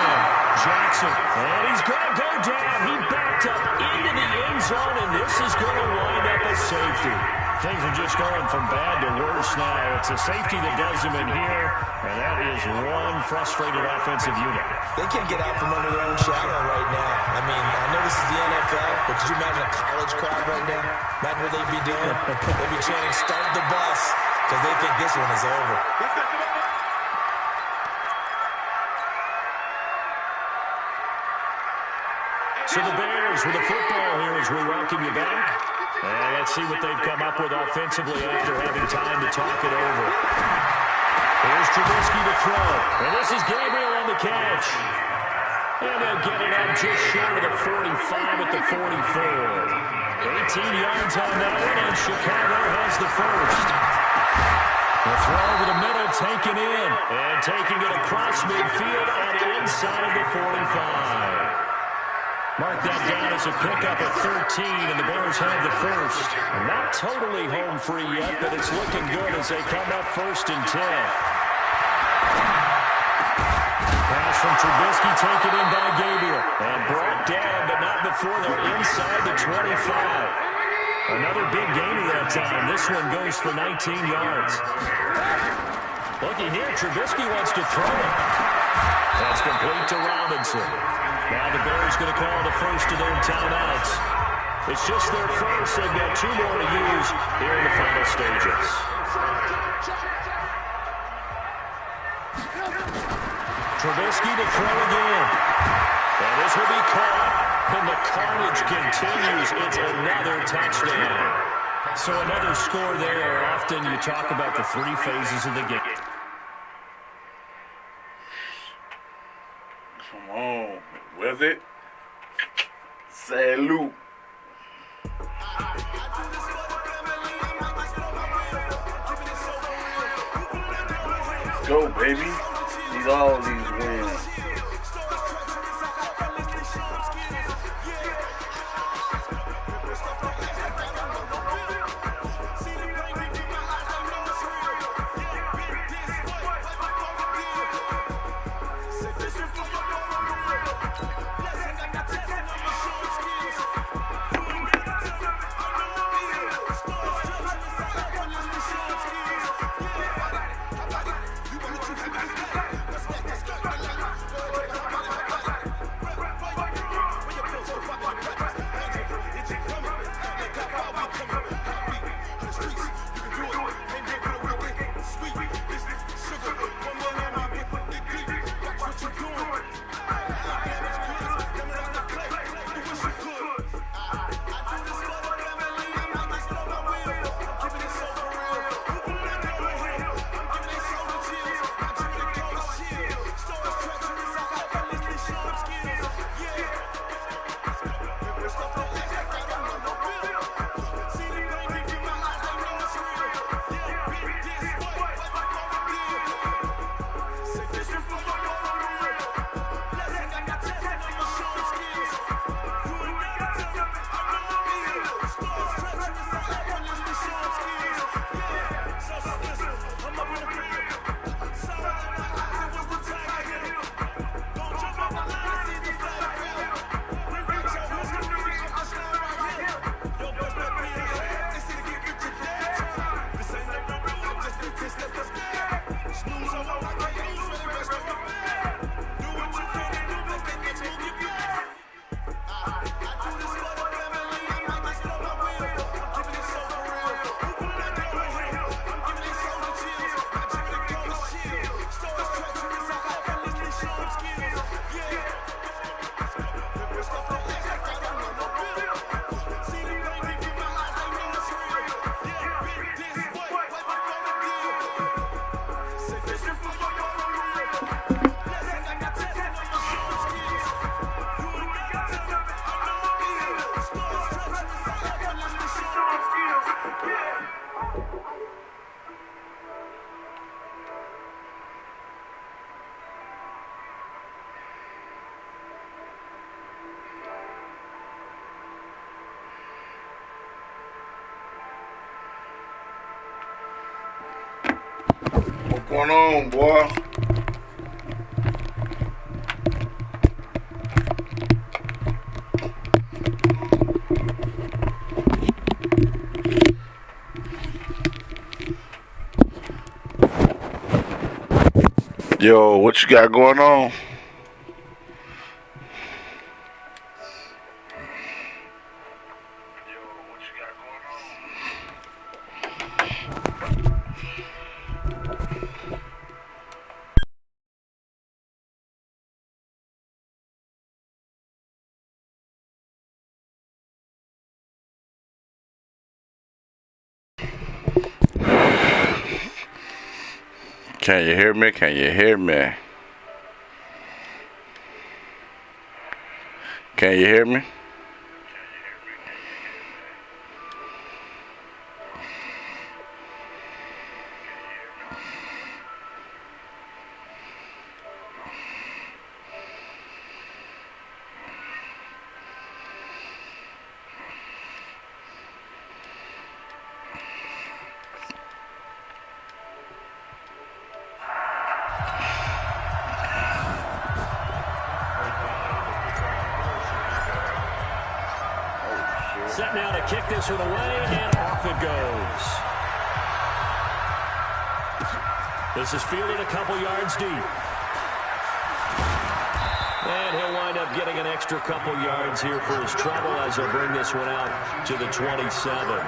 Jackson, and he's going to go down. He backed up into the end zone, and this is going to wind up a safety. Things are just going from bad to worse now. It's a safety that does him in here, and that is one frustrated offensive unit. They can't get out from under their own shadow right now. I mean, I know this is the NFL, but could you imagine a college crowd right now? Imagine what they'd be doing. They'd be chanting, "Start the bus," because they think this one is over. So the Bears with the football here as we welcome you back. And let's see what they've come up with offensively after having time to talk it over. Here's Trubisky to throw. And this is Gabriel on the catch. And they'll get it up just short of the 45 at the 44. 18 yards on that one, and Chicago has the first. The throw over the middle, taken in, and taking it across midfield and inside the 45. Mark that down as a pickup of 13, and the Bears have the first. And not totally home free yet, but it's looking good as they come up 1st and 10. Pass from Trubisky taken in by Gabriel. And brought down, but not before they're inside the 25. Another big gainer that time. This one goes for 19 yards. Looking here, Trubisky wants to throw it. That's complete to Robinson. Now the Bears going to call the first of their timeouts. It's just their first. They've got 2 more to use here in the final stages. Trubisky to throw again. And this will be caught. And the carnage continues. It's another touchdown. So another score there. Often you talk about the 3 phases of the game. Come on. With it. Salute. Let's go, baby. Need all these wins. What's going on, boy? Yo, what you got going on? Can you hear me? Can you hear me? Can you hear me? Set now to kick this one away, and off it goes. This is fielded a couple yards deep. And he'll wind up getting an extra couple yards here for his trouble as he'll bring this one out to the 27.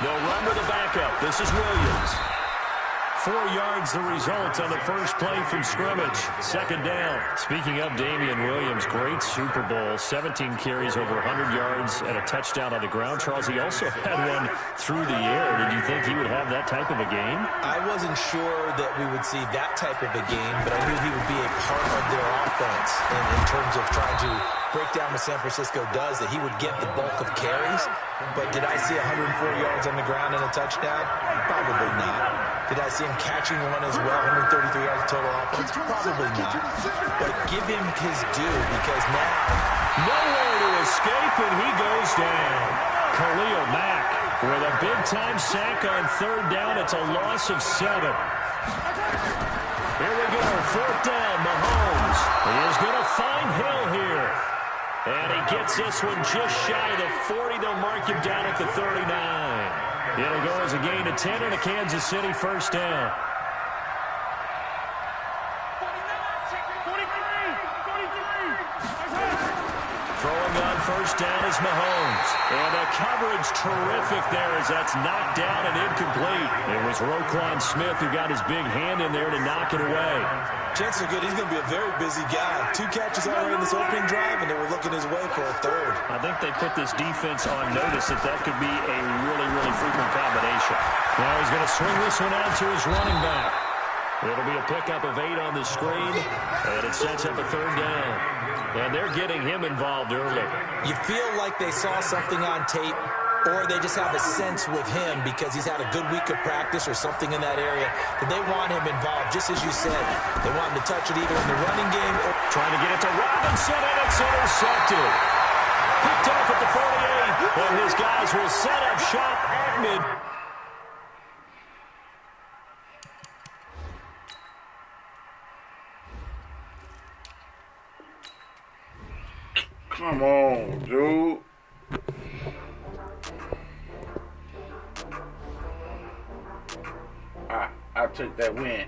They'll run with the backup. This is Williams. 4 yards the result on the first play from scrimmage. Second down. Speaking of Damian Williams, great Super Bowl. 17 carries, over 100 yards, and a touchdown on the ground. Charles, he also had one through the air. Did you think he would have that type of a game? I wasn't sure that we would see that type of a game, but I knew he would be a part of their offense in terms of trying to break down what San Francisco does, that he would get the bulk of carries. But did I see 104 yards on the ground and a touchdown? Probably not. Did I see him catching one as well, 133 yards total offense? Probably not. But give him his due, because now nowhere to escape, and he goes down. Khalil Mack with a big-time sack on third down. It's a loss of 7. Here we go, fourth down, Mahomes. He is going to find Hill here. And he gets this one just shy of the 40. They'll mark him down at the 39. It'll go as a gain of 10 and a Kansas City first down. Throwing on first down is Mahomes. And the coverage terrific there as that's knocked down and incomplete. It was Roquan Smith who got his big hand in there to knock it away. Chances are good he's going to be a very busy guy. 2 catches already in this opening drive, and they were looking his way for a third. I think they put this defense on notice that could be a really, really frequent combination. Now he's going to swing this one out to his running back. It'll be a pickup of 8 on the screen, and it sets up a third down. And they're getting him involved early. You feel like they saw something on tape, or they just have a sense with him because he's had a good week of practice or something in that area that they want him involved, just as you said. They want him to touch it either in the running game or trying to get it to Robinson, and it's intercepted. Picked off at the 48, and his guys will set up shop at mid. Come on, dude. I took that win.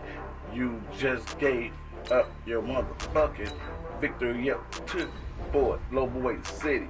You just gave up your motherfucking victory up to boy, low boy city.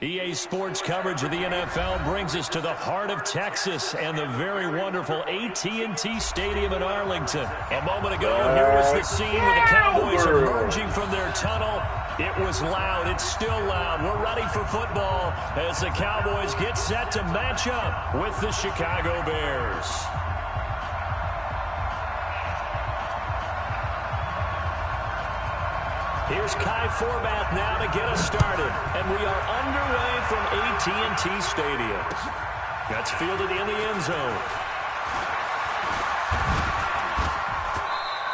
EA Sports coverage of the NFL brings us to the heart of Texas and the very wonderful AT&T Stadium in Arlington. A moment ago, here was the scene where the Cowboys are emerging from their tunnel. It was loud. It's still loud. We're ready for football as the Cowboys get set to match up with the Chicago Bears. Here's Kai Forbath now to get us started. And we are underway from AT&T Stadium. That's fielded in the end zone.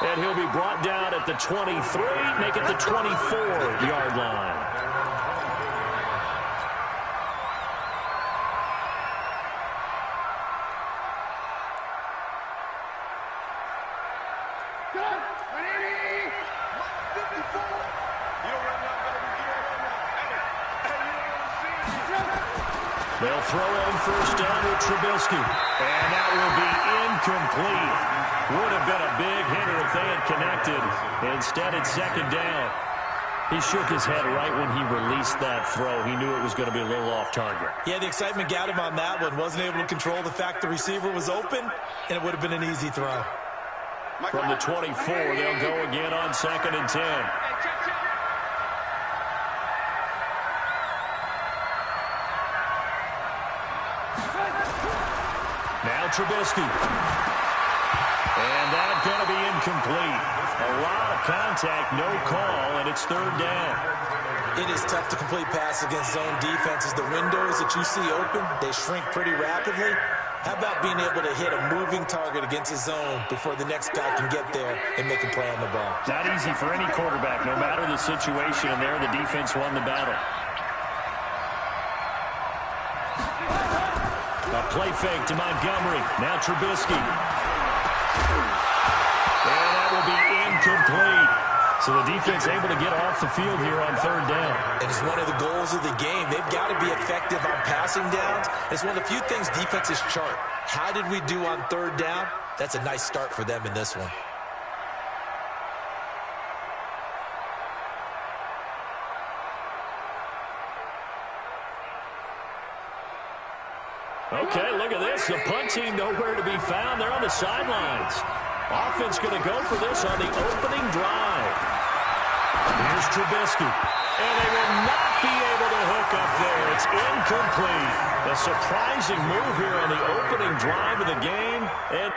And he'll be brought down at the 23, make it the 24-yard line. They'll throw on first down with Trubisky. And that will be incomplete. Would have been a big hitter if they had connected. Instead, it's second down. He shook his head right when he released that throw. He knew it was going to be a little off target. Yeah, the excitement got him on that one. Wasn't able to control the fact the receiver was open, and it would have been an easy throw. From the 24, they'll go again on 2nd and 10. Now Trubisky. And that's going to be incomplete. A lot of contact, no call, and it's 3rd down. It is tough to complete pass against zone defenses. The windows that you see open, they shrink pretty rapidly. How about being able to hit a moving target against a zone before the next guy can get there and make a play on the ball? Not easy for any quarterback, no matter the situation, and there the defense won the battle. A play fake to Montgomery. Now Trubisky. And that will be incomplete. So the defense able to get off the field here on 3rd down. And it's one of the goals of the game. They've got to be effective on passing downs. It's one of the few things defenses chart. How did we do on 3rd down? That's a nice start for them in this one. Okay, look at this. The punt team nowhere to be found. They're on the sidelines. Offense going to go for this on the opening drive. Here's Trubisky. And they will not be able to hook up there. It's incomplete. A surprising move here on the opening drive of the game. And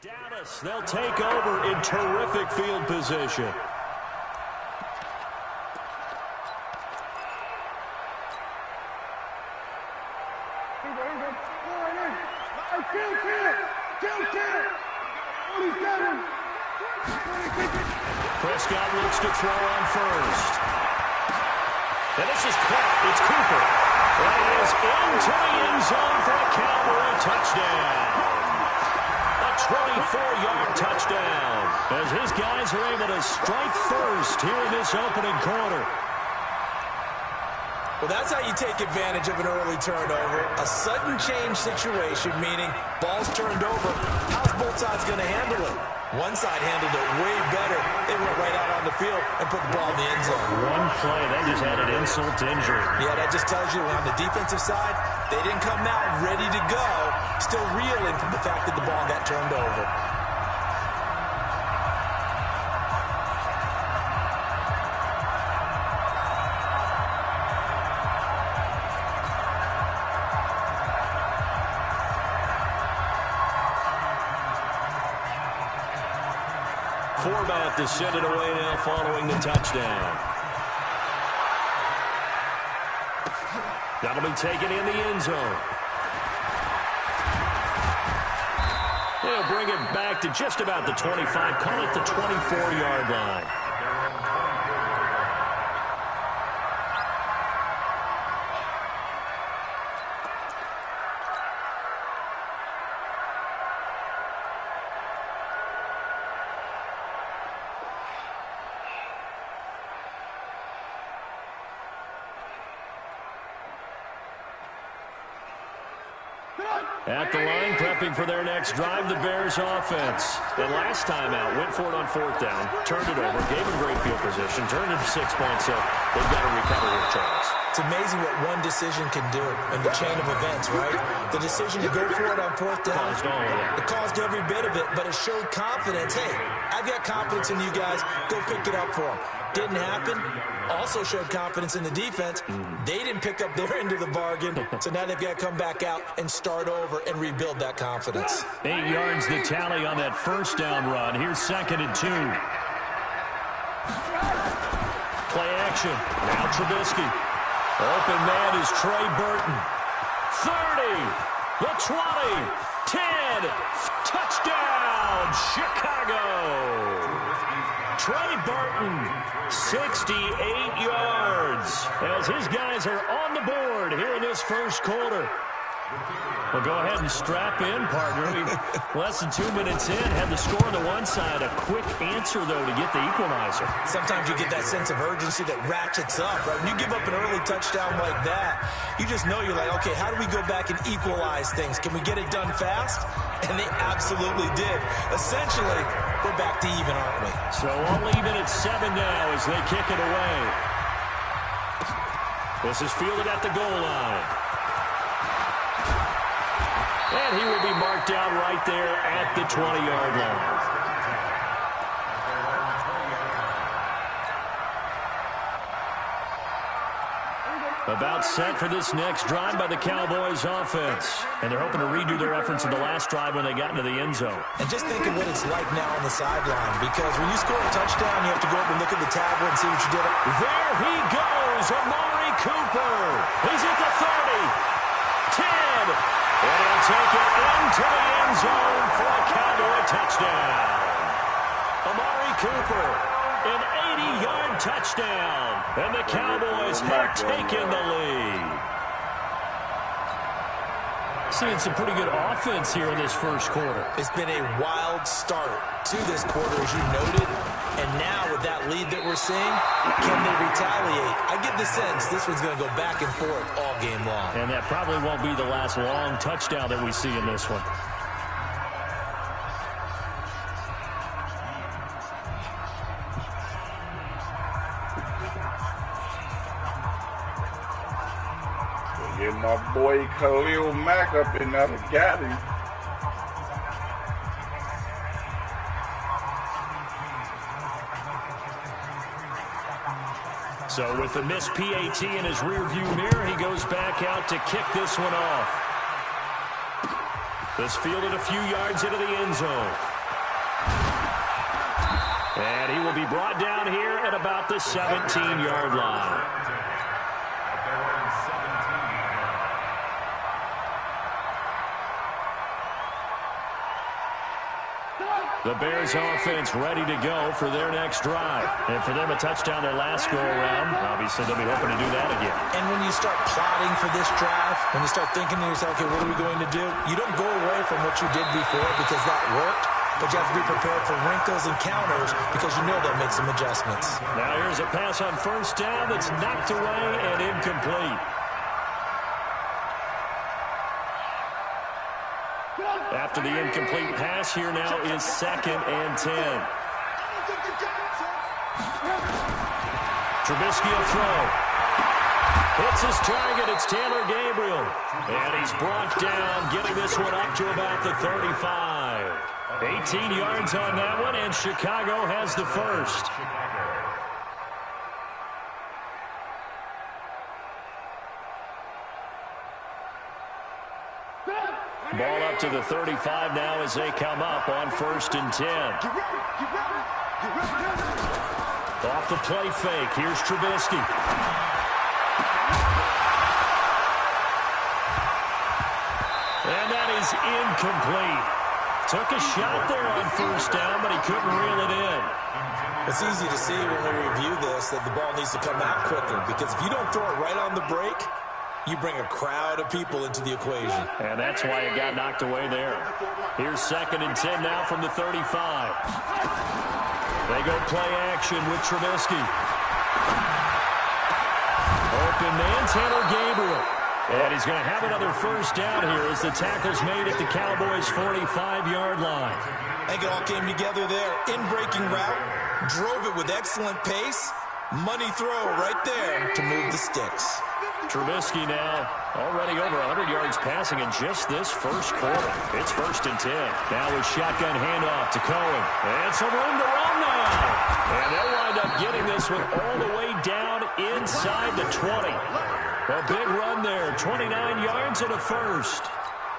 Dallas, they'll take over in terrific field position. Prescott looks to throw on first. And this is caught. It's Cooper. That is into the end zone for a Cowboy touchdown. 24-yard touchdown as his guys are able to strike first here in this opening quarter. Well, that's how you take advantage of an early turnover. A sudden change situation, meaning ball's turned over. How's both sides going to handle it? One side handled it way better. They went right out on the field and put the ball in the end zone. One play, that just added insult to injury. Yeah, that just tells you on the defensive side, they didn't come out ready to go, still reeling from the fact that the ball got turned over. Format to send it away now following the touchdown. That'll be taken in the end zone. They'll bring it back to just about the 25, call it the 24-yard line. At the line, prepping for their next drive, the Bears offense. And last time out, went for it on 4th down, turned it over, gave them great field position, turned it to 6 points, so they've got to recover here, Charles. It's amazing what one decision can do in the chain of events, right? The decision to go for it on 4th down, caused all of it. It caused every bit of it, but it showed confidence. Hey, I've got confidence in you guys. Go pick it up for them. Didn't happen. Also showed confidence in the defense. They didn't pick up their end of the bargain, so now they've got to come back out and start over and rebuild that confidence. 8 yards the tally on that first down run. Here's 2nd and 2. Play action. Now Trubisky. Open man is Trey Burton. 30. The 20. 10. Touchdown, Chicago. Trey Burton 68 yards as his guys are on the board here in this first quarter. Well, go ahead and strap in, partner. Less than 2 minutes in, had the score on the one side. A quick answer, though, to get the equalizer. Sometimes you get that sense of urgency that ratchets up, right? When you give up an early touchdown like that, you just know you're like, okay, how do we go back and equalize things? Can we get it done fast? And they absolutely did. Essentially, we're back to even, aren't we? So all even at 7 now as they kick it away. This is fielded at the goal line. And he will be marked down right there at the 20-yard line. About set for this next drive by the Cowboys offense. And they're hoping to redo their efforts in the last drive when they got into the end zone. And just think of what it's like now on the sideline, because when you score a touchdown, you have to go up and look at the tablet and see what you did. There he goes, Amari Cooper. He's at the 30, 10. And he'll take it into the end zone for a Cowboy touchdown. Amari Cooper, an 80-yard touchdown. And the Cowboys have taken the lead. Seeing some pretty good offense here in this first quarter. It's been a wild start to this quarter, as you noted. And now with that lead that we're seeing, can they retaliate? I get the sense this one's going to go back and forth all game long. And that probably won't be the last long touchdown that we see in this one. Get my boy Khalil Mack up in there, got him. So with the missed PAT in his rearview mirror, he goes back out to kick this one off. This fielded a few yards into the end zone. And he will be brought down here at about the 17-yard line. The Bears offense ready to go for their next drive. And for them, a touchdown their last go-around. Obviously, they'll be hoping to do that again. And when you start plotting for this drive, when you start thinking to yourself, okay, what are we going to do? You don't go away from what you did before because that worked, but you have to be prepared for wrinkles and counters because you know they'll make some adjustments. Now here's a pass on first down that's knocked away and incomplete. After the incomplete pass, here now is 2nd and 10. Trubisky a throw. Hits his target. It's Taylor Gabriel. And he's brought down, getting this one up to about the 35. 18 yards on that one, and Chicago has the first. Ball up to the 35 now as they come up on 1st and 10. Off the play fake. Here's Trubisky. And that is incomplete. Took a shot there on first down, but he couldn't reel it in. It's easy to see when we review this that the ball needs to come out quicker, because if you don't throw it right on the break, you bring a crowd of people into the equation. And that's why it got knocked away there. Here's 2nd and 10 now from the 35. They go play action with Trubisky. Open man, Taylor Gabriel. And he's going to have another first down here as the tackle's made at the Cowboys' 45-yard line. I think it all came together there. In-breaking route, drove it with excellent pace. Money throw right there to move the sticks. Trubisky now already over 100 yards passing in just this first quarter. It's 1st and 10. Now with shotgun handoff to Cohen. And some room to run now. And they'll wind up getting this one all the way down inside the 20. A big run there, 29 yards and a first.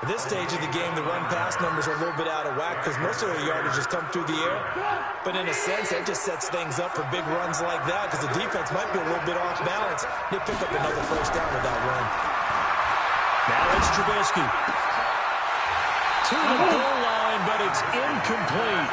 At this stage of the game, the run-pass numbers are a little bit out of whack because most of their yardage has come through the air. But in a sense, that just sets things up for big runs like that because the defense might be a little bit off balance. They pick up another first down with that run. Now it's Trubisky. To the goal line, but it's incomplete.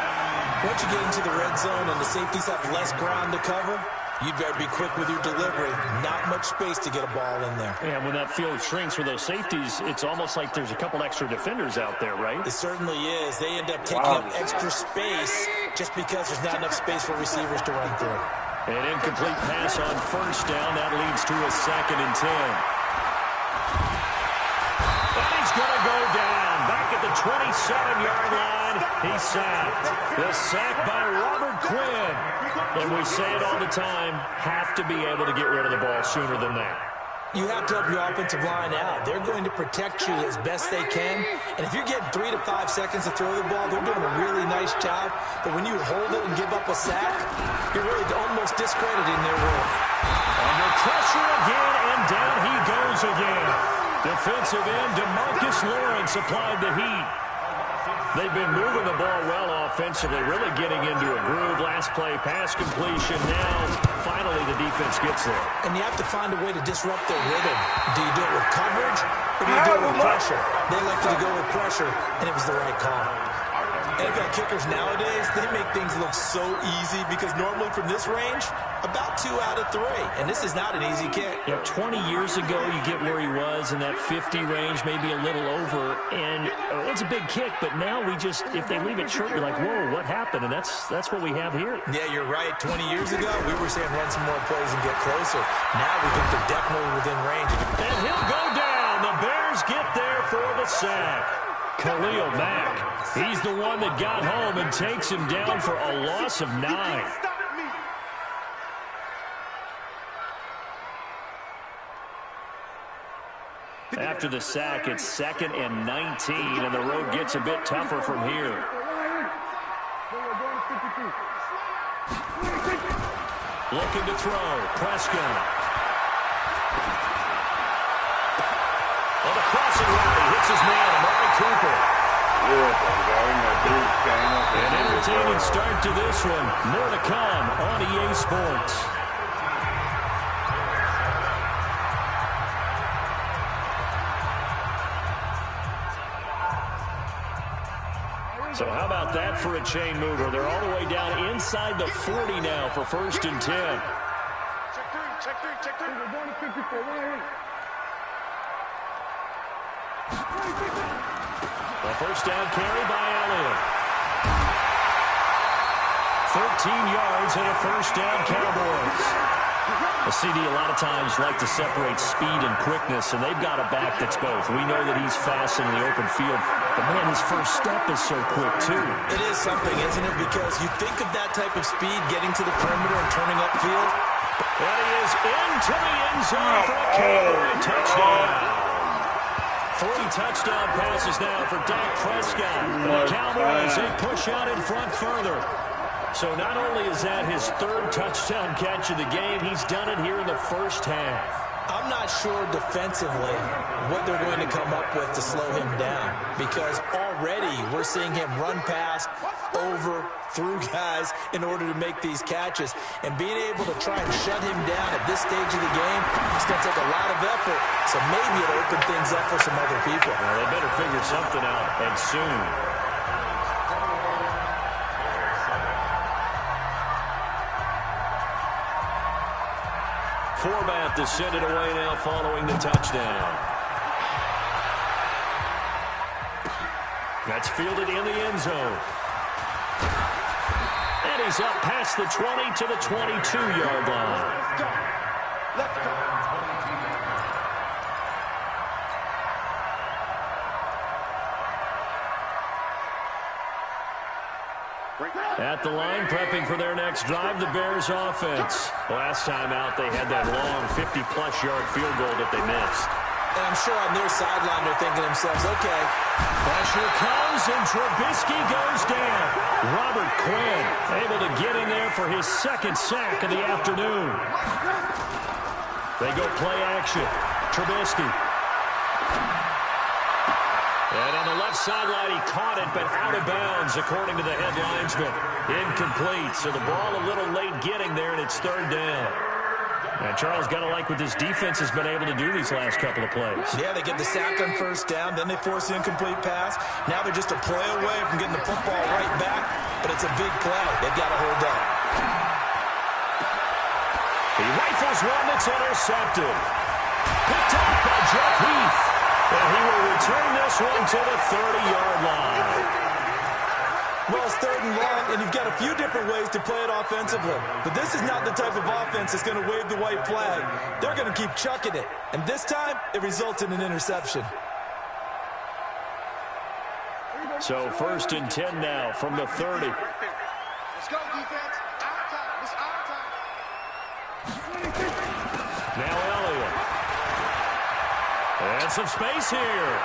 Once you get into the red zone and the safeties have less ground to cover, you'd better be quick with your delivery. Not much space to get a ball in there. And when that field shrinks with those safeties, it's almost like there's a couple extra defenders out there, right? It certainly is. They end up taking up extra space just because there's not enough space for receivers to run through. An incomplete pass on first down. That leads to a 2nd and 10. And he's going to go down. Back at the 27-yard line. He's sacked. The sack by Robert Quinn. And we say it all the time, have to be able to get rid of the ball sooner than that. You have to help your offensive line out. They're going to protect you as best they can. And if you're getting 3 to 5 seconds to throw the ball, they're doing a really nice job. But when you hold it and give up a sack, you're really almost discrediting their work. Under pressure again, and down he goes again. Defensive end DeMarcus Lawrence applied the heat. They've been moving the ball well offensively, really getting into a groove. Last play, pass completion. Now, finally, the defense gets there. And you have to find a way to disrupt their rhythm. Do you do it with coverage, or do you do it with pressure? They elected to go with pressure, and it was the right call. NFL kickers nowadays, they make things look so easy because normally from this range, about 2 out of 3. And this is not an easy kick. Yeah, 20 years ago, you get where he was in that 50 range, maybe a little over. And it's a big kick, but now we just, if they leave it short, you're like, whoa, what happened? And that's what we have here. Yeah, you're right. 20 years ago, we were saying run some more plays and get closer. Now we think they're definitely within range. And he'll go down. The Bears get there for the sack. Khalil Mack, he's the one that got home and takes him down for a loss of 9. After the sack, it's 2nd and 19, and the road gets a bit tougher from here. Looking to throw, Prescott. On the crossing route, he hits his man, Amari Cooper. An entertaining start to this one. More to come on EA Sports. So how about that for a chain mover? They're all the way down inside the 40 now for 1st and 10. Check three. We're going to 54. A first down carry by Elliott. 13 yards and a first down, Cowboys. The CD a lot of times like to separate speed and quickness, and they've got a back that's both. We know that he's fast in the open field, but man, his first step is so quick too. It is something, isn't it? Because you think of that type of speed getting to the perimeter and turning upfield. And he is into the end zone for a Cowboy touchdown. 3 touchdown passes now for Dak Prescott. And the Cowboys, they push out in front further. So not only is that his 3rd touchdown catch of the game, he's done it here in the first half. I'm not sure defensively what they're going to come up with to slow him down, because already we're seeing him run past, over, through guys in order to make these catches. And being able to try and shut him down at this stage of the game, it's going to take a lot of effort. So maybe it'll open things up for some other people. Well, they better figure something out, and soon. Forbat to send it away now following the touchdown. That's fielded in the end zone. And he's up past the 20 to the 22-yard line. Let's go. At the line, prepping for their next drive, the Bears offense. Last time out, they had that long 50-plus yard field goal that they missed. And I'm sure on their sideline they're thinking to themselves, okay. Pressure comes, and Trubisky goes down. Robert Quinn able to get in there for his 2nd sack of the afternoon. They go play action. Trubisky. And on the left sideline, he caught it, but out of bounds, according to the head linesman. Incomplete, so the ball a little late getting there, and it's 3rd down. And Charles, got to like what this defense has been able to do these last couple of plays. Yeah, they get the sack on first down, then they force the incomplete pass. Now they're just a play away from getting the football right back, but it's a big play. They've got to hold up. He rifles one that's intercepted. Picked up by Jeff Heath. And he will return this one to the 30-yard line. Well, it's 3rd and long, and you've got a few different ways to play it offensively. But this is not the type of offense that's going to wave the white flag. They're going to keep chucking it. And this time, it results in an interception. So 1st and 10 now from the 30. Let's go, defense. Our time. It's our time. Now Elliott. And some space here.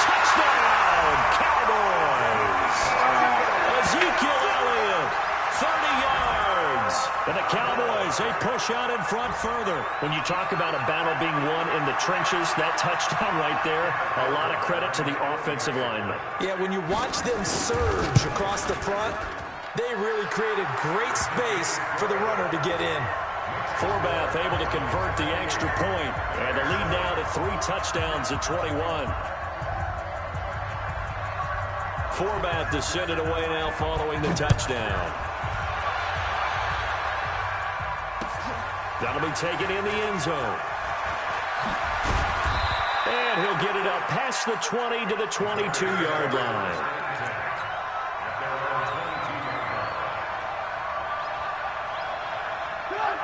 Touchdown, Cowboys. Ezekiel Elliott, 30 yards. And the Cowboys, they push out in front further. When you talk about a battle being won in the trenches, that touchdown right there, a lot of credit to the offensive linemen. Yeah, when you watch them surge across the front, they really created great space for the runner to get in. Forbath able to convert the extra point. And the lead now to 3 touchdowns at 21. Forbath descended away now following the touchdown. That'll be taken in the end zone. And he'll get it up past the 20 to the 22-yard line.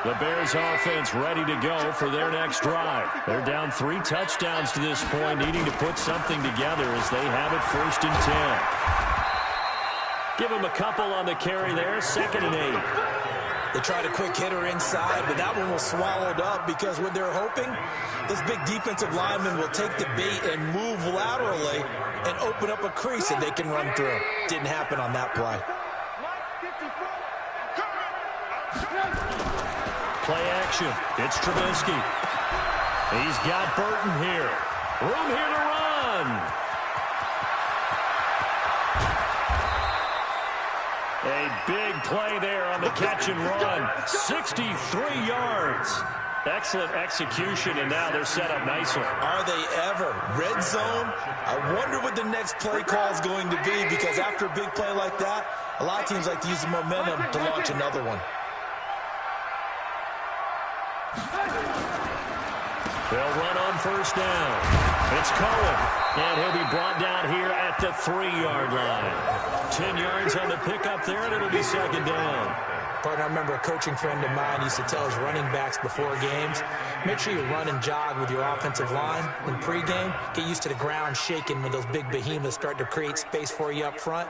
The Bears offense ready to go for their next drive. They're down 3 touchdowns to this point, needing to put something together as they have it 1st and 10. Give them a couple on the carry there, 2nd and 8. They tried a quick hitter inside, but that one was swallowed up because what they're hoping, this big defensive lineman will take the bait and move laterally and open up a crease that they can run through. Didn't happen on that play. Play action. It's Trubisky. He's got Burton here. Room here to run. A big play there on the catch and run. 63 yards. Excellent execution, and now they're set up nicely. Are they ever? Red zone? I wonder what the next play call is going to be, because after a big play like that, a lot of teams like to use the momentum to launch another one. They'll run on 1st down. It's Cohen, and he'll be brought down here at the 3-yard line. 10 yards on the pickup there, and it'll be 2nd down. Partner, I remember a coaching friend of mine used to tell his running backs before games, make sure you run and jog with your offensive line in pregame. Get used to the ground shaking when those big behemoths start to create space for you up front.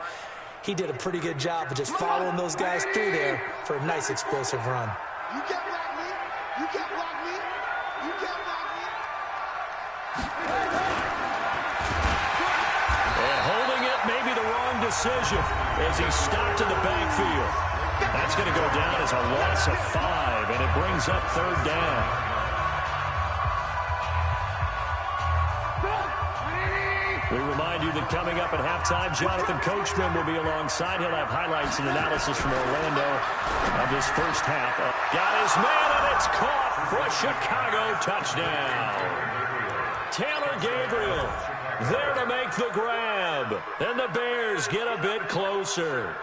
He did a pretty good job of just following those guys through there for a nice explosive run. You can't block me. You can't block me. You can't block me. And holding it may be the wrong decision as he's stopped in the backfield. That's going to go down as a loss of 5, and it brings up 3rd down. We remind you that coming up at halftime, Jonathan Coachman will be alongside. He'll have highlights and analysis from Orlando of this first half. Got his man, and it's caught for a Chicago touchdown. Taylor Gabriel there to make the grab. And the Bears get a bit closer.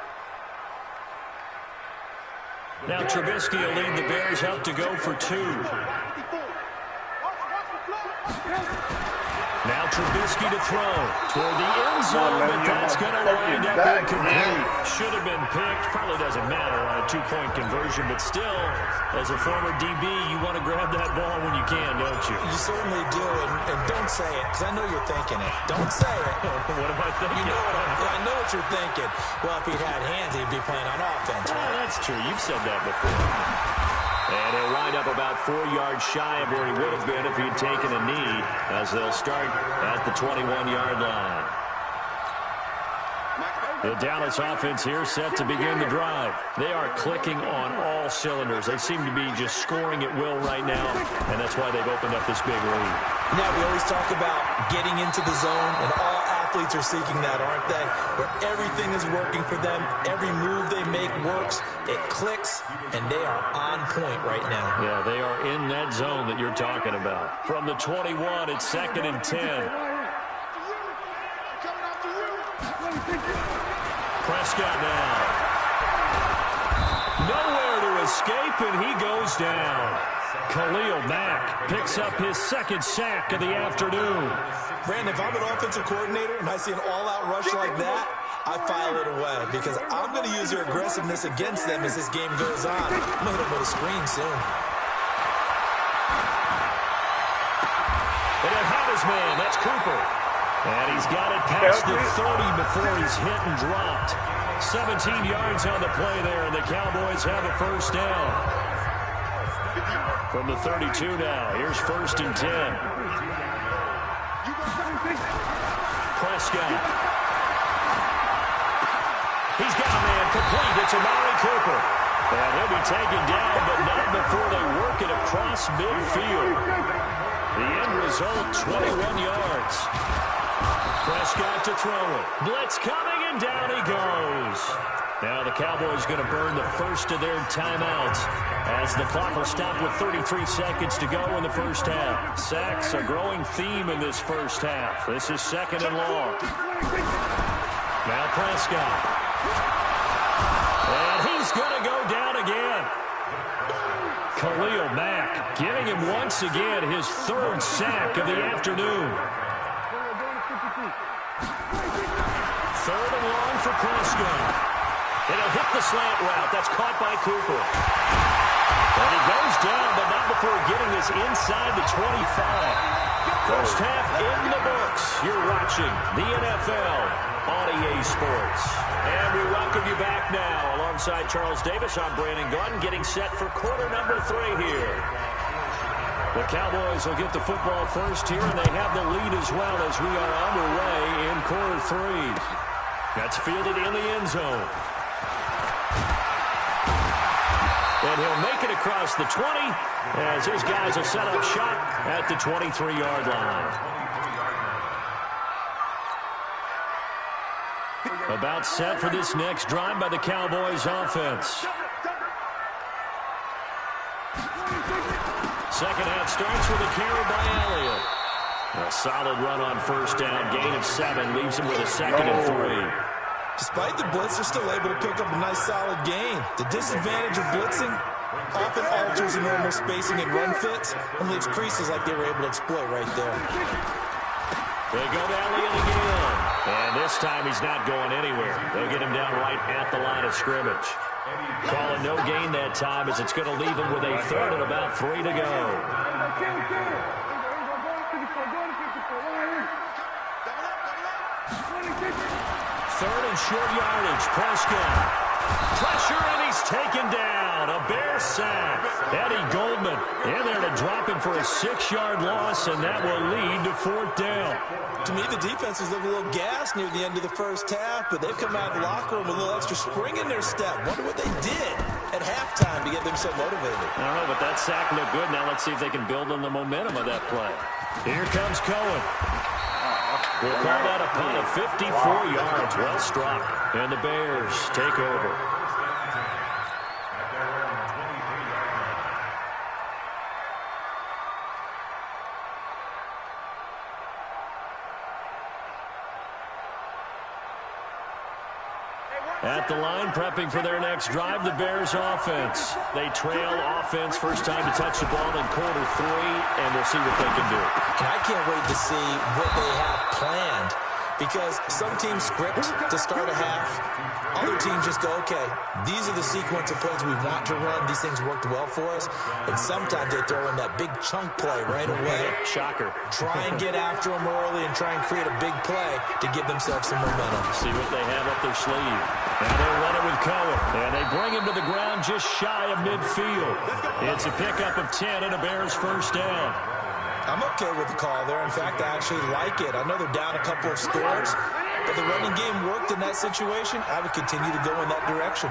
Now Trubisky will lead the Bears up to go for 2. Now Trubisky to throw toward the end zone, but that's going to wind up incomplete. Should have been picked. Probably doesn't matter on a 2-point conversion, but still, as a former DB, you want to grab that ball when you can, don't you? You certainly do, and don't say it, because I know you're thinking it. Don't say it. What am I thinking? You know I know what you're thinking. Well, if he'd had hands, he'd be playing on offense. Oh, that's true. You've said that before. And he'll wind up about 4 yards shy of where he would have been if he'd taken a knee, as they'll start at the 21-yard line. The Dallas offense here set to begin the drive. They are clicking on all cylinders. They seem to be just scoring at will right now, and that's why they've opened up this big lead. Now, we always talk about getting into the zone, and all athletes are seeking that, aren't they? Where everything is working for them, every move they make works, it clicks, and they are on point right now. Yeah, they are in that zone that you're talking about. From the 21, it's 2nd and 10. Prescott now. Nowhere to his escape, and he goes down. Khalil Mack picks up his second sack of the afternoon. Brandon, if I'm an offensive coordinator and I see an all-out rush like that, I file it away because I'm going to use their aggressiveness against them as this game goes on. I'm going to hit them with a screen soon. And it had his man. That's Cooper. And he's got it past the 30 before he's hit and dropped. 17 yards on the play there, and the Cowboys have a first down. From the 32 now, here's 1st and 10. Prescott. He's got a man complete. It's Amari Cooper. And he'll be taken down, but not before they work it across midfield. The end result, 21 yards. Prescott to throw it. Blitz coming, and down he goes. Now the Cowboys going to burn the first of their timeouts as the clock will stop with 33 seconds to go in the first half. Sacks a growing theme in this first half. This is 2nd and long. Now Prescott. And he's going to go down again. Khalil Mack giving him once again his 3rd sack of the afternoon. 3rd and long for Prescott. And he'll hit the slant route. That's caught by Cooper. And he goes down, but not before getting this inside the 25. First half in the books. You're watching the NFL on EA Sports. And we welcome you back now. Alongside Charles Davis, I'm Brandon Gordon, getting set for quarter number 3 here. The Cowboys will get the football first here, and they have the lead as well as we are underway in quarter 3. That's fielded in the end zone. And he'll make it across the 20 as his guys will set up shop at the 23-yard line. About set for this next drive by the Cowboys offense. Second half starts with a carry by Elliott. A solid run on first down. Gain of 7 leaves him with a 2nd and 3. Despite the blitz, they're still able to pick up a nice, solid gain. The disadvantage of blitzing often alters the normal spacing and run fits and leaves creases like they were able to exploit right there. They go to Elliott again. And this time he's not going anywhere. They'll get him down right at the line of scrimmage. Calling no gain that time as it's going to leave him with a 3rd and about 3 to go. 3rd and short yardage. Prescott. Pressure, and he's taken down. A Bear sack. Eddie Goldman in there to drop him for a 6-yard loss, and that will lead to 4th down. To me, the defense was looking a little gassed near the end of the first half, but they've come out of the locker room with a little extra spring in their step. Wonder what they did at halftime to get them so motivated. I don't know, but that sack looked good. Now let's see if they can build on the momentum of that play. Here comes Cohen. We'll call that a punt of 54 yards. Well struck. And the Bears take over. At the line, prepping for their next drive, the Bears offense. They trail offense, first time to touch the ball in quarter 3, and we'll see what they can do. And I can't wait to see what they have planned, because some teams script to start a half. Other teams just go, okay, these are the sequence of plays we want to run. These things worked well for us. And sometimes they throw in that big chunk play right away. Shocker. Try and get after them early and try and create a big play to give themselves some momentum. See what they have up their sleeve. Now they're running with Cohen. And they bring him to the ground just shy of midfield. It's a pickup of 10 and a Bears first down. I'm okay with the call there. In fact, I actually like it. I know they're down a couple of scores, but the running game worked in that situation. I would continue to go in that direction.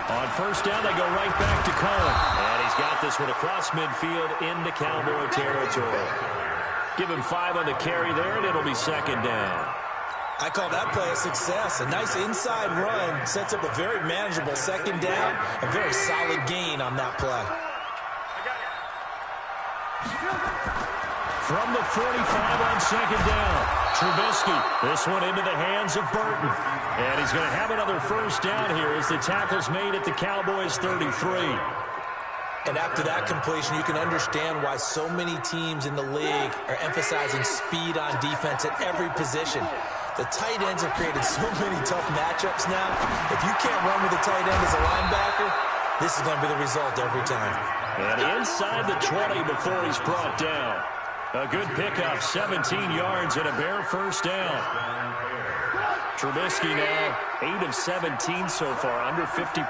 On first down, they go right back to Cohen. And he's got this one across midfield into Cowboy territory. Give him 5 on the carry there, and it'll be 2nd down. I call that play a success. A nice inside run sets up a very manageable 2nd down. A very solid gain on that play. From the 45 on 2nd down. Trubisky. This one into the hands of Burton. And he's going to have another first down here as the tackle's made at the Cowboys' 33. And after that completion, you can understand why so many teams in the league are emphasizing speed on defense at every position. The tight ends have created so many tough matchups now. If you can't run with a tight end as a linebacker, this is going to be the result every time. And inside the 20 before he's brought down. A good pickup, 17 yards and a bare first down. Trubisky now 8 of 17 so far, under 50%.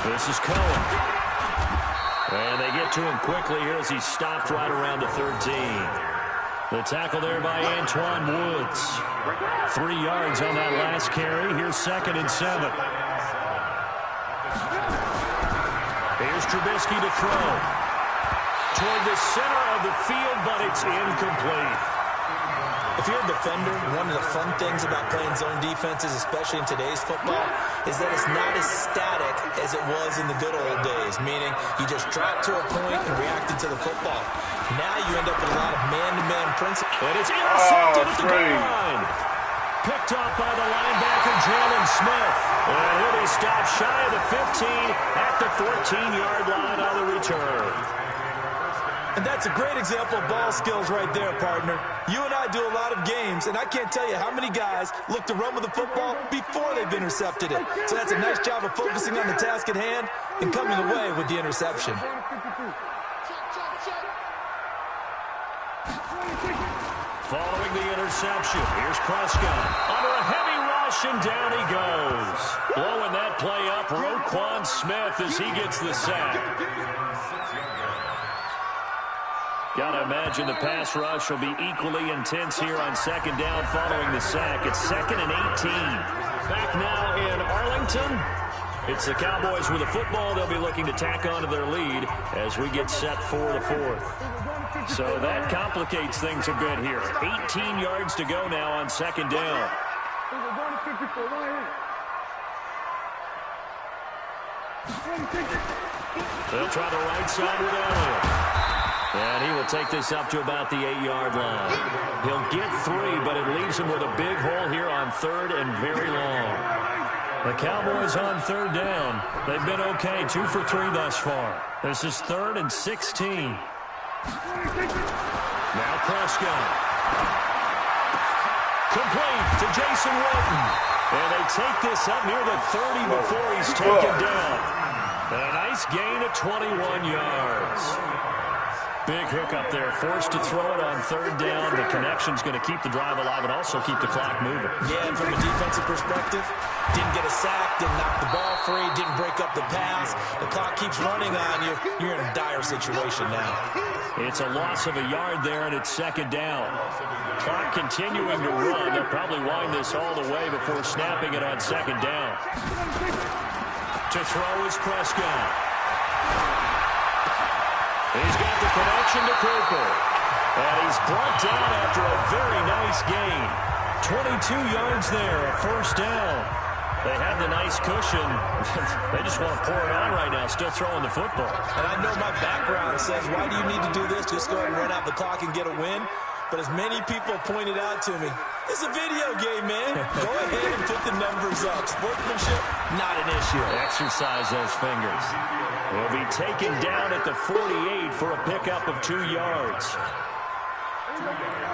This is Cohen. And they get to him quickly here as he's stopped right around the 13. The tackle there by Antoine Woods. 3 yards on that last carry. Here's 2nd and 7. Here's Trubisky to throw. Toward the center of the field, but it's incomplete. If you're a defender, one of the fun things about playing zone defenses, especially in today's football, is that it's not as static as it was in the good old days, meaning you just drop to a point and reacted to the football. Now you end up with a lot of man-to-man principle. And it's intercepted at the goal line. Picked off by the linebacker, Jalen Smith. And he'll be stopped shy of the 15 at the 14-yard line on the return. And that's a great example of ball skills right there, partner. You and I do a lot of games, and I can't tell you how many guys look to run with the football before they've intercepted it. So that's a nice job of focusing on the task at hand and coming away with the interception. Following the interception, here's Prescott. Under a heavy rush, and down he goes. Blowing that play up, Roquan Smith as he gets the sack. Got to imagine the pass rush will be equally intense here on 2nd down following the sack. It's 2nd and 18. Back now in Arlington. It's the Cowboys with the football. They'll be looking to tack on to their lead as we get set for the 4th. So that complicates things a bit here. 18 yards to go now on 2nd down. They'll try the right side with Elliott. And he will take this up to about the 8-yard line. He'll get 3, but it leaves him with a big hole here on 3rd and very long. The Cowboys on 3rd down. They've been okay, 2 for 3 thus far. This is 3rd and 16. Now Prescott. Complete to Jason Witten. And they take this up near the 30 before he's taken down. And a nice gain of 21 yards. Big hook up there, forced to throw it on 3rd down. The connection's going to keep the drive alive and also keep the clock moving. Yeah, and from a defensive perspective, didn't get a sack, didn't knock the ball free, didn't break up the pass. The clock keeps running on you. You're in a dire situation now. It's a loss of a yard there, and it's 2nd down. Clock continuing to run. They'll probably wind this all the way before snapping it on 2nd down. To throw is Prescott. He's got the connection to Cooper. And he's brought down after a very nice gain. 22 yards there, a first down. They have the nice cushion. They just want to pour it on right now, still throwing the football. And I know my background says, why do you need to do this? Just go ahead and run out the clock and get a win. But as many people pointed out to me, it's a video game, man. Go ahead and put the numbers up. Sportsmanship, not an issue. Exercise those fingers. He'll be taken down at the 48 for a pickup of 2 yards.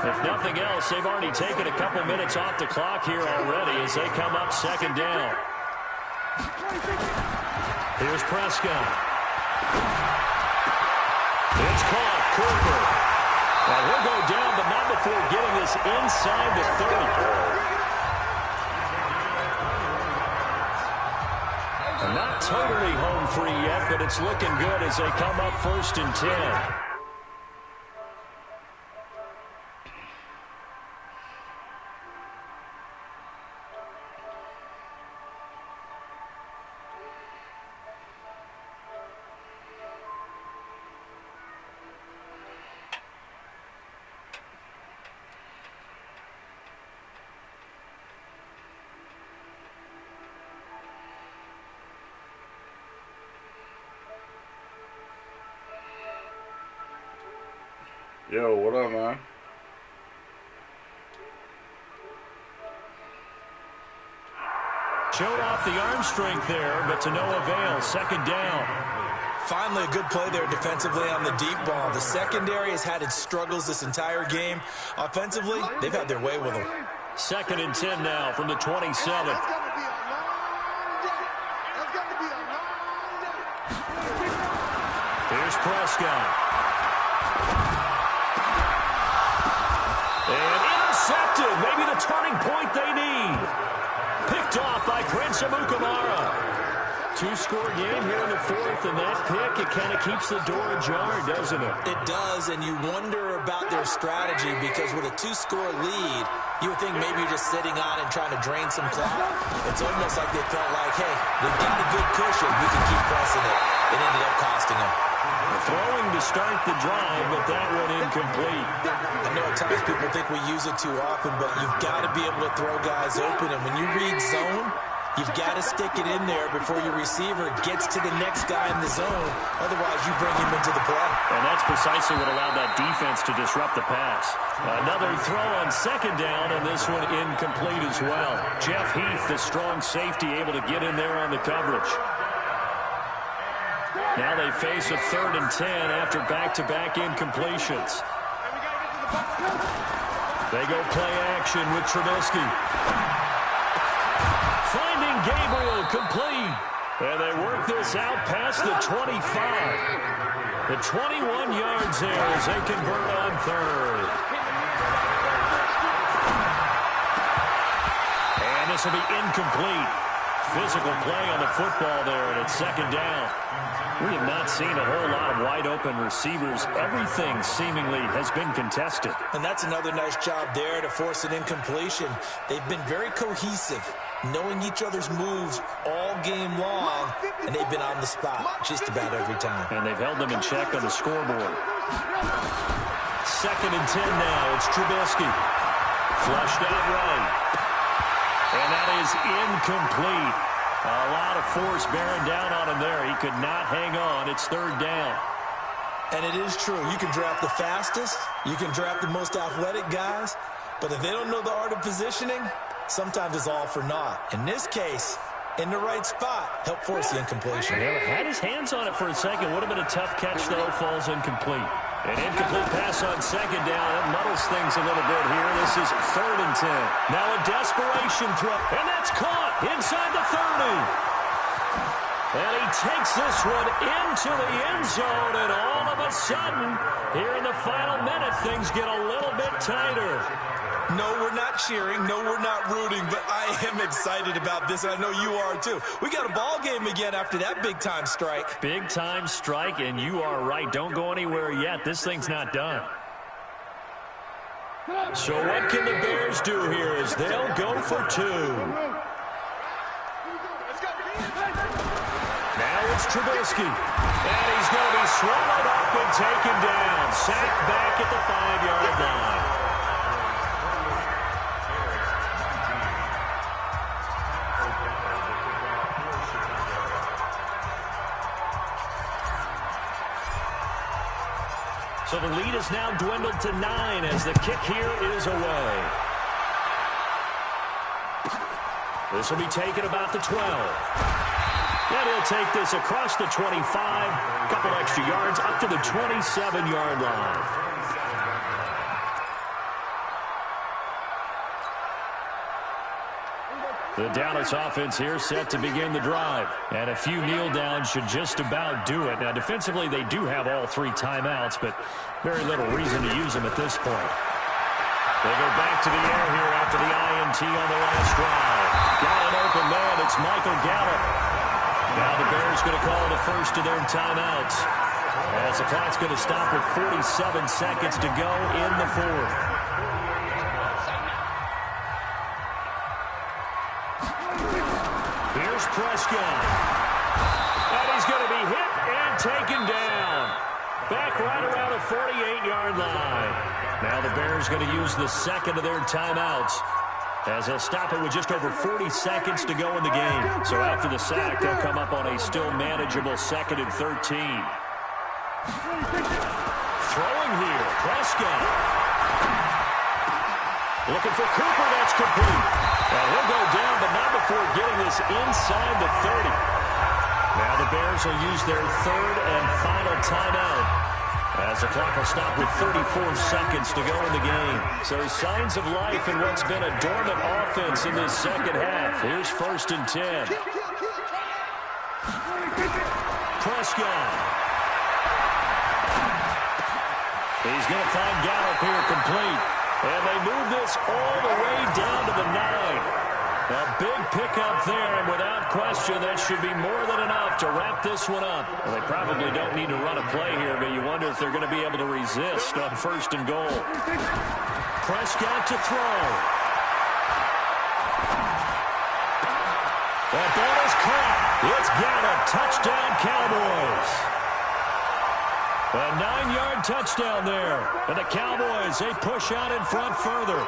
If nothing else, they've already taken a couple minutes off the clock here already as they come up 2nd down. Here's Prescott. It's caught. Cooper. Now he'll go down, but not before getting this inside the 30. Not totally home free yet, but it's looking good as they come up 1st and 10. Yo, what up, man? Showed off the arm strength there, but to no avail. Second down. Finally, a good play there defensively on the deep ball. The secondary has had its struggles this entire game. Offensively, they've had their way with them. 2nd and 10 now from the 27. Here's Prescott. And intercepted. Maybe the turning point they need. Picked off by Prince Amukamara. 2-score game here in the 4th, and that pick, it kind of keeps the door ajar, doesn't it? It does, and you wonder about their strategy because with a 2-score lead, you would think maybe you're just sitting on and trying to drain some clock. It's almost like they felt like, hey, we've got a good cushion. We can keep pressing it. It ended up costing them. Throwing to start the drive, but that one incomplete. I know at times people think we use it too often, but you've got to be able to throw guys open. And when you read zone, you've got to stick it in there before your receiver gets to the next guy in the zone. Otherwise, you bring him into the play. And that's precisely what allowed that defense to disrupt the pass. Another throw on 2nd down, and this one incomplete as well. Jeff Heath, the strong safety, able to get in there on the coverage. Now they face a 3rd and 10 after back-to-back incompletions. They go play action with Trubisky. Finding Gabriel complete. And they work this out past the 25. The 21 yards there as they convert on 3rd. And this will be incomplete. Physical play on the football there, and it's 2nd down. We have not seen a whole lot of wide-open receivers. Everything seemingly has been contested. And that's another nice job there to force an incompletion. They've been very cohesive, knowing each other's moves all game long, and they've been on the spot just about every time. And they've held them in check on the scoreboard. 2nd and 10 now. It's Trubisky. Flushed out right. And that is incomplete. A lot of force bearing down on him there. He could not hang on. It's 3rd down. And it is true. You can draft the fastest. You can draft the most athletic guys. But if they don't know the art of positioning, sometimes it's all for naught. In this case, in the right spot, help force the incompletion. Yeah, had his hands on it for a second. Would have been a tough catch, though. Falls incomplete. An incomplete pass on 2nd down. That muddles things a little bit here. This is 3rd and 10. Now a desperation throw. And that's caught inside the 30. And he takes this one into the end zone. And all of a sudden, here in the final minute, things get a little bit tighter. No, we're not cheering. No, we're not rooting. But I am excited about this, and I know you are too. We got a ball game again after that big-time strike. Big-time strike, and you are right. Don't go anywhere yet. This thing's not done. So what can the Bears do here as they'll go for 2? Now it's Trubisky. And he's going to be swallowed up and taken down. Sacked back at the 5-yard line. So the lead is now dwindled to 9 as the kick here is away. This will be taken about the 12. And he'll take this across the 25, a couple extra yards up to the 27-yard line. The Dallas offense here set to begin the drive. And a few kneel downs should just about do it. Now, defensively, they do have all 3 timeouts, but very little reason to use them at this point. They go back to the air here after the INT on the last drive. Got an open man. It's Michael Gallup. Now the Bears going to call the first of their timeouts. As the clock's going to stop with 47 seconds to go in the 4th. Here's Prescott. And he's going to be hit and taken down. Back right around the 48-yard line. Now the Bears going to use the second of their timeouts as they'll stop it with just over 40 seconds to go in the game. So after the sack, they'll come up on a still manageable 2nd and 13. Throwing here, Prescott. Looking for Cooper, that's complete. Well, he'll go down, but not before getting this inside the 30. Now the Bears will use their third and final timeout, as the clock will stop with 34 seconds to go in the game. So signs of life in what's been a dormant offense in this second half. Here's 1st and 10. Prescott. He's going to find Gallup here complete. And they move this all the way down to the 9. A big pickup there, and without question, that should be more than enough to wrap this one up. Well, they probably don't need to run a play here, but you wonder if they're going to be able to resist on 1st and goal. Prescott to throw. That ball is caught. It's Gallup. Touchdown, Cowboys. A 9-yard touchdown there. And the Cowboys, they push out in front further.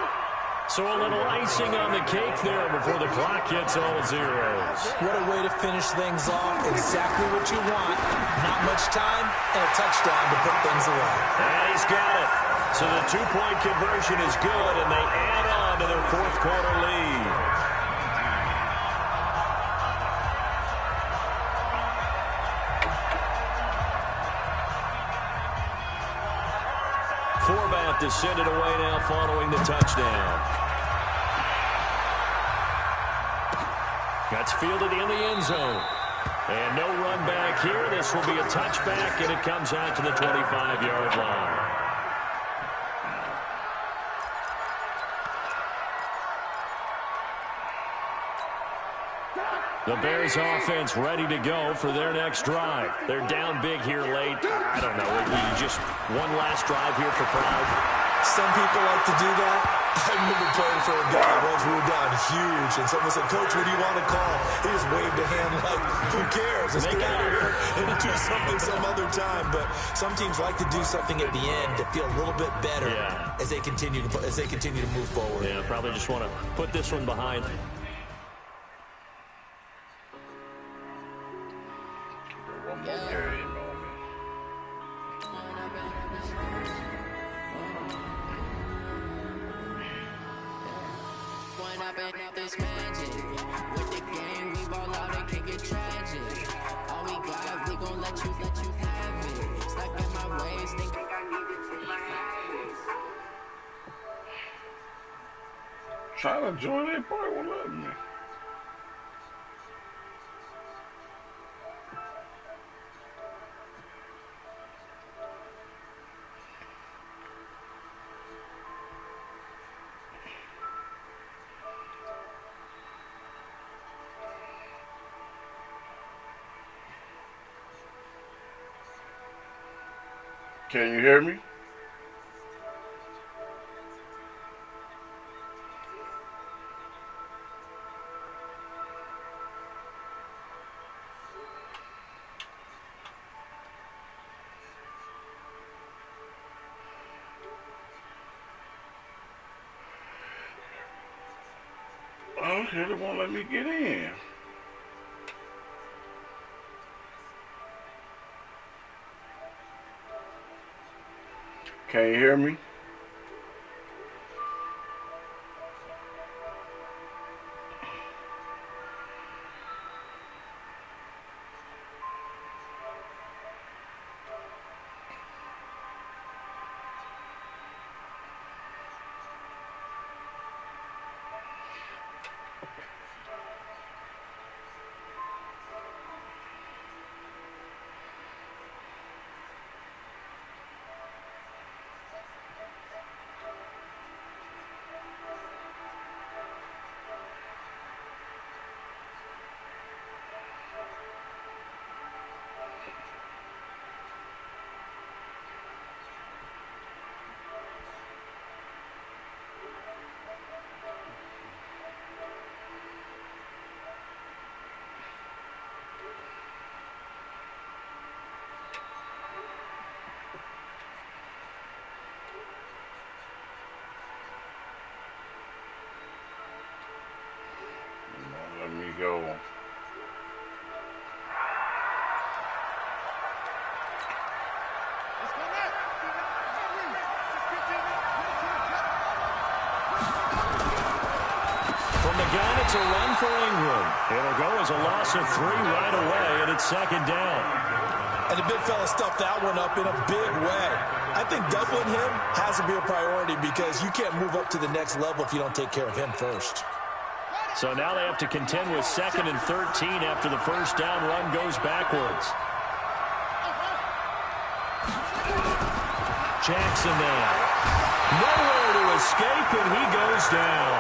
So a little icing on the cake there before the clock hits all zeros. What a way to finish things off. Exactly what you want. Not much time and a touchdown to put things away. And he's got it. So the 2-point conversion is good, and they add on to their 4th quarter lead. Forbat to send it away now following the touchdown. That's fielded in the end zone. And no run back here. This will be a touchback, and it comes out to the 25-yard line. The Bears offense ready to go for their next drive. They're down big here late. I don't know. Just one last drive here for pride. Some people like to do that. I remember playing for a guy once. We were down huge, and someone said, "Coach, what do you want to call?" He just waved a hand like, "Who cares? Let's get out of here and do something some other time." But some teams like to do something at the end to feel a little bit better as they continue to move forward. Yeah, probably just want to put this one behind. Trying to join that part, won't let me. Can you hear me? Okay, they won't let me get in. Can you hear me? again, it's a run for Ingram. It'll go as a loss of 3 right away, and it's second down. And the big fella stuffed that one up in a big way. I think doubling him has to be a priority because you can't move up to the next level if you don't take care of him first. So now they have to contend with 2nd and 13 after the first down run goes backwards. Jackson now. Nowhere to escape, and he goes down.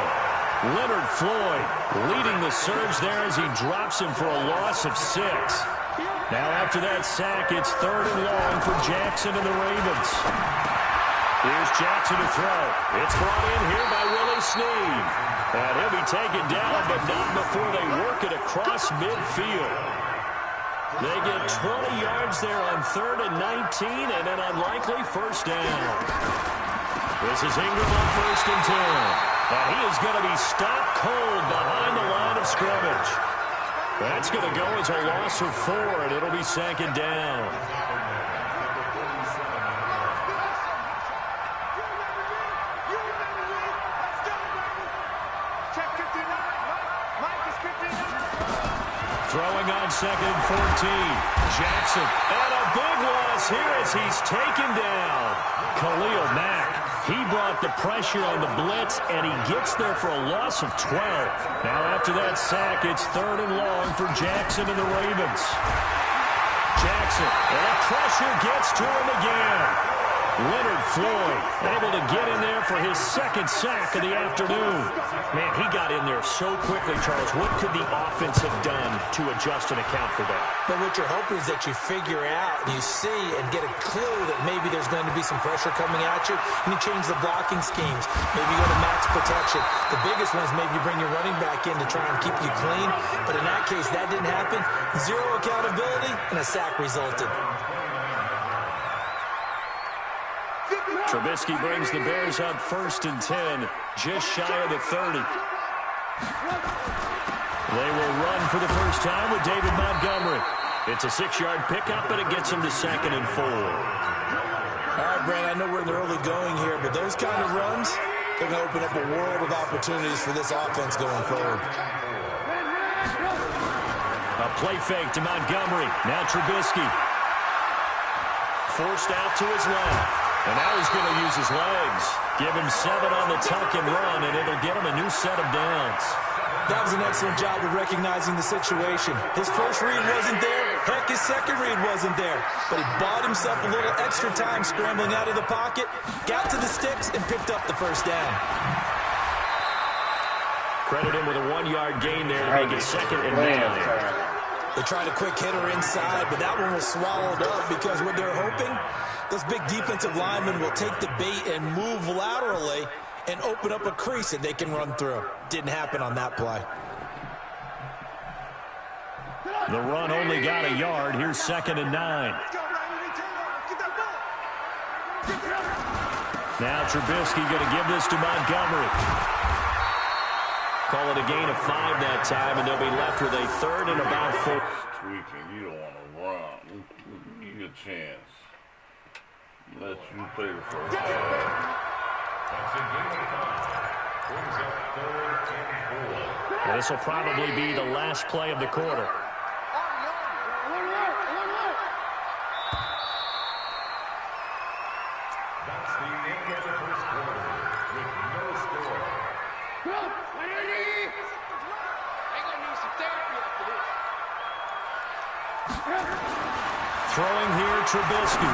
Leonard Floyd leading the surge there as he drops him for a loss of 6. Now after that sack, it's 3rd and long for Jackson and the Ravens. Here's Jackson to throw. It's brought in here by Willie Snead. And he'll be taken down, but not before they work it across midfield. They get 20 yards there on 3rd and 19, and an unlikely first down. This is Ingram on 1st and 10. And he is going to be stopped cold behind the line of scrimmage. That's going to go as a loss of 4, and it'll be 2nd down. Throwing on 2nd and 14. Jackson. And a big loss here as he's taken down. Khalil Mack. He brought the pressure on the blitz, and he gets there for a loss of 12. Now after that sack, it's 3rd and long for Jackson and the Ravens. Jackson, and the pressure gets to him again. Leonard Floyd able to get in there for his 2nd sack of the afternoon. Man, he got in there so quickly, Charles. What could the offense have done to adjust and account for that? But what you're hoping is that you figure out, you see, and get a clue that maybe there's going to be some pressure coming at you, and you change the blocking schemes. Maybe you go to max protection. The biggest one is maybe you bring your running back in to try and keep you clean. But in that case, that didn't happen. 0 accountability, and a sack resulted. Trubisky brings the Bears up 1st and 10, just shy of the 30. They will run for the first time with David Montgomery. It's a 6-yard pickup, but it gets him to 2nd and 4. All right, Brent, I know we're in the early going here, but those kind of runs, they're going to open up a world of opportunities for this offense going forward. A play fake to Montgomery. Now Trubisky. Forced out to his left. And now he's going to use his legs. Give him 7 on the tuck and run, and it'll get him a new set of downs. That was an excellent job of recognizing the situation. His first read wasn't there. Heck, his second read wasn't there. But he bought himself a little extra time scrambling out of the pocket, got to the sticks, and picked up the first down. Credit him with a 1-yard gain there to make it 2nd and 9. They tried a quick hitter inside, but that one was swallowed up because what they're hoping, those big defensive linemen will take the bait and move laterally and open up a crease that they can run through. Didn't happen on that play. The run only got a yard. Here's 2nd and 9. Now Trubisky going to give this to Montgomery. Call it a gain of 5 that time, and they'll be left with a 3rd and about 4. Tweaking, you don't want to run. Give you a chance. Let you play the first half. This will probably be the last play of the quarter. That's the end of the first quarter with no score. Throwing here, Trubisky.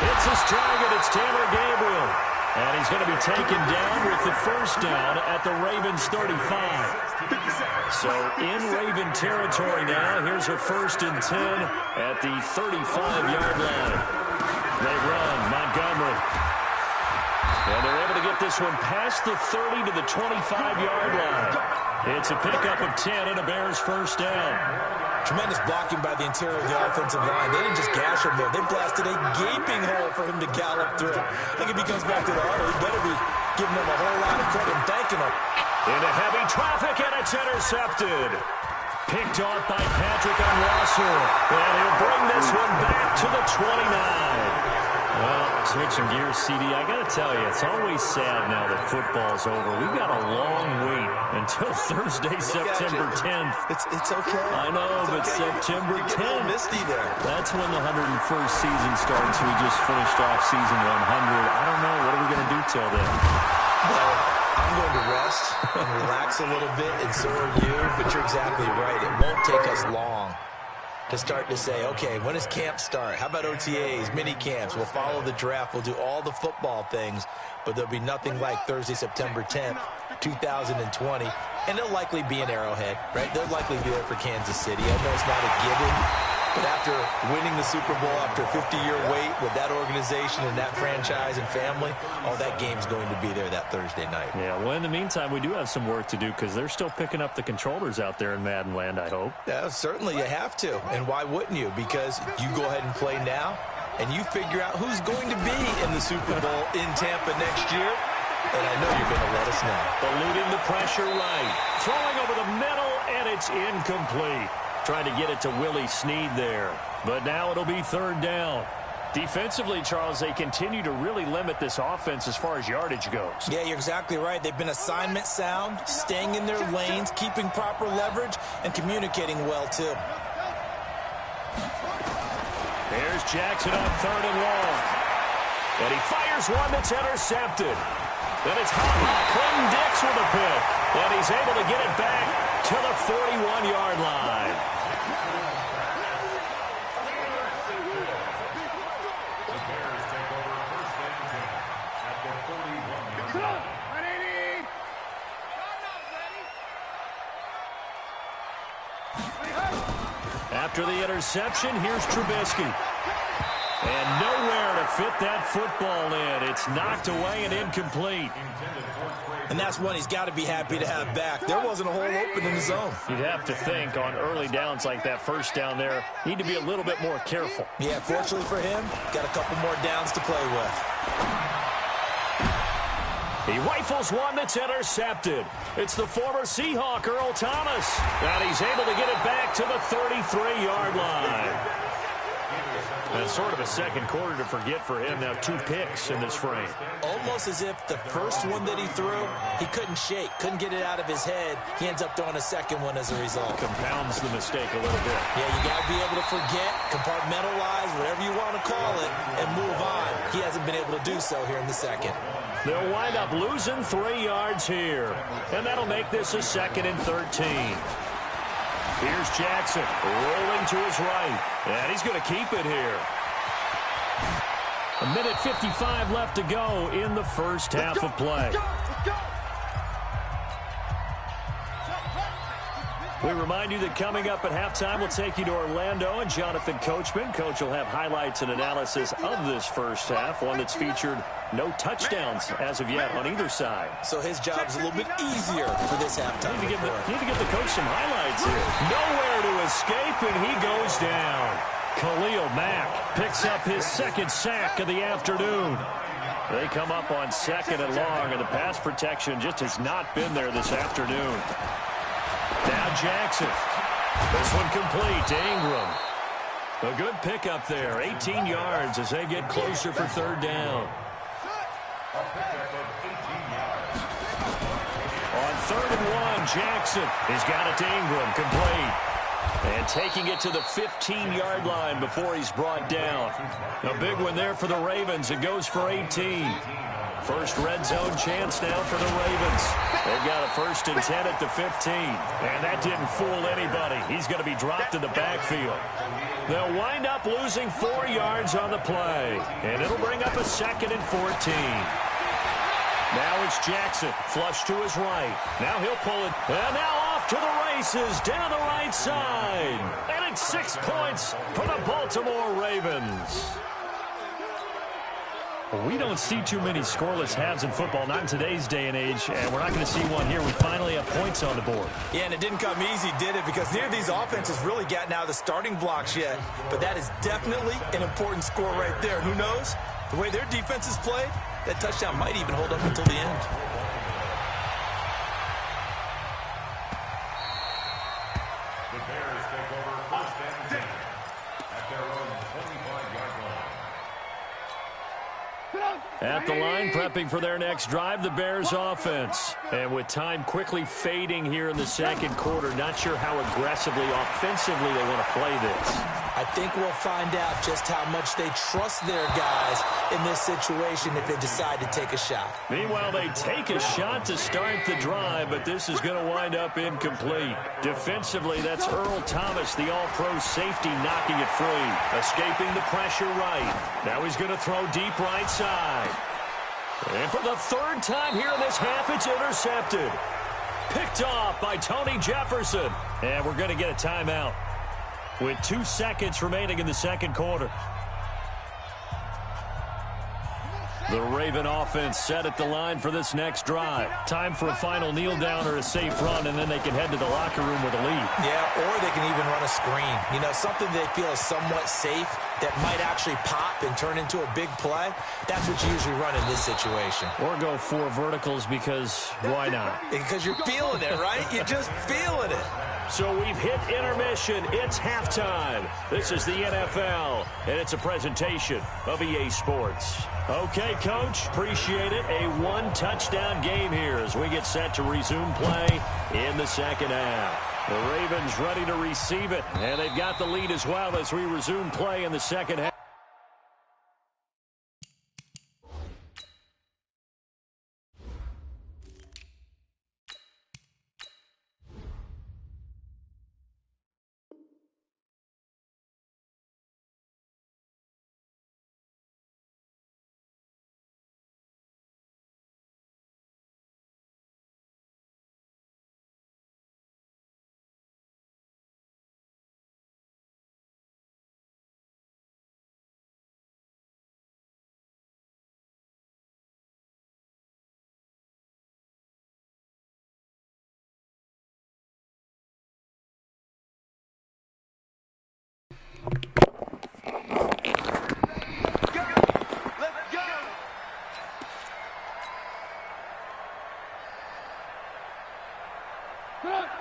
Hits his target. It's Taylor Gabriel. And he's going to be taken down with the first down at the Ravens 35. So in Raven territory now. Here's a 1st and 10 at the 35-yard line. They run. Montgomery. And they're able to get this one past the 30 to the 25-yard line. It's a pickup of 10 and a Bears first down. Tremendous blocking by the interior of the offensive line. They didn't just gash him there. They blasted a gaping hole for him to gallop through. I think if he comes back to the huddle, he better be giving them a whole lot of credit and thanking them. Into heavy traffic, and it's intercepted. Picked off by Patrick Onwuasor. And he'll bring this one back to the 29. Well, switching gears, CD, I got to tell you, it's always sad now that football's over. We've got a long wait until Thursday, September 10th. It's okay. I know, but okay. September 10th. Misty there. That's when the 101st season starts. We just finished off season 100. I don't know. What are we going to do till then? Well, I'm going to rest and relax a little bit, and so are you. But you're exactly right. It won't take us long to start to say, okay, when does camp start? How about OTAs, mini camps? We'll follow the draft. We'll do all the football things, but there'll be nothing like Thursday, September 10th, 2020. And they'll likely be in Arrowhead, right? They'll likely be there for Kansas City. I know it's not a given, but after winning the Super Bowl, after a 50-year wait with that organization and that franchise and family, that game's going to be there that Thursday night. Yeah, well, in the meantime, we do have some work to do because they're still picking up the controllers out there in Madden land, I hope. Yeah, certainly you have to. And why wouldn't you? Because you go ahead and play now, and you figure out who's going to be in the Super Bowl in Tampa next year. And I know you're going to let us know. Eluding the pressure right. Throwing over the middle, and it's incomplete. Trying to get it to Willie Snead there. But now it'll be third down. Defensively, Charles, they continue to really limit this offense as far as yardage goes. Yeah, you're exactly right. They've been assignment sound, staying in their lanes, keeping proper leverage, and communicating well, too. There's Jackson on third and long. And he fires one that's intercepted. Then it's Clinton Dix with a pick. And he's able to get it back to the 41-yard line. After the interception, here's Trubisky. And nowhere to fit that football in. It's knocked away and incomplete. And that's one he's got to be happy to have back. There wasn't a hole open in the zone. You'd have to think on early downs like that first down there, need to be a little bit more careful. Yeah, fortunately for him, got a couple more downs to play with. He rifles one that's intercepted. It's the former Seahawk, Earl Thomas. And he's able to get it back to the 33-yard line. That's sort of a second quarter to forget for him. Now 2 picks in this frame. Almost as if the first one that he threw, he couldn't shake, couldn't get it out of his head. He ends up throwing a second one as a result. Compounds the mistake a little bit. Yeah, you got to be able to forget, compartmentalize, whatever you want to call it, and move on. He hasn't been able to do so here in the second. They'll wind up losing 3 yards here. And that'll make this a 2nd and 13. Here's Jackson rolling to his right. And he's going to keep it here. 1:55 left to go in the first half of play. We remind you that coming up at halftime, we'll take you to Orlando and Jonathan Coachman. Coach will have highlights and analysis of this first half, one that's featured no touchdowns as of yet on either side. So his job's a little bit easier for this halftime. Need to give the coach some highlights here. Nowhere to escape, and he goes down. Khalil Mack picks up his 2nd sack of the afternoon. They come up on 2nd and long, and the pass protection just has not been there this afternoon. Now Jackson. This one complete to Ingram. A good pickup there. 18 yards as they get closer for third down. On 3rd and 1, Jackson. He's got it to Ingram. Complete. And taking it to the 15-yard line before he's brought down. A big one there for the Ravens. It goes for 18. First red zone chance now for the Ravens. They've got a 1st and 10 at the 15. And that didn't fool anybody. He's going to be dropped in the backfield. They'll wind up losing 4 yards on the play. And it'll bring up a 2nd and 14. Now it's Jackson, flush to his right. Now he'll pull it. And now off to the races down the right side. And it's 6 points for the Baltimore Ravens. We don't see too many scoreless halves in football, not in today's day and age, and we're not going to see one here. We finally have points on the board. Yeah, and it didn't come easy, did it? Because neither of these offenses really gotten out of the starting blocks yet. But that is definitely an important score right there. Who knows? The way their defense is played, that touchdown might even hold up until the end. The Bears take over 1st and 10 at their own 25-yard line. At the line, prepping for their next drive, the Bears offense. And with time quickly fading here in the second quarter, not sure how aggressively, offensively they want to play this. I think we'll find out just how much they trust their guys in this situation if they decide to take a shot. Meanwhile, they take a shot to start the drive, but this is going to wind up incomplete. Defensively, that's Earl Thomas, the all-pro safety, knocking it free. Escaping the pressure right. Now he's going to throw deep right side. And for the third time here in this half, it's intercepted. Picked off by Tony Jefferson. And we're going to get a timeout with 2 seconds remaining in the second quarter. The Raven offense set at the line for this next drive. Time for a final kneel down or a safe run, and then they can head to the locker room with a lead. Yeah, or they can even run a screen. You know, something they feel is somewhat safe that might actually pop and turn into a big play. That's what you usually run in this situation. Or go 4 verticals because why not? Because you're feeling it, right? You're just feeling it. So we've hit intermission. It's halftime. This is the NFL, and it's a presentation of EA Sports. Okay, Coach, appreciate it. A 1-touchdown game here as we get set to resume play in the second half. The Ravens ready to receive it, and they've got the lead as well as we resume play in the second half.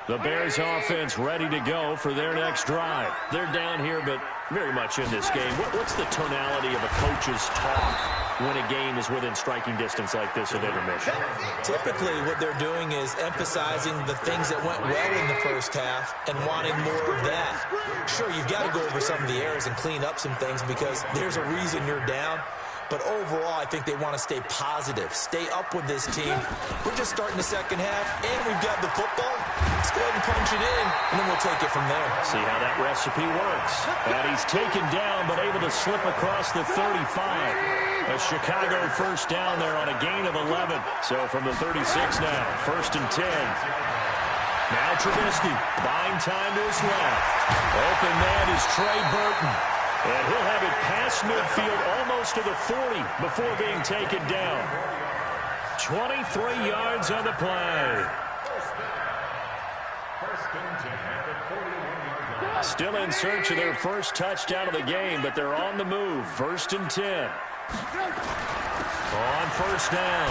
The Bears offense ready to go for their next drive. They're down here, but very much in this game. What's the tonality of a coach's talk when a game is within striking distance like this at intermission? Typically, what they're doing is emphasizing the things that went well in the first half and wanting more of that. Sure, you've got to go over some of the errors and clean up some things because there's a reason you're down. But overall, I think they want to stay positive, stay up with this team. We're just starting the second half, and we've got the football. Let's go ahead and punch it in, and then we'll take it from there. See how that recipe works. And he's taken down, but able to slip across the 35. A Chicago first down there on a gain of 11. So from the 36 now, 1st and 10. Now Trubisky, buying time to his left. Open man is Trey Burton. And he'll have it past midfield almost to the 40 before being taken down. 23 yards on the play. Still in search of their first touchdown of the game, but they're on the move. 1st and 10. On first down,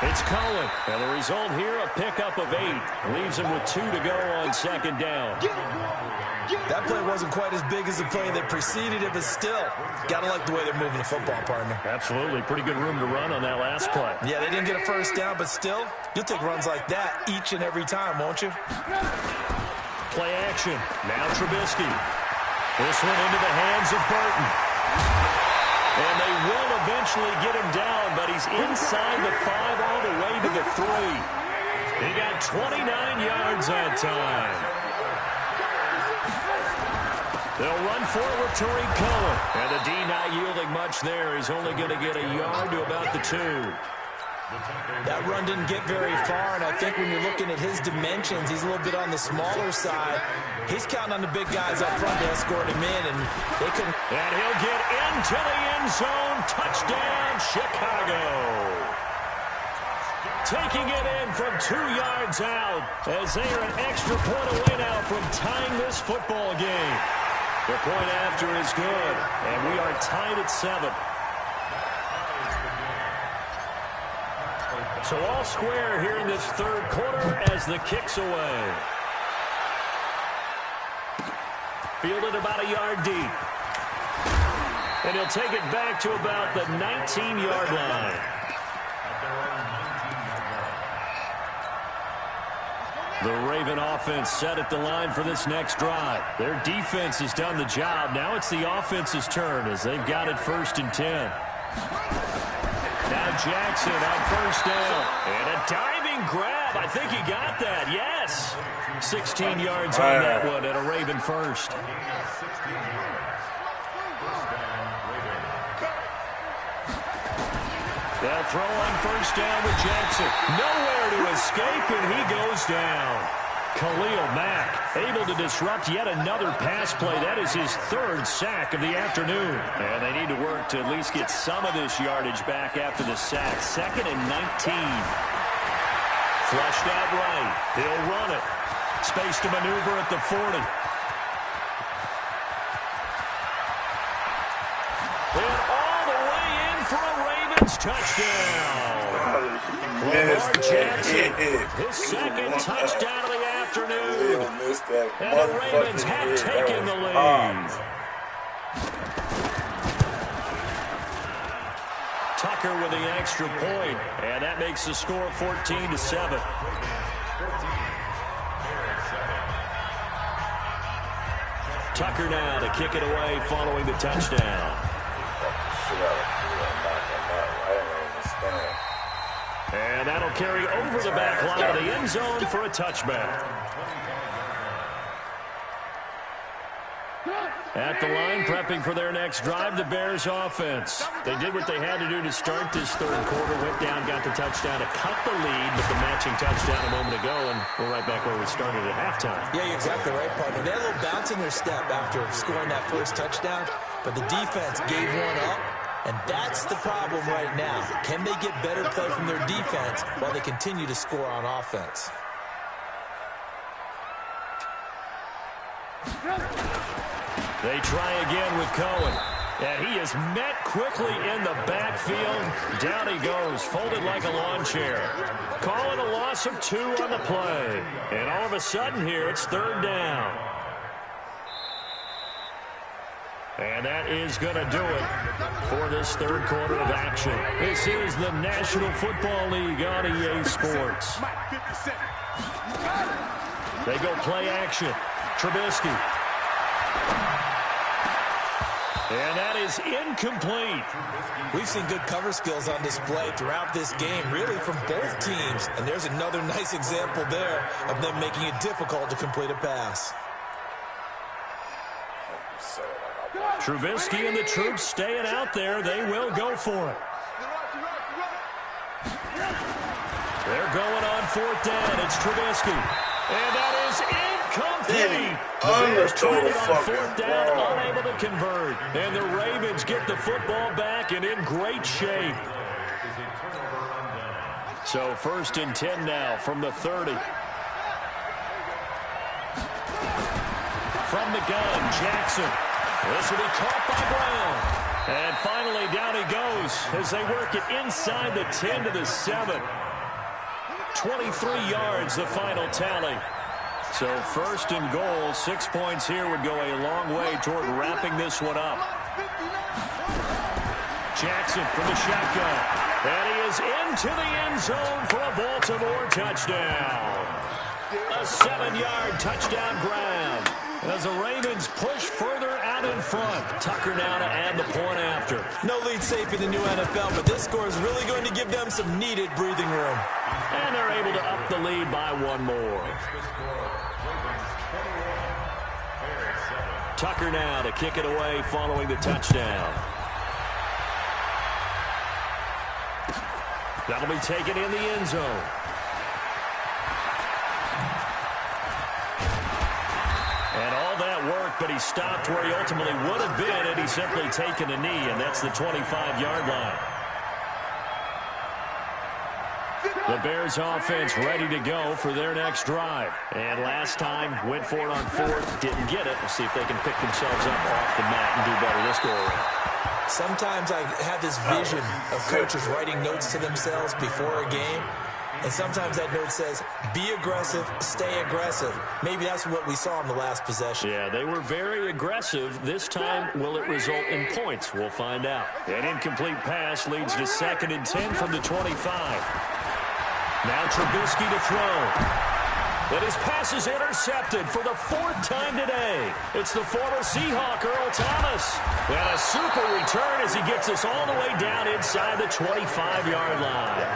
it's Cohen. And the result here, a pickup of 8. Leaves him with 2 to go on second down. That play wasn't quite as big as the play that preceded it, but still, got to like the way they're moving the football, partner. Absolutely. Pretty good room to run on that last play. Yeah, they didn't get a first down, but still, you'll take runs like that each and every time, won't you? Play action. Now Trubisky. This one into the hands of Burton. And they will eventually get him down, but he's inside the 5 all the way to the 3. He got 29 yards that time. They'll run forward to Tariq Cohen. And the D not yielding much there. He's only going to get a yard to about the 2. That run didn't get very far, and I think when you're looking at his dimensions, he's a little bit on the smaller side. He's counting on the big guys up front to escort him in, and they can. And he'll get into the end zone. Touchdown, Chicago. Taking it in from 2 yards out as they are an extra point away now from tying this football game. The point after is good, and we are tied at 7. So all square here in this third quarter as the kick's away. Fielded about a yard deep. And he'll take it back to about the 19-yard line. The Raven offense set at the line for this next drive. Their defense has done the job. Now it's the offense's turn as they've got it 1st and 10. Now Jackson on 1st down. And a diving grab. I think he got that. Yes. 16 yards on that one at a Raven first. They'll throw on 1st down with Jackson. Nowhere to escape, and he goes down. Khalil Mack able to disrupt yet another pass play. That is his 3rd sack of the afternoon. And they need to work to at least get some of this yardage back after the sack. 2nd and 19. Flushed out right. He'll run it. Space to maneuver at the 40. And all the way in for a Ravens touchdown. Lamar Jackson, his 2nd touchdown of the afternoon. And the Ravens have taken the lead. Tucker with the extra point, and that makes the score 14-7. Tucker now to kick it away following the touchdown. And that'll carry over the back line of the end zone for a touchback. At the line, prepping for their next drive, the Bears offense. They did what they had to do to start this 3rd quarter, went down, got the touchdown to cut the lead with the matching touchdown a moment ago, and we're right back where we started at halftime. Yeah, you're exactly right, partner. They had a little bounce in their step after scoring that 1st touchdown, but the defense gave one up, and that's the problem right now. Can they get better play from their defense while they continue to score on offense? They try again with Cohen. And he is met quickly in the backfield. Down he goes, folded like a lawn chair. Calling a loss of 2 on the play. And all of a sudden here, it's 3rd down. And that is going to do it for this 3rd quarter of action. This is the National Football League on EA Sports. They go play action. Trubisky. And that is incomplete. We've seen good cover skills on display throughout this game, really from both teams. And there's another nice example there of them making it difficult to complete a pass. Trubisky and the troops staying out there. They will go for it. They're going on 4th down. It's Trubisky. And that is incomplete. The Bears tried it on 4th down, unable to convert. And the Ravens get the football back and in great shape. So 1st and 10 now from the 30. From the gun, Jackson. This will be caught by Brown. And finally down he goes as they work it inside the 10 to the 7. 23 yards the final tally. So 1st and goal, 6 points here would go a long way toward wrapping this one up. Jackson from the shotgun. And he is into the end zone for a Baltimore touchdown. A 7-yard touchdown grab as the Ravens push further out in front. Tucker now to add the point after. No lead safe in the new NFL, but this score is really going to give them some needed breathing room. And they're able to up the lead by 1 more. Tucker now to kick it away following the touchdown. That'll be taken in the end zone. And all that work, but he stopped where he ultimately would have been had he simply taken a knee, and that's the 25-yard line. The Bears offense ready to go for their next drive. And last time, went for it on 4th, didn't get it. We'll see if they can pick themselves up off the mat and do better this go around. Sometimes I have this vision of coaches writing notes to themselves before a game. And sometimes that note says, be aggressive, stay aggressive. Maybe that's what we saw in the last possession. Yeah, they were very aggressive. This time, will it result in points? We'll find out. An incomplete pass leads to 2nd and 10 from the 25. Now Trubisky to throw. But his pass is intercepted for the 4th time today. It's the former Seahawk, Earl Thomas. And a super return as he gets us all the way down inside the 25-yard line.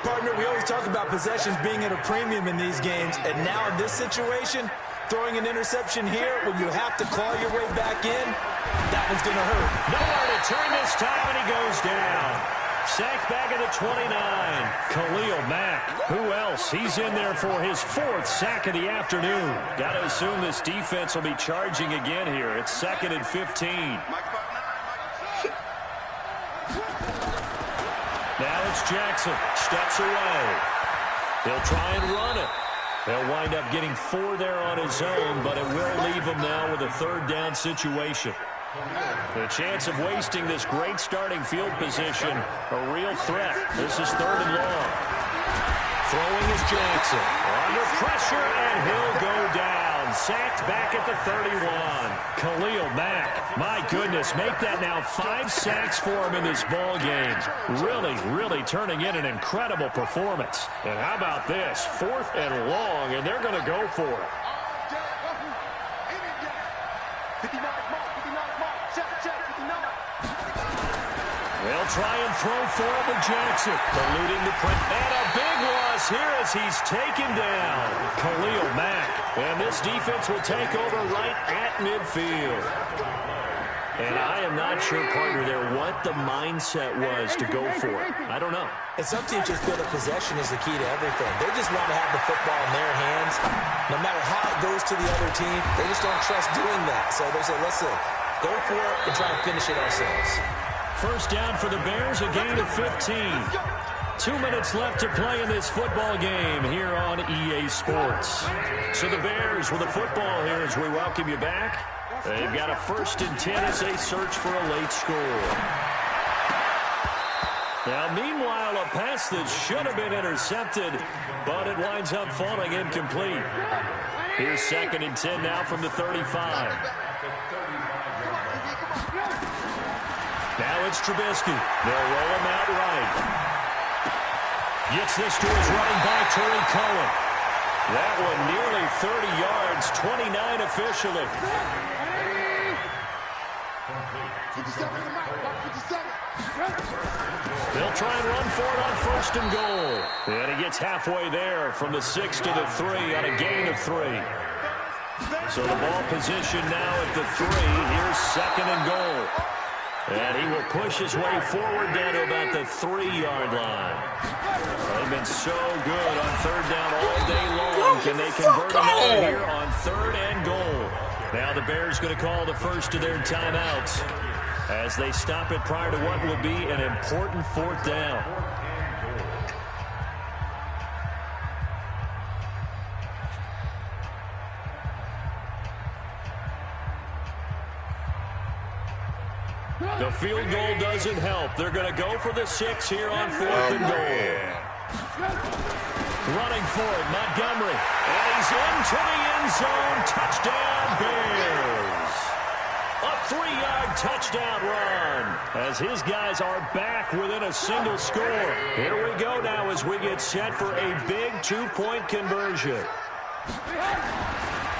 Partner, we always talk about possessions being at a premium in these games. And now in this situation, throwing an interception here when you have to claw your way back in, that one's going to hurt. Nowhere to turn this time, and he goes down. Sacked back at the 29. Khalil Mack. Who else? He's in there for his 4th sack of the afternoon. Got to assume this defense will be charging again here. It's 2nd and 15. Now it's Jackson. Steps away. He'll try and run it. He'll wind up getting 4 there on his own, but it will leave him now with a 3rd down situation. The chance of wasting this great starting field position, a real threat. This is 3rd and long. Throwing is Jackson. Under pressure, and he'll go down. Sacked back at the 31. Khalil Mack. My goodness, make that now 5 sacks for him in this ball game. Really turning in an incredible performance. And how about this? 4th and long, and they're going to go for it. They'll try and throw for it with Jackson. Eluding the print. And a big loss here as he's taken down. Khalil Mack. And this defense will take over right at midfield. And I am not sure, partner, there what the mindset was to go for it. I don't know. And some teams just feel that possession is the key to everything. They just want to have the football in their hands. No matter how it goes to the other team, they just don't trust doing that. So they say, listen, go for it and try and finish it ourselves. 1st down for the Bears, a gain of 15. 2 minutes left to play in this football game here on EA Sports. So the Bears with the football here as we welcome you back. They've got a 1st and 10 as they search for a late score. Now, meanwhile, a pass that should have been intercepted, but it winds up falling incomplete. Here's 2nd and 10 now from the 35. Now it's Trubisky. They'll roll him out right. Gets this to his running back, Terry Cohen. That one nearly 30 yards, 29 officially. 57 in the mouth, 57. They'll try and run for it on 1st and goal. And he gets halfway there from the 6 to the 3 on a gain of 3. So the ball position now at the 3. Here's 2nd and goal. And he will push his way forward down to about the 3-yard line. They've been so good on 3rd down all day long. Can they convert them here on 3rd and goal? Now the Bears going to call the first of their timeouts as they stop it prior to what will be an important 4th down. The field goal doesn't help. They're going to go for the 6 here on 4th and goal. Running for it, Montgomery. And he's into the end zone. Touchdown, Bears. A 3-yard touchdown run as his guys are back within a single score. Here we go now as we get set for a big 2-point conversion.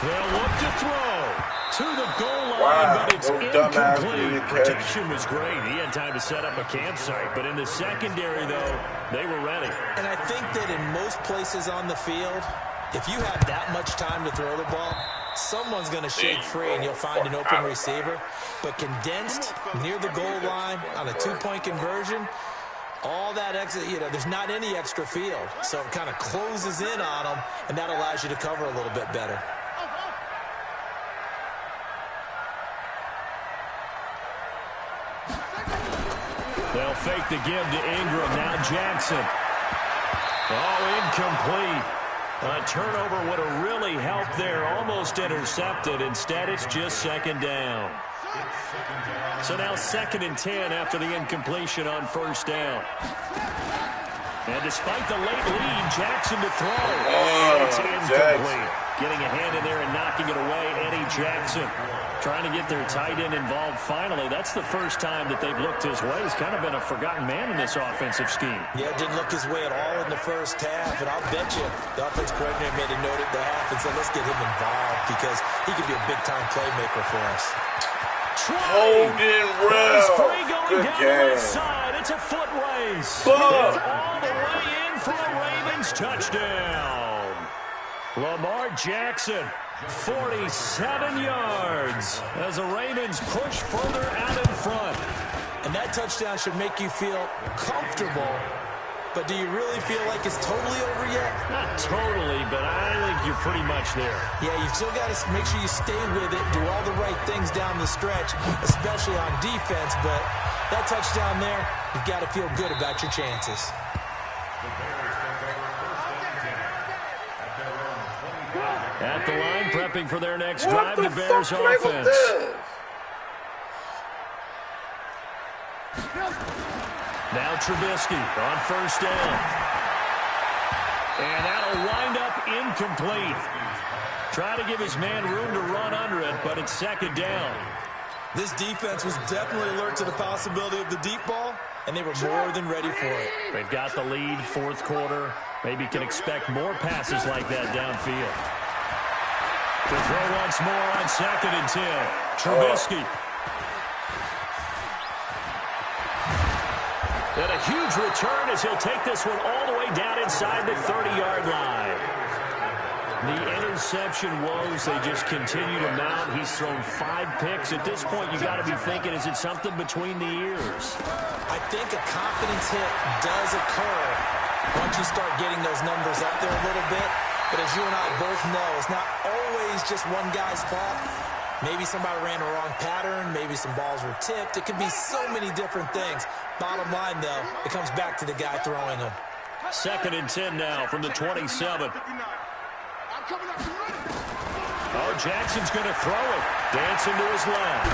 They'll look to throw to the goal line, but it's incomplete. Protection was great. He had time to set up a campsite, but in the secondary, though, they were ready. And I think that in most places on the field, if you have that much time to throw the ball, someone's going to shake free and you'll find an open receiver. But condensed near the goal line on a 2-point conversion, all that extra, there's not any extra field. So it kind of closes in on them, and that allows you to cover a little bit better. They'll fake the give to Ingram. Now Jackson. Oh, incomplete. A turnover would have really helped there. Almost intercepted. Instead, it's just 2nd down. So now 2nd and 10 after the incompletion on 1st down. And despite the late lead, Jackson to throw. It's incomplete. Getting a hand in there and knocking it away, Eddie Jackson. Trying to get their tight end involved finally. That's the first time that they've looked his way. He's kind of been a forgotten man in this offensive scheme. Yeah, it didn't look his way at all in the first half. And I'll bet you the offense coordinator made a note at the half and said, let's get him involved because he could be a big-time playmaker for us. Holding well. Good down game. The left side. It's a foot race. It's all the way in for a Ravens touchdown. Lamar Jackson, 47 yards as the Ravens push further out in front. And that touchdown should make you feel comfortable. But do you really feel like it's totally over yet? Not totally, but I think you're pretty much there. Yeah, you've still got to make sure you stay with it, do all the right things down the stretch, especially on defense. But that touchdown there, you've got to feel good about your chances. At the line, prepping for their next drive, the Bears offense. Now Trubisky on first down. And that'll wind up incomplete. Try to give his man room to run under it, but it's second down. This defense was definitely alert to the possibility of the deep ball, and they were more than ready for it. They've got the lead, fourth quarter. Maybe can expect more passes like that downfield. To throw once more on 2nd and 10. Trubisky. And a huge return as he'll take this one all the way down inside the 30-yard line. The interception woes, they just continue to mount. He's thrown 5 picks. At this point, you got to be thinking, is it something between the ears? I think a confidence hit does occur once you start getting those numbers up there a little bit. But as you and I both know, it's not always just one guy's fault. Maybe somebody ran a wrong pattern. Maybe some balls were tipped. It could be so many different things. Bottom line, though, it comes back to the guy throwing them. 2nd and 10 now from the 27. Oh, Jackson's going to throw it. Dancing to his left.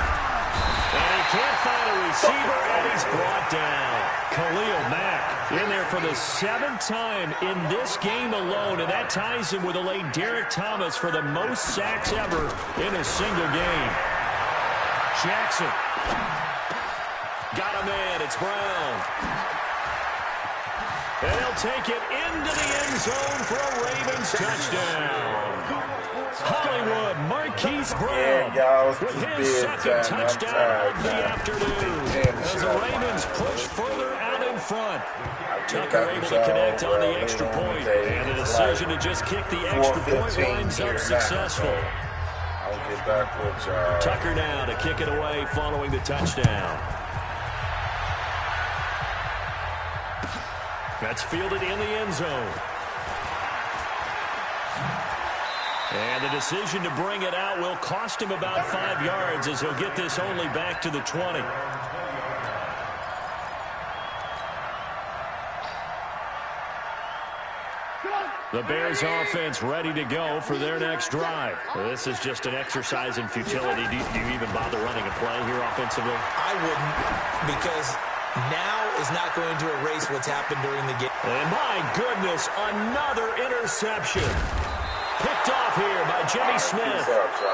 And he can't find a receiver, and he's brought down. Khalil Mack in there for the 7th time in this game alone, and that ties him with the late Derek Thomas for the most sacks ever in a single game. Jackson. Got a man. It's Brown. And he'll take it into the end zone for a Ravens touchdown. Hollywood, Marquise Brown with his 2nd touchdown of the afternoon as the Ravens push further out in front. Tucker able to connect on the extra point, and the decision to just kick the extra point winds up successful. Tucker now to kick it away following the touchdown. That's fielded in the end zone. And the decision to bring it out will cost him about 5 yards as he'll get this only back to the 20. The Bears offense ready to go for their next drive. This is just an exercise in futility. Do you even bother running a play here offensively? I wouldn't, because now is not going to erase what's happened during the game. And my goodness, another interception. Picked off here by Jimmy Smith.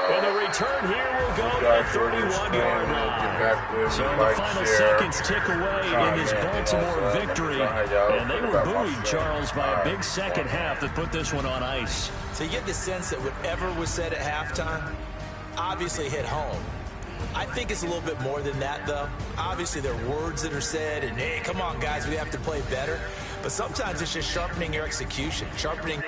And the return here will go to the 31-yard line. So the final seconds tick away in this Baltimore victory. And they were buoyed, Charles, by a big second half that put this one on ice. So you get the sense that whatever was said at halftime obviously hit home. I think it's a little bit more than that, though. Obviously, there are words that are said, and, hey, come on, guys, we have to play better. But sometimes it's just sharpening your execution, sharpening